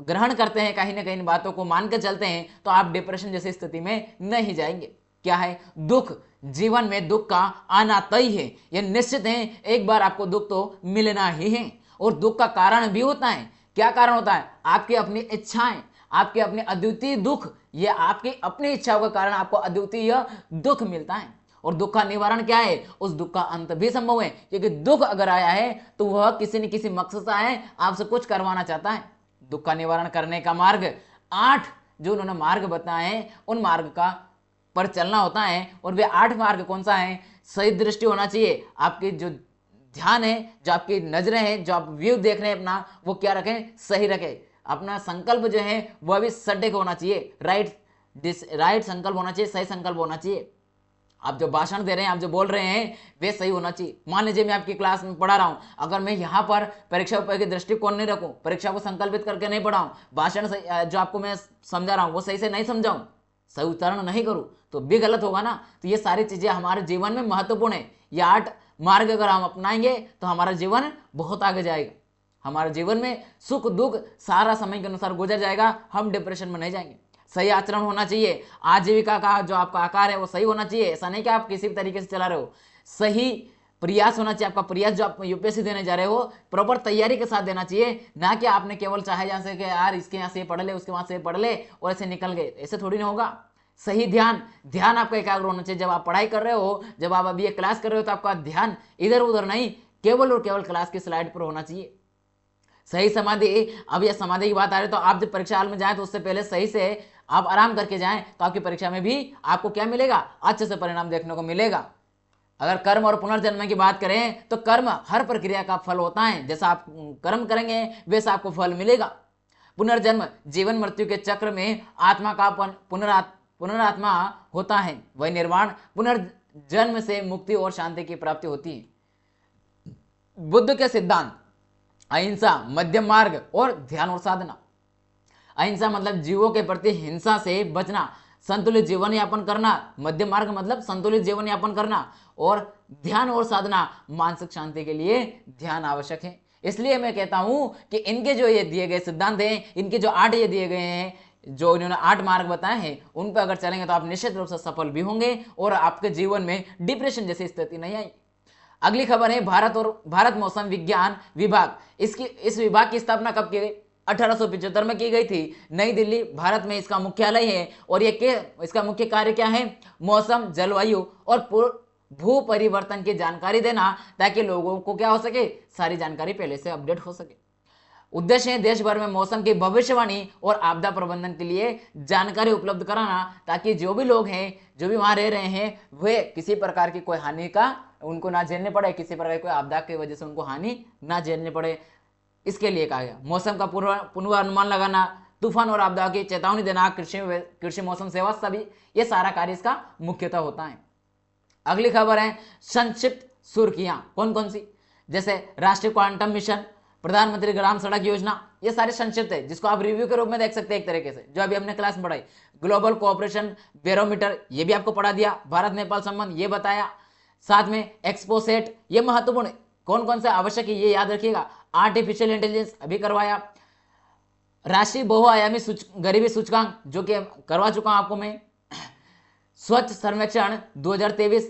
ग्रहण करते हैं, कहीं ना कहीं इन बातों को मानकर चलते हैं, तो आप डिप्रेशन जैसी स्थिति में नहीं जाएंगे। क्या है? दुख, जीवन में दुख का आना तय है, यह निश्चित है। एक बार आपको दुख तो मिलना ही है और दुख का कारण भी होता है। क्या कारण होता है? आपकी अपनी इच्छाएं, आपके अपने अद्वितीय दुख, ये आपकी अपनी इच्छाओं के कारण आपको अद्वितीय दुख मिलता है। और दुख का निवारण क्या है? उस दुख का अंत भी संभव है, क्योंकि दुख अगर आया है तो वह किसी न किसी मकसद से आया है, आपसे कुछ करवाना चाहता है। दुख का निवारण करने का मार्ग 8 जो उन्होंने मार्ग बताए हैं, उन मार्ग का पर चलना होता है। और वे 8 मार्ग कौन सा है? सही दृष्टि होना चाहिए, आपकी जो ध्यान है, जो आपकी नजरें हैं, जो आप व्यू देख रहे हैं अपना, वो क्या रखें, सही रखें। अपना संकल्प जो है वो भी सटीक होना चाहिए, राइट संकल्प होना चाहिए, सही संकल्प होना चाहिए। आप जो भाषण दे रहे हैं, आप जो बोल रहे हैं, वे सही होना चाहिए। मान लीजिए मैं आपकी क्लास में पढ़ा रहा हूं, अगर मैं यहाँ पर परीक्षा उपाय के दृष्टिकोण नहीं रखूं, परीक्षा को संकल्पित करके नहीं पढ़ाऊं, भाषण जो आपको मैं समझा रहा हूं वो सही से नहीं समझाऊं, सही उच्चारण नहीं करूं, तो भी गलत होगा ना। तो ये सारी चीजें हमारे जीवन में महत्वपूर्ण है। ये 8 मार्ग अगर हम अपनाएंगे तो हमारा जीवन बहुत आगे जाएगा। हमारे जीवन में सुख दुख सारा समय के अनुसार गुजर जाएगा, हम डिप्रेशन में नहीं जाएंगे। सही आचरण होना चाहिए, आजीविका का जो आपका आकार है वो सही होना चाहिए। ऐसा नहीं कि आप किसी भी तरीके से चला रहे हो, सही प्रयास होना चाहिए। आपका प्रयास जो आप यूपीएससी देने जा रहे हो, प्रॉपर तैयारी के साथ देना चाहिए, ना कि आपने केवल चाहे जहां से कि यार इसके यहाँ से पढ़ ले, उसके वहां से पढ़ ले और ऐसे निकल गए, ऐसे थोड़ी ना होगा। सही ध्यान आपका एकाग्र होना चाहिए। जब आप पढ़ाई कर रहे हो, जब आप अभी ये क्लास कर रहे हो, तो आपका ध्यान इधर उधर नहीं, केवल और केवल क्लास की स्लाइड पर होना चाहिए। सही समाधि, अब यह समाधि की बात आ रही है, तो आप जब परीक्षा हाल में जाए तो उससे पहले सही से आप आराम करके जाएं, तो आपकी परीक्षा में भी आपको क्या मिलेगा, अच्छे से परिणाम देखने को मिलेगा। अगर कर्म और पुनर्जन्म की बात करें तो कर्म हर प्रक्रिया का फल होता है, जैसा आप कर्म करेंगे वैसा आपको फल मिलेगा। पुनर्जन्म जीवन मृत्यु के चक्र में आत्मा का पुनरात्मा होता है, वही निर्वाण पुनर्जन्म से मुक्ति और शांति की प्राप्ति होती है। बुद्ध के सिद्धांत अहिंसा, मध्यम मार्ग और ध्यान और साधना। अहिंसा मतलब जीवों के प्रति हिंसा से बचना, संतुलित जीवन यापन करना। मध्यम मार्ग मतलब संतुलित जीवन यापन करना, और ध्यान और साधना मानसिक शांति के लिए ध्यान आवश्यक है। इसलिए मैं कहता हूं कि इनके जो ये दिए गए सिद्धांत हैं, इनके जो 8 ये दिए गए हैं, जो इन्होंने 8 मार्ग बताए हैं, उन पर अगर चलेंगे तो आप निश्चित रूप से सफल भी होंगे और आपके जीवन में डिप्रेशन जैसी स्थिति नहीं आई। अगली खबर है भारत मौसम विज्ञान विभाग। इस विभाग की स्थापना कब की गई, 1875 में की गई थी। नई दिल्ली भारत में इसका मुख्यालय है, और इसका मुख्य कार्य क्या है, मौसम, जलवायु और भू परिवर्तन की जानकारी देना, ताकि लोगों को क्या हो सके, सारी जानकारी पहले से अपडेट हो सके। उद्देश्य है देश भर में मौसम की भविष्यवाणी और आपदा प्रबंधन के लिए जानकारी उपलब्ध कराना, ताकि जो भी लोग हैं, जो भी वहां रह रहे हैं, वे किसी प्रकार की कोई हानि का उनको ना झेलने पड़े, किसी प्रकार की कोई आपदा की वजह से उनको हानि ना झेलने पड़े। इसके लिए कहा गया। मौसम का पूर्वानुमान लगाना, तूफान और आपदा की चेतावनी देना, कृषि मौसम सेवा, सभी ये सारा कार्य इसका मुख्यतः होता है। अगली खबर है संक्षिप्त सुर्खियां, कौन कौन सी, जैसे राष्ट्रीय क्वांटम मिशन, प्रधानमंत्री ग्राम सड़क योजना, ये सारे संक्षिप्त है, जिसको आप रिव्यू के रूप में देख सकते हैं एक तरीके से, जो अभी हमने क्लास में पढ़ाई। ग्लोबल कोऑपरेशन बैरोमीटर, ये भी आपको पढ़ा दिया। भारत नेपाल संबंध, ये बताया। साथ में एक्सपोसेट, ये महत्वपूर्ण कौन कौन सा आवश्यक है ये याद रखिएगा। आर्टिफिशियल इंटेलिजेंस अभी करवाया। राष्ट्रीय बहुआयामी गरीबी सूचकांक, जो कि करवा चुका हूं आपको मैं। स्वच्छ सर्वेक्षण 2023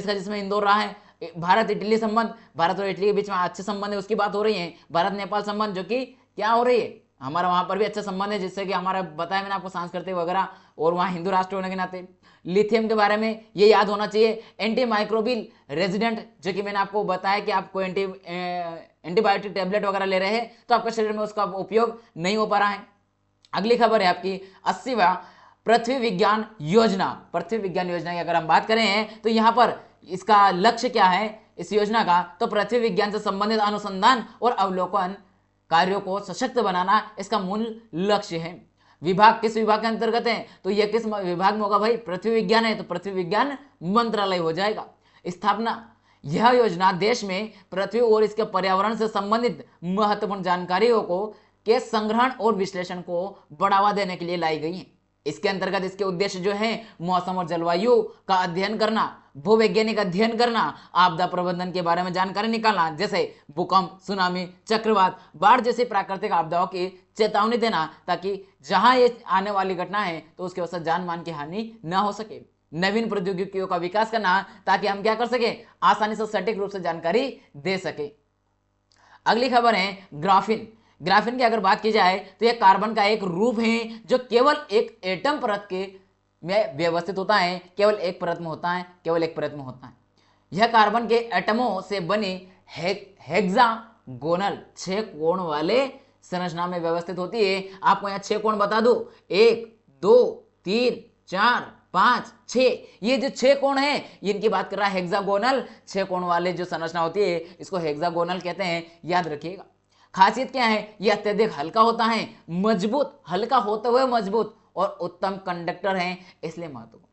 का, जिसमें इंदौर रहा है। भारत इटली संबंध, भारत और इटली के बीच में अच्छे संबंध है, उसकी बात हो रही है। भारत नेपाल संबंध, जो कि क्या हो रही है, हमारा वहां पर भी अच्छे संबंध है, जिससे कि हमारा बताया मैंने आपको सांस्कृतिक वगैरह, और वहां हिंदू राष्ट्र होने के नाते। लिथियम के बारे में ये याद होना चाहिए। एंटी माइक्रोबियल रेजिडेंट, जो कि मैंने आपको बताया कि आपको एंटीबायोटिक टैबलेट वगैरह ले रहे हैं तो आपके शरीर में उसका उपयोग नहीं हो पा रहा है। अगली खबर है आपकी 80वां पृथ्वी विज्ञान योजना। पृथ्वी विज्ञान योजना की अगर हम बात करें तो यहाँ पर इसका लक्ष्य क्या है इस योजना का, तो पृथ्वी विज्ञान से संबंधित अनुसंधान और अवलोकन कार्यों को सशक्त बनाना इसका मूल लक्ष्य है। विभाग किस विभाग के अंतर्गत है, तो यह किस विभाग में होगा भाई, पृथ्वी विज्ञान है तो पृथ्वी विज्ञान मंत्रालय हो जाएगा। स्थापना, यह योजना देश में पृथ्वी और इसके पर्यावरण से संबंधित महत्वपूर्ण जानकारियों को के संग्रहण और विश्लेषण को बढ़ावा देने के लिए लाई गई है। इसके अंतर्गत इसके उद्देश्य जो है मौसम और जलवायु का अध्ययन करना, भूवैज्ञानिक अध्ययन करना, आपदा प्रबंधन के बारे में जानकारी निकालना, जैसे भूकंप, सुनामी, चक्रवात, बाढ़ जैसी प्राकृतिक आपदाओं की चेतावनी देना, ताकि जहां ये आने वाली घटना है तो उसके वजह से जान मान की हानि न हो सके। नवीन प्रौद्योगिकियों का विकास करना, ताकि हम क्या कर सके, आसानी से सटीक रूप से जानकारी दे सके। अगली खबर है ग्राफीन। ग्राफीन की अगर बात की जाए तो यह कार्बन का एक रूप है जो केवल एक एटम परत के में व्यवस्थित होता है, केवल एक परत में होता है, केवल एक परत में होता है। यह कार्बन के एटमों से बनी हेक्सागोनल 6 कोण वाले संरचना में व्यवस्थित होती है। आपको यहाँ 6 कोण बता दो, 1 2 3 4 5, 6, ये जो 6 कोण है इनकी बात कर रहा है हेक्सागोनल। 6 कोण वाले जो संरचना होती है इसको हेक्सागोनल कहते हैं, याद रखिएगा। खासियत क्या है, ये अत्यधिक हल्का होता है, मजबूत, हल्का होते हुए मजबूत और उत्तम कंडक्टर है, इसलिए महत्वपूर्ण।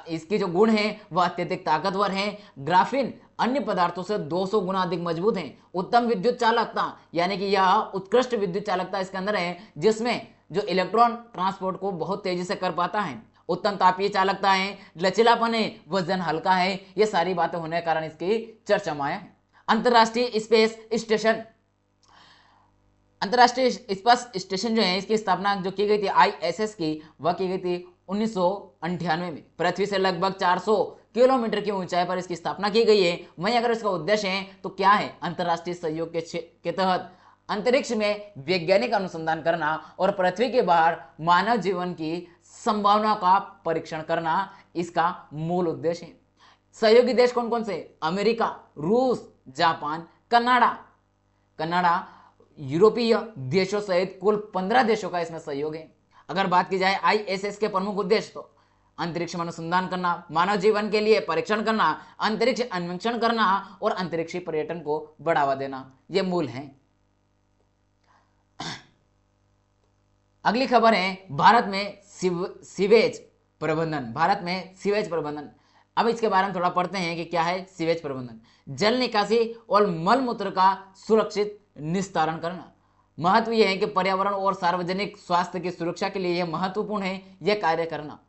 इसके जो गुण हैं वह अत्यधिक ताकतवर हैं। ग्राफीन अन्य पदार्थों से 200 गुना अधिक मजबूत हैं। उत्तम विद्युत चालकता, यानी कि यह उत्कृष्ट विद्युत चालकता इसके अंदर है, जिसमें जो इलेक्ट्रॉन ट्रांसपोर्ट को बहुत तेजी से कर पाता है। उत्तम तापीय चालकता है, लचीलापन है, वजन हल्का है, ये सारी बातें होने के कारण इसकी चर्चा में आया है। अंतरराष्ट्रीय स्पेस स्टेशन, अंतरराष्ट्रीय स्पेस स्टेशन जो है इसकी स्थापना जो की गई थी ISS की, वह की गई थी 1998 में। पृथ्वी से लगभग 400 किलोमीटर की ऊंचाई पर इसकी स्थापना की गई है। वहीं अगर इसका उद्देश्य है तो क्या है, अंतरराष्ट्रीय सहयोग के तहत अंतरिक्ष में वैज्ञानिक अनुसंधान करना और पृथ्वी के बाहर मानव जीवन की संभावना का परीक्षण करना इसका मूल उद्देश्य है। सहयोगी देश कौन कौन से, अमेरिका, रूस, जापान, कनाडा, यूरोपीय देशों सहित कुल 15 देशों का इसमें सहयोग है। अगर बात की जाए ISS के प्रमुख उद्देश्य तो अंतरिक्ष में अनुसंधान करना, मानव जीवन के लिए परीक्षण करना, अंतरिक्ष अन्वेषण करना और अंतरिक्षी पर्यटन को बढ़ावा देना, ये मूल हैं। अगली खबर है भारत में सीवेज प्रबंधन। भारत में सीवेज प्रबंधन, अब इसके बारे में थोड़ा पढ़ते हैं कि क्या है सीवेज प्रबंधन। जल निकासी और मल मूत्र का सुरक्षित निस्तारण करना। महत्व यह है कि पर्यावरण और सार्वजनिक स्वास्थ्य की सुरक्षा के लिए यह महत्वपूर्ण है यह कार्य करना।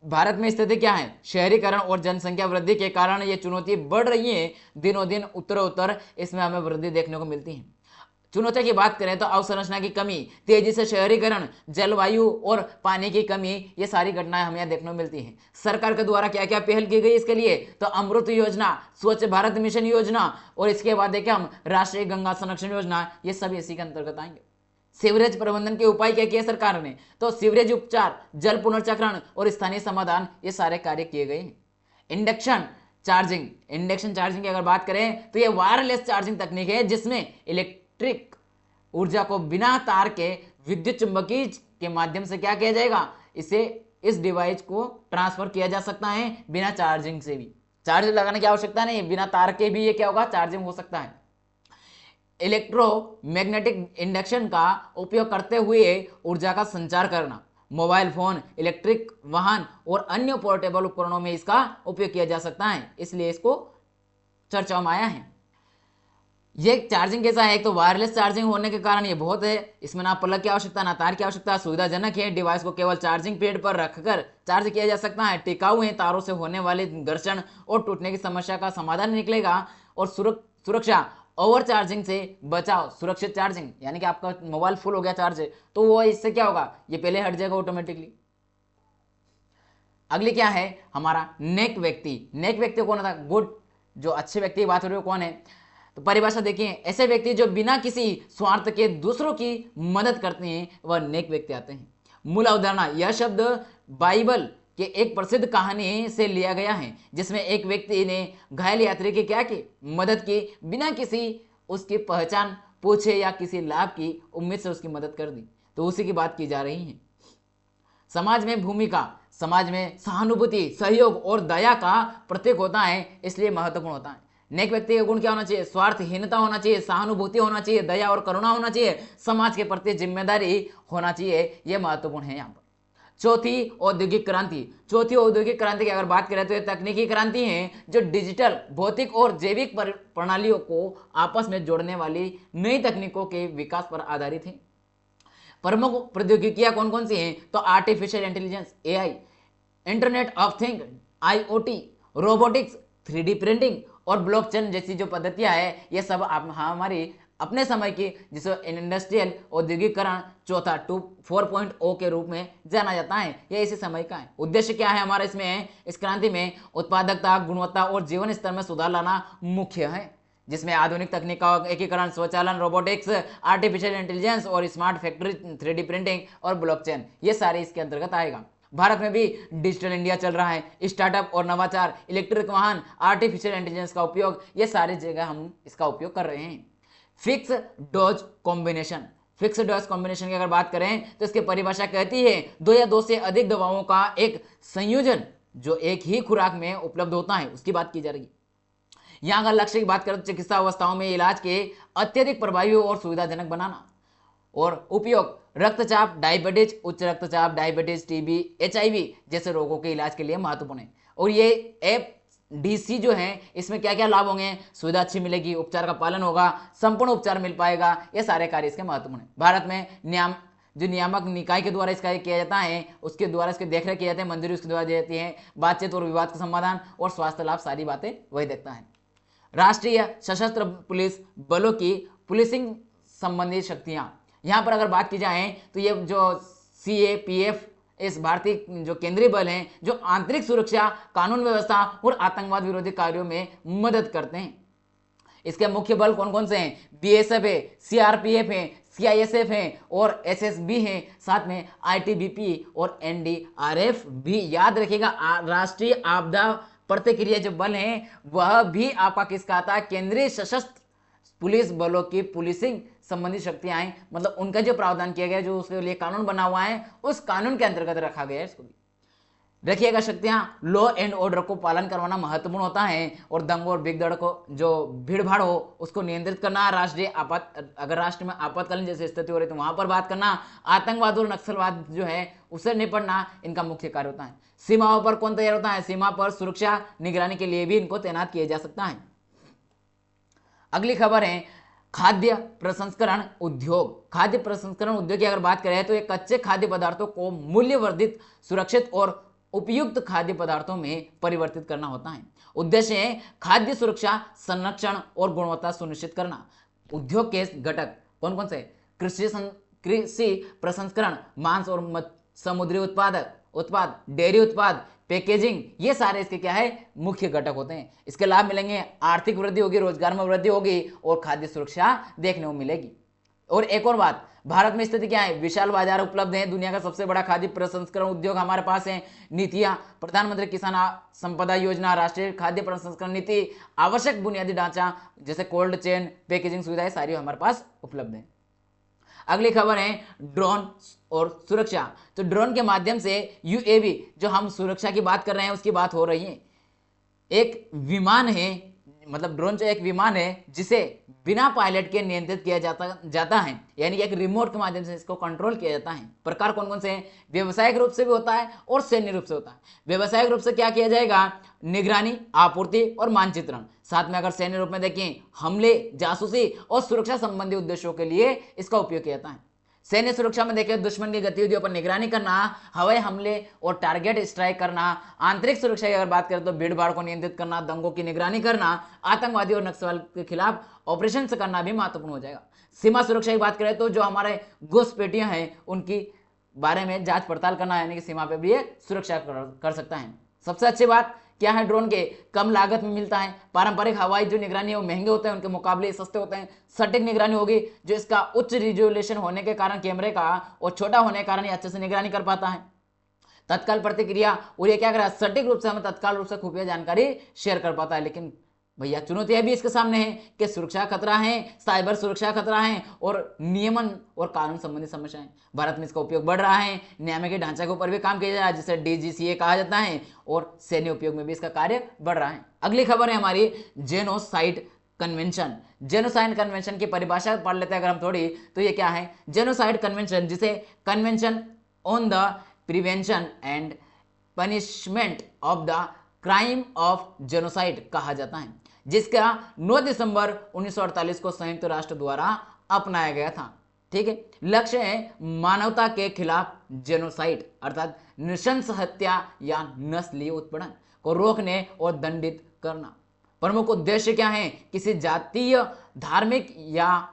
भारत में स्थिति क्या है, शहरीकरण और जनसंख्या वृद्धि के कारण ये चुनौती बढ़ रही है, दिनों दिन उत्तरोत्तर इसमें हमें वृद्धि देखने को मिलती है। चुनौतियों की बात करें तो अवसंरचना की कमी, तेजी से शहरीकरण, जलवायु और पानी की कमी, ये सारी घटनाएं हमें यहाँ देखने को मिलती हैं। सरकार के द्वारा क्या क्या पहल की गई इसके लिए, तो अमृत योजना, स्वच्छ भारत मिशन योजना और इसके बाद देखें हम राष्ट्रीय गंगा संरक्षण योजना, ये सब इसी के अंतर्गत आएंगे। सीवरेज प्रबंधन के उपाय क्या किए सरकार ने, तो सीवरेज उपचार, जल पुनर्चक्रण और स्थानीय समाधान, ये सारे कार्य किए गए हैं। इंडक्शन चार्जिंग की अगर बात करें तो ये वायरलेस चार्जिंग तकनीक है जिसमें इलेक्ट्रिक ऊर्जा को बिना तार के विद्युत चुंबकीय के माध्यम से क्या किया जाएगा, इस डिवाइस को ट्रांसफर किया जा सकता है बिना चार्जिंग से भी। चार्ज लगाने की आवश्यकता नहीं, बिना तार के भी ये क्या होगा, चार्जिंग हो सकता है। इलेक्ट्रोमैग्नेटिक इंडक्शन का उपयोग करते हुए ऊर्जा का संचार करना। मोबाइल फोन, इलेक्ट्रिक वाहन और अन्य पोर्टेबल उपकरणों में इसका उपयोग किया जा सकता है, इसलिए इसको चर्चा में आया है। ये चार्जिंग कैसा है, एक तो वायरलेस चार्जिंग होने के कारण ये बहुत है, इसमें ना प्लग की आवश्यकता ना तार की आवश्यकता, सुविधाजनक है। डिवाइस को केवल चार्जिंग पेड पर रखकर चार्ज किया जा सकता है। टिकाऊ है, तारों से होने वाले घर्षण और टूटने की समस्या का समाधान निकलेगा। और सुरक्षा, ओवर चार्जिंग से बचाव, सुरक्षित चार्जिंग, यानी कि आपका मोबाइल फुल हो गया चार्ज तो वो इससे क्या होगा, ये पहले हट जाएगा ऑटोमेटिकली। अगली क्या है हमारा नेक व्यक्ति कौन था, गुड, जो अच्छे व्यक्ति की बात हो रही है कौन है, तो परिभाषा देखिए, ऐसे व्यक्ति जो बिना किसी स्वार्थ के दूसरों की मदद करते हैं वह नेक व्यक्ति आते हैं। मूल अवधारणा, यह शब्द बाइबल के एक प्रसिद्ध कहानी से लिया गया है जिसमें एक व्यक्ति ने घायल यात्री की क्या की, मदद की, बिना किसी उसकी पहचान पूछे या किसी लाभ की उम्मीद से उसकी मदद कर दी, तो उसी की बात की जा रही है। समाज में भूमिका, समाज में सहानुभूति, सहयोग और दया का प्रतीक होता है, इसलिए महत्वपूर्ण होता है। नेक व्यक्ति का गुण क्या होना चाहिए, स्वार्थहीनता होना चाहिए, सहानुभूति होना चाहिए, दया और करुणा होना चाहिए, समाज के प्रति जिम्मेदारी होना चाहिए, यह महत्वपूर्ण है यहाँ पर। चौथी औद्योगिक क्रांति की अगर बात करें तो यह तकनीकी क्रांति है जो डिजिटल, भौतिक और जैविक प्रणालियों को आपस में जोड़ने वाली नई तकनीकों के विकास पर आधारित है। प्रमुख प्रौद्योगिकियां कौन कौन सी हैं, तो artificial intelligence, AI, internet of thing, IoT, robotics, 3D printing और ब्लॉकचेन जैसी जो पद्धतियां है, ये सब हमारी अपने समय की जिसे इंडस्ट्रियल औद्योगिकरण चौथा 4.0 के रूप में जाना जाता है, यह इसी समय का है। उद्देश्य क्या है हमारा इसमें, इस क्रांति में उत्पादकता, गुणवत्ता और जीवन स्तर में सुधार लाना मुख्य है, जिसमें आधुनिक तकनीक का एकीकरण, स्वचालन, रोबोटिक्स, आर्टिफिशियल इंटेलिजेंस और स्मार्ट फैक्ट्री, 3D प्रिंटिंग और ब्लॉकचेन, ये सारे इसके अंतर्गत आएगा। भारत में भी डिजिटल इंडिया चल रहा है, स्टार्टअप और नवाचार, इलेक्ट्रिक वाहन, आर्टिफिशियल इंटेलिजेंस का उपयोग, ये सारी जगह हम इसका उपयोग कर रहे हैं। Fix dose fixed dose combination की अगर बात करें तो इसकी परिभाषा कहती है 2 या 2 से अधिक दवाओं का एक संयोजन जो एक ही खुराक में उपलब्ध होता है, उसकी बात की जा रही है। यहां अगर लक्ष्य की बात करें तो चिकित्सा अवस्थाओं में इलाज के अत्यधिक प्रभावी और सुविधाजनक बनाना, और उपयोग रक्तचाप, डायबिटीज, उच्च रक्तचाप, डायबिटीज, टीबी, एचआईवी जैसे रोगों के इलाज के लिए महत्वपूर्ण है। और ये एफडीसी जो है इसमें क्या क्या लाभ होंगे, सुविधा अच्छी मिलेगी, उपचार का पालन होगा, संपूर्ण उपचार मिल पाएगा, ये सारे कार्य इसके महत्वपूर्ण है। भारत में जो नियामक निकाय के द्वारा इसका किया जाता है, उसके द्वारा इसके देखरेख किया जाता है, मंजूरी उसके द्वारा दी जाती है, बातचीत और विवाद का समाधान और स्वास्थ्य लाभ, सारी बातें वही देखता है। राष्ट्रीय सशस्त्र पुलिस बलों की पुलिसिंग संबंधी शक्तियां, यहां पर अगर बात की जाए तो ये जो सीएपीएफ इस भारतीय जो केंद्रीय बल हैं जो आंतरिक सुरक्षा, कानून व्यवस्था और आतंकवाद विरोधी कार्यों में मदद करते हैं। इसके मुख्य बल कौन कौन से हैं, बीएसएफ है, सीआरपीएफ है, सीआईएसएफ है और एसएसबी है, साथ में आईटीबीपी और एनडीआरएफ भी। याद रखिएगा राष्ट्रीय आपदा प्रतिक्रिया जो बल है वह भी आपका किसका आता है, केंद्रीय सशस्त्र पुलिस बलों की पुलिसिंग संबंधी शक्तियां हैं, मतलब उनका जो प्रावधान किया गया, जो उसके लिए कानून बना हुआ है उस कानून के अंतर्गत रखा गया है इसको भी। रखिएगा शक्तियां, लॉ एंड ऑर्डर को पालन करवाना महत्वपूर्ण होता है और दंग और भीड़ को जो भीड़ भाड़ हो उसको नियंत्रित करना, राष्ट्रीय अगर राष्ट्र में आपातकालीन जैसी स्थिति हो रही तो वहां पर बात करना, आतंकवाद और नक्सलवाद जो है उसे निपटना, इनका मुख्य कार्य होता है। सीमाओं पर कौन तैयार होता है, सीमा पर सुरक्षा निगरानी के लिए भी इनको तैनात किया जा सकता है। अगली खबर है खाद्य प्रसंस्करण उद्योग। खाद्य प्रसंस्करण उद्योग की अगर बात करें तो ये कच्चे खाद्य पदार्थों को मूल्यवर्धित, सुरक्षित और उपयुक्त खाद्य पदार्थों में परिवर्तित करना होता है। उद्देश्य है खाद्य सुरक्षा, संरक्षण और गुणवत्ता सुनिश्चित करना। उद्योग के घटक कौन कौन से, कृषि प्रसंस्करण, मांस और समुद्री उत्पाद, डेयरी उत्पाद, पैकेजिंग, ये सारे इसके क्या है, मुख्य घटक होते हैं। इसके लाभ मिलेंगे, आर्थिक वृद्धि होगी, रोजगार में वृद्धि होगी और खाद्य सुरक्षा देखने को मिलेगी। और एक और बात, भारत में स्थिति क्या है, विशाल बाजार उपलब्ध है, दुनिया का सबसे बड़ा खाद्य प्रसंस्करण उद्योग हमारे पास है। नीतियां, प्रधानमंत्री किसान संपदा योजना, राष्ट्रीय खाद्य प्रसंस्करण नीति, आवश्यक बुनियादी ढांचा जैसे कोल्ड चेन, पैकेजिंग सुविधाएं सारी हमारे पास उपलब्ध है। अगली खबर है ड्रोन और सुरक्षा। तो ड्रोन के माध्यम से यूएवी, जो हम सुरक्षा की बात कर रहे हैं उसकी बात हो रही है। एक विमान है, मतलब ड्रोन जो एक विमान है जिसे बिना पायलट के नियंत्रित किया जाता है, यानी कि एक रिमोट के माध्यम से इसको कंट्रोल किया जाता है। प्रकार कौन कौन से हैं, व्यावसायिक रूप से भी होता है और सैन्य रूप से होता है। व्यावसायिक रूप से क्या किया जाएगा, निगरानी, आपूर्ति और मानचित्रण। साथ में अगर सैन्य रूप में देखें, हमले, जासूसी और सुरक्षा संबंधी उद्देश्यों के लिए इसका उपयोग किया जाता है। सैन्य सुरक्षा में देखें, दुश्मन की गतिविधियों पर निगरानी करना, हवाई हमले और टारगेट स्ट्राइक करना। आंतरिक सुरक्षा की अगर बात करें तो भीड़ भाड़ को नियंत्रित करना, दंगों की निगरानी करना, आतंकवादी और नक्सलवाद के खिलाफ ऑपरेशन करना भी महत्वपूर्ण हो जाएगा। सीमा सुरक्षा की बात करें तो जो हमारे घुसपैठियां हैं उनकी बारे में जांच पड़ताल करना, यानी कि सीमा पे भी ये सुरक्षा कर सकता है। सबसे अच्छी बात क्या है, ड्रोन के कम लागत में मिलता है। पारंपरिक हवाई जो निगरानी है वो महंगे होते हैं, उनके मुकाबले सस्ते होते हैं। सटीक निगरानी होगी, जो इसका उच्च रिजोल्यूशन होने के कारण कैमरे का और छोटा होने के कारण ये अच्छे से निगरानी कर पाता है। तत्काल प्रतिक्रिया, और ये क्या कर रहा है, सटीक रूप से हमें तत्काल रूप से खुफिया जानकारी शेयर कर पाता है। लेकिन भैया चुनौतियां भी इसके सामने है कि सुरक्षा खतरा है, साइबर सुरक्षा खतरा है और नियमन और कानून संबंधी समस्याएं। भारत में इसका उपयोग बढ़ रहा है, नियामक ढांचा के ऊपर भी काम किया जा रहा है जिसे डीजीसीए कहा जाता है, और सैन्य उपयोग में भी इसका कार्य बढ़ रहा है। अगली खबर है हमारी जेनोसाइड कन्वेंशन। जेनोसाइड कन्वेंशन की परिभाषा पढ़ लेते हैं अगर हम थोड़ी, तो ये क्या है, जेनोसाइड कन्वेंशन, जिसे convention on the prevention and punishment of the crime of genocide कहा जाता है, जिसका 9 दिसंबर 1948 को संयुक्त राष्ट्र द्वारा अपनाया गया था। ठीक है, लक्ष्य है मानवता के खिलाफ जेनोसाइड अर्थात नृशंस हत्या या नस्लीय उत्पीड़न को रोकने और दंडित करना। प्रमुख उद्देश्य क्या है, किसी जातीय, धार्मिक या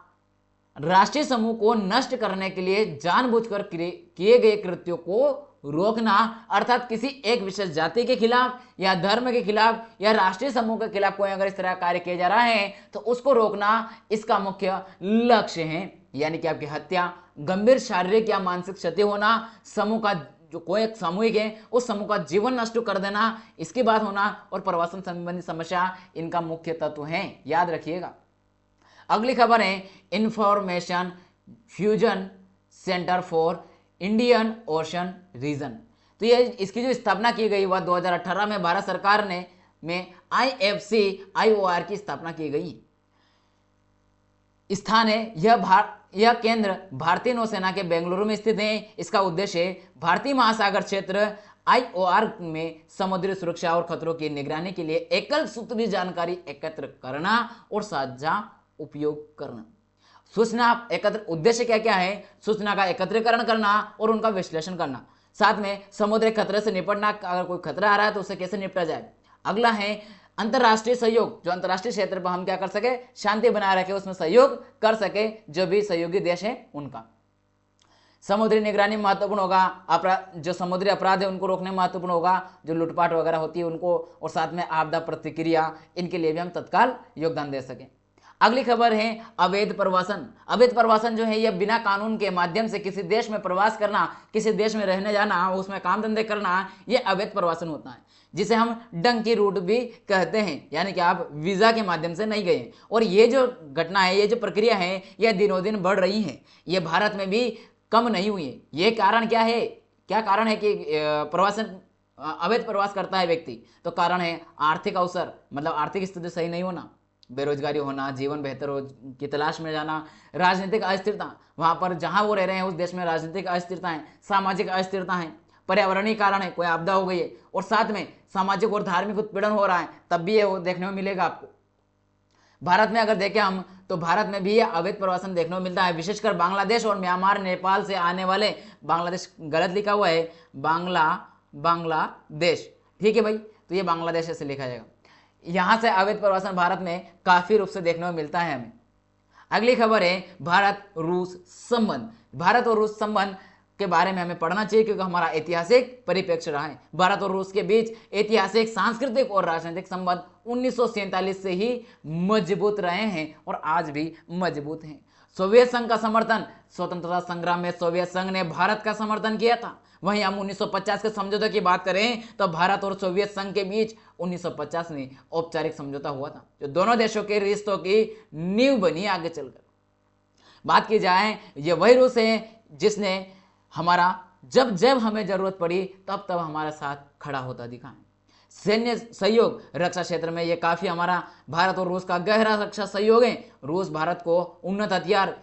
राष्ट्रीय समूह को नष्ट करने के लिए जानबूझकर किए गए कृत्यों को रोकना, अर्थात किसी एक विशेष जाति के खिलाफ या धर्म के खिलाफ या राष्ट्रीय समूह के खिलाफ कोई अगर इस तरह कार्य किया जा रहा है तो उसको रोकना इसका मुख्य लक्ष्य है। यानी कि आपकी हत्या, गंभीर शारीरिक या मानसिक क्षति होना, समूह का जो कोई एक सामूहिक है उस समूह का जीवन नष्ट कर देना, इसकी बात होना और प्रवासन संबंधी समस्या इनका मुख्य तत्व है, याद रखिएगा। अगली खबर है information fusion centre for Indian ocean region. तो ये इसकी जो स्थापना की गई वह 2018 में भारत सरकार ने में IFC-IOR की स्थापना की गई। स्थान है यह केंद्र भारतीय नौसेना के बेंगलुरु में स्थित है। इसका उद्देश्य भारतीय महासागर क्षेत्र IOR में समुद्री सुरक्षा और खतरों की निगरानी के लिए एकल सूत्री जानकारी एकत्र करना और साझा उपयोग करना। सूचना एकत्र उद्देश्य क्या क्या है? सूचना का एकत्रीकरण करना और उनका विश्लेषण करना, साथ में समुद्री खतरे से निपटना, अगर कोई खतरा आ रहा है तो उसे कैसे निपटा जाए। अगला है अंतरराष्ट्रीय सहयोग, जो अंतरराष्ट्रीय क्षेत्र पर हम क्या कर सके, शांति बनाए रखे, उसमें सहयोग कर सके जो भी सहयोगी देश है उनका। समुद्री निगरानी महत्वपूर्ण होगा, जो समुद्री अपराध है उनको रोकने महत्वपूर्ण होगा, जो लूटपाट वगैरह होती है उनको, और साथ में आपदा प्रतिक्रिया, इनके लिए भी हम तत्काल योगदान दे सकें। अगली खबर है अवैध प्रवासन। अवैध प्रवासन जो है यह बिना कानून के माध्यम से किसी देश में प्रवास करना, किसी देश में रहने जाना, उसमें काम धंधे करना, यह अवैध प्रवासन होता है, जिसे हम डंकी रूट भी कहते हैं, यानी कि आप वीजा के माध्यम से नहीं गए। और ये जो घटना है, ये जो प्रक्रिया है, यह दिनों दिन बढ़ रही है, ये भारत में भी कम नहीं हुई है। ये कारण क्या है? क्या कारण है कि प्रवासन अवैध प्रवास करता है व्यक्ति? तो कारण है आर्थिक अवसर, मतलब आर्थिक स्थिति सही नहीं होना, बेरोजगारी होना, जीवन बेहतर हो की तलाश में जाना, राजनीतिक अस्थिरता, वहां पर जहां वो रह रहे हैं उस देश में राजनीतिक अस्थिरता है, सामाजिक अस्थिरता है, पर्यावरणीय कारण है, कोई आपदा हो गई है, और साथ में सामाजिक और धार्मिक उत्पीड़न हो रहा है, तब भी ये वो देखने को मिलेगा आपको। भारत में अगर देखें हम तो भारत में भी ये अवैध प्रवासन देखने को मिलता है, विशेषकर बांग्लादेश और म्यांमार, नेपाल से आने वाले, बांग्लादेश गलत लिखा हुआ है, बांग्लादेश, ठीक है भाई, तो ये बांग्लादेश से लिखा जाएगा। यहां से अवैध प्रवासन भारत में काफी रूप से देखने को मिलता है हमें। अगली खबर है भारत रूस संबंध। भारत और रूस संबंध के बारे में हमें पढ़ना चाहिए क्योंकि हमारा ऐतिहासिक परिप्रेक्ष्य रहा है। भारत और रूस के बीच ऐतिहासिक, सांस्कृतिक और राजनीतिक संबंध 1947 से ही मजबूत रहे हैं और आज भी मजबूत हैं। सोवियत संघ का समर्थन, स्वतंत्रता संग्राम में सोवियत संघ ने भारत का समर्थन किया था। वहीं हम 1950 के समझौते की बात करें तो भारत और सोवियत संघ के बीच 1950 में औपचारिक समझौता हुआ था, जो दोनों देशों के रिश्तों की नींव बनी आगे चलकर। बात की जाए, ये वही रूस है जिसने हमारा जब जब हमें जरूरत पड़ी तब तब हमारे साथ खड़ा होता दिखा है। सैन्य सहयोग, रक्षा क्षेत्र में ये काफी हमारा भारत और रूस का गहरा रक्षा सहयोग है। रूस भारत को उन्नत हथियार,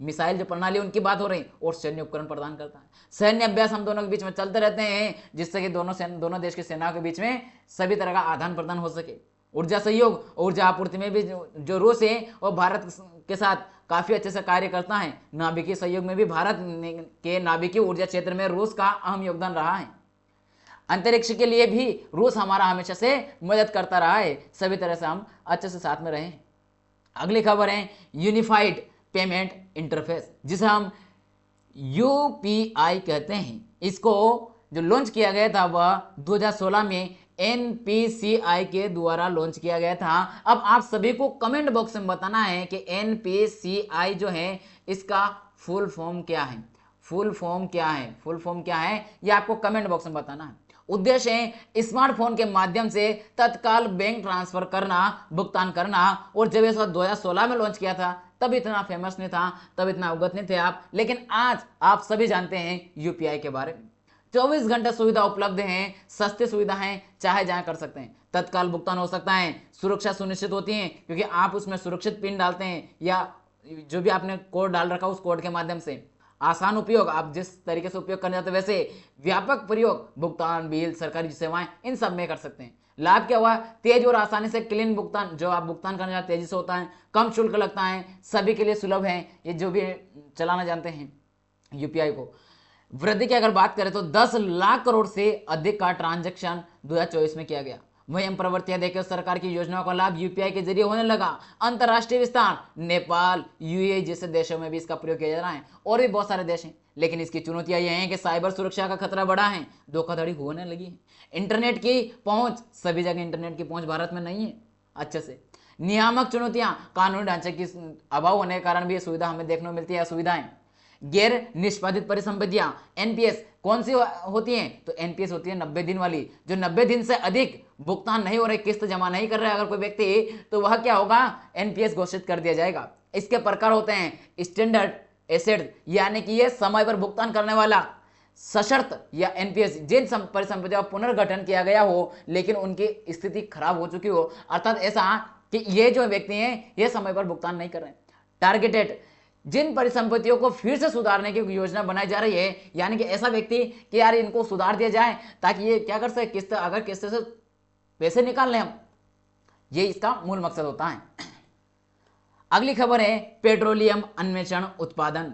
मिसाइल जो प्रणाली उनकी बात हो रही, और सैन्य उपकरण प्रदान करता है। सैन्य अभ्यास हम दोनों के बीच में चलते रहते हैं, जिससे कि दोनों देश की सेनाओं के बीच में सभी तरह का आदान प्रदान हो सके। ऊर्जा सहयोग, ऊर्जा आपूर्ति में भी जो रूस है और भारत के साथ काफी अच्छे से कार्य करता है। नाभिकीय सहयोग में भी भारत के नाभिकीय ऊर्जा क्षेत्र में रूस का अहम योगदान रहा है। अंतरिक्ष के लिए भी रूस हमारा हमेशा से मदद करता रहा है। सभी तरह से हम अच्छे से साथ में रहे। अगली खबर है यूनिफाइड पेमेंट इंटरफेस, जिसे हम UPI कहते हैं। इसको जो लॉन्च किया गया था वह 2016 में NPCI के द्वारा लॉन्च किया गया था। अब आप सभी को कमेंट बॉक्स में बताना है कि NPCI जो है इसका फुल फॉर्म क्या है। फुल फॉर्म क्या है ये आपको कमेंट बॉक्स में बताना है। उद्देश्य है स्मार्टफोन के माध्यम से तत्काल बैंक ट्रांसफर करना, भुगतान करना। और जब ये 2016 में लॉन्च किया था तब इतना फेमस नहीं था, तब इतना अवगत नहीं थे आप, लेकिन आज आप सभी जानते हैं UPI के बारे में। 24 घंटे सुविधा उपलब्ध है, सस्ती सुविधा है, चाहे जहां कर सकते हैं। तत्काल भुगतान हो सकता है, सुरक्षा सुनिश्चित होती है क्योंकि आप उसमें सुरक्षित पिन डालते हैं या जो भी आपने कोड डाल रखा उस कोड के माध्यम से। आसान उपयोग, आप जिस तरीके से उपयोग करना चाहते हैं वैसे। व्यापक प्रयोग, भुगतान, बिल, सरकारी सेवाएं, इन सब में कर सकते हैं। लाभ क्या हुआ? तेज और आसानी से क्लीन भुगतान, जो आप भुगतान करने जाते तेजी से होता है, कम शुल्क लगता है, सभी के लिए सुलभ है, ये जो भी चलाना जानते हैं UPI को। वृद्धि की अगर बात करें तो 10 लाख करोड़ से अधिक का ट्रांजैक्शन 2024 में किया गया। वहीं हम प्रवृत्तियां देखें, सरकार की योजनाओं का लाभ UPI के जरिए होने लगा। अंतरराष्ट्रीय विस्तार, नेपाल, UAE जैसे देशों में भी इसका प्रयोग किया जा रहा है, और भी बहुत सारे देश हैं। लेकिन इसकी चुनौतियां यह हैं कि साइबर सुरक्षा का खतरा बढ़ा है, धोखाधड़ी होने लगी है। इंटरनेट की पहुंच, सभी जगह इंटरनेट की पहुंच भारत में नहीं है अच्छे से। नियामक चुनौतियां, कानूनी ढांचे की अभाव होने के कारण भी ये सुविधा हमें देखने को मिलती है, असुविधाएं। गैर निष्पादित परिसंपत्तियां, NPS कौन सी होती हैं? तो NPS होती है 90 दिन वाली। जो 90 दिन से अधिक भुगतान नहीं हो रहे, किस्त जमा नहीं कर रहा है अगर कोई व्यक्ति, तो वह क्या होगा? NPS घोषित कर दिया जाएगा। इसके प्रकार होते हैं स्टैंडर्ड एसेट यानी कि ये समय पर भुगतान करने वाला, सशर्त या एनपीएस जिन परिसंपत्तियों का पुनर्गठन किया गया हो लेकिन उनकी स्थिति खराब हो चुकी हो, अर्थात ऐसा कि ये जो व्यक्ति हैं ये समय पर भुगतान नहीं कर रहे हैं। टारगेटेड जिन परिसंपत्तियों को फिर से सुधारने की योजना बनाई जा रही है, यानी कि ऐसा व्यक्ति कि यार इनको सुधार दिया जाए ताकि ये क्या कर सके, किस्त अगर किस्त से पैसे निकाल लें हम, ये इसका मूल मकसद होता है। अगली खबर है पेट्रोलियम अन्वेषण उत्पादन।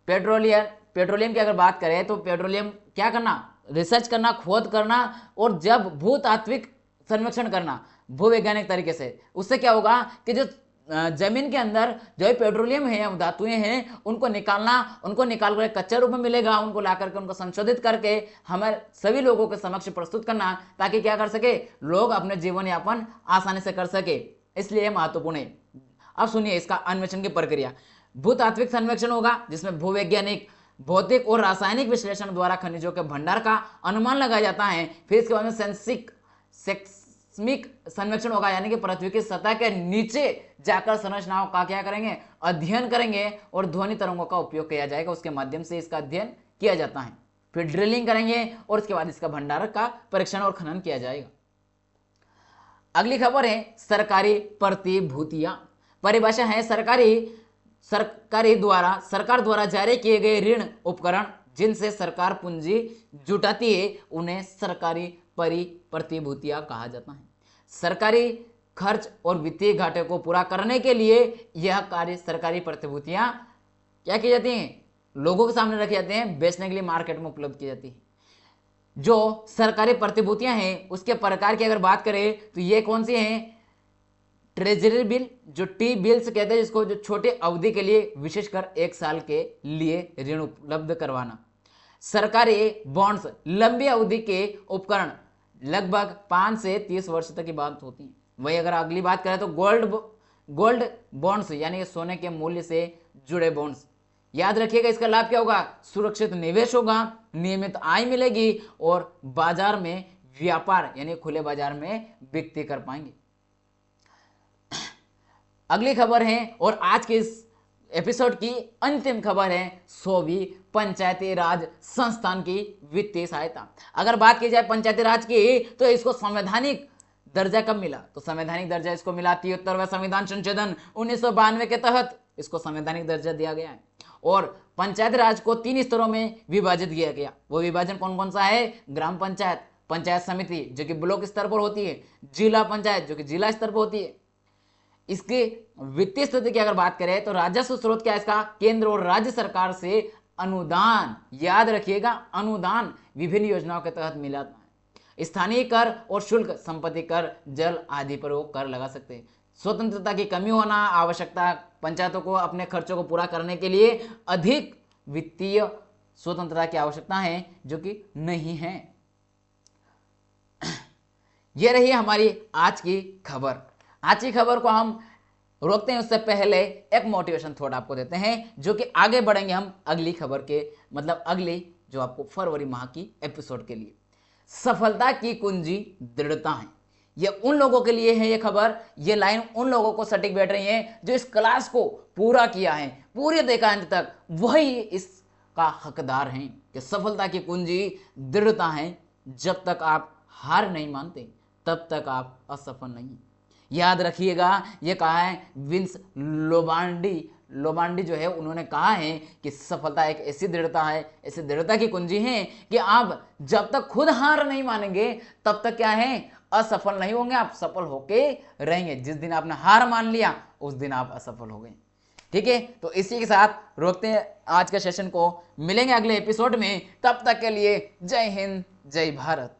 पेट्रोलियम की अगर बात करें तो पेट्रोलियम क्या करना, रिसर्च करना, खोज करना और जब भूतात्विक सर्वेक्षण करना भूवैज्ञानिक तरीके से, उससे क्या होगा कि जो जमीन के अंदर जो पेट्रोलियम है, धातुएं हैं, उनको निकाल कर कच्चे रूप में मिलेगा, उनको ला करके उनको संशोधित करके हमारे सभी लोगों के समक्ष प्रस्तुत करना ताकि क्या कर सके, लोग अपने जीवन यापन आसानी से कर सके, इसलिए महत्वपूर्ण है। अब सुनिए इसका अन्वेषण की प्रक्रिया। भूतात्विक सर्वेक्षण होगा जिसमें भूवैज्ञानिक, भौतिक और रासायनिक विश्लेषण द्वारा खनिजों के भंडार का अनुमान लगाया जाता है। फिर इसके बाद में सेस्मिक सर्वेक्षण होगा, यानी कि पृथ्वी की सतह के नीचे जाकर संरचनाओं का क्या करेंगे, अध्ययन करेंगे और ध्वनि तरंगों का उपयोग किया जाएगा, उसके माध्यम से इसका अध्ययन किया जाता है। फिर ड्रिलिंग करेंगे और उसके बाद इसका भंडार का परीक्षण और खनन किया जाएगा। अगली खबर है सरकारी प्रतिभूतियां। परिभाषा है सरकार द्वारा जारी किए गए ऋण उपकरण जिनसे सरकार पूंजी जुटाती है उन्हें सरकारी प्रतिभूतियां कहा जाता है। सरकारी खर्च और वित्तीय घाटे को पूरा करने के लिए यह कार्य सरकारी प्रतिभूतियां क्या की जाती हैं, लोगों के सामने रखी जाती हैं, बेचने के लिए मार्केट में उपलब्ध की जाती है। जो सरकारी प्रतिभूतियां हैं उसके प्रकार की अगर बात करें तो ये कौन सी हैं, ट्रेजरी बिल, जो टी बिल्स कहते हैं जिसको, जो छोटे अवधि के लिए विशेषकर 1 साल के लिए ऋण उपलब्ध करवाना। सरकारी बॉन्ड्स लंबी अवधि के उपकरण लगभग 5 से 30 वर्ष तक की बात होती है। वही अगर अगली बात करें तो गोल्ड बॉन्ड्स यानी सोने के मूल्य से जुड़े बॉन्ड्स। याद रखिएगा इसका लाभ क्या होगा, सुरक्षित निवेश होगा, नियमित आय मिलेगी और बाजार में व्यापार यानी खुले बाजार में बिक्री कर पाएंगे। अगली खबर है और आज के इस एपिसोड की अंतिम खबर है 100वीं पंचायती राज संस्थान की वित्तीय सहायता। अगर बात की जाए पंचायती राज की तो इसको संवैधानिक दर्जा कब मिला, तो संवैधानिक दर्जा इसको मिला 73वें संविधान संशोधन 1992 के तहत इसको संवैधानिक दर्जा दिया गया है। और पंचायत राज को 3 स्तरों में विभाजित किया गया। वो विभाजन कौन कौन सा है, ग्राम पंचायत, पंचायत समिति जो कि ब्लॉक स्तर पर होती है, जिला पंचायत जो कि जिला स्तर पर होती है। इसकी वित्तीय स्थिति की अगर बात करें तो राजस्व स्रोत क्या है इसका, केंद्र और राज्य सरकार से अनुदान, याद रखिएगा अनुदान विभिन्न योजनाओं के तहत मिला है। स्थानीय कर और शुल्क, संपत्ति कर, जल आदि पर वो कर लगा सकते हैं। स्वतंत्रता की कमी होना, आवश्यकता पंचायतों को अपने खर्चों को पूरा करने के लिए अधिक वित्तीय स्वतंत्रता की आवश्यकता है जो कि नहीं है। यह रही हमारी आज की खबर। आज की खबर को हम रोकते हैं उससे पहले एक मोटिवेशन थॉट आपको देते हैं जो कि आगे बढ़ेंगे हम अगली खबर के, मतलब अगली जो आपको फरवरी माह की एपिसोड के लिए। सफलता की कुंजी दृढ़ता है। ये उन लोगों के लिए है ये खबर, ये लाइन उन लोगों को सटीक बैठ रही है जो इस क्लास को पूरा किया है, पूरे देखा अंत तक, वही इसका हकदार हैं कि सफलता की कुंजी दृढ़ता है। जब तक आप हार नहीं मानते तब तक आप असफल नहीं। याद रखिएगा, ये कहा है विंस लोबांडी जो है उन्होंने कहा है कि सफलता एक ऐसी दृढ़ता है, ऐसी दृढ़ता की कुंजी है कि आप जब तक खुद हार नहीं मानेंगे तब तक क्या है, असफल नहीं होंगे, आप सफल होके रहेंगे। जिस दिन आपने हार मान लिया उस दिन आप असफल हो गए। ठीक है, तो इसी के साथ रोकते हैं आज के सेशन को, मिलेंगे अगले एपिसोड में। तब तक के लिए जय हिंद, जय भारत।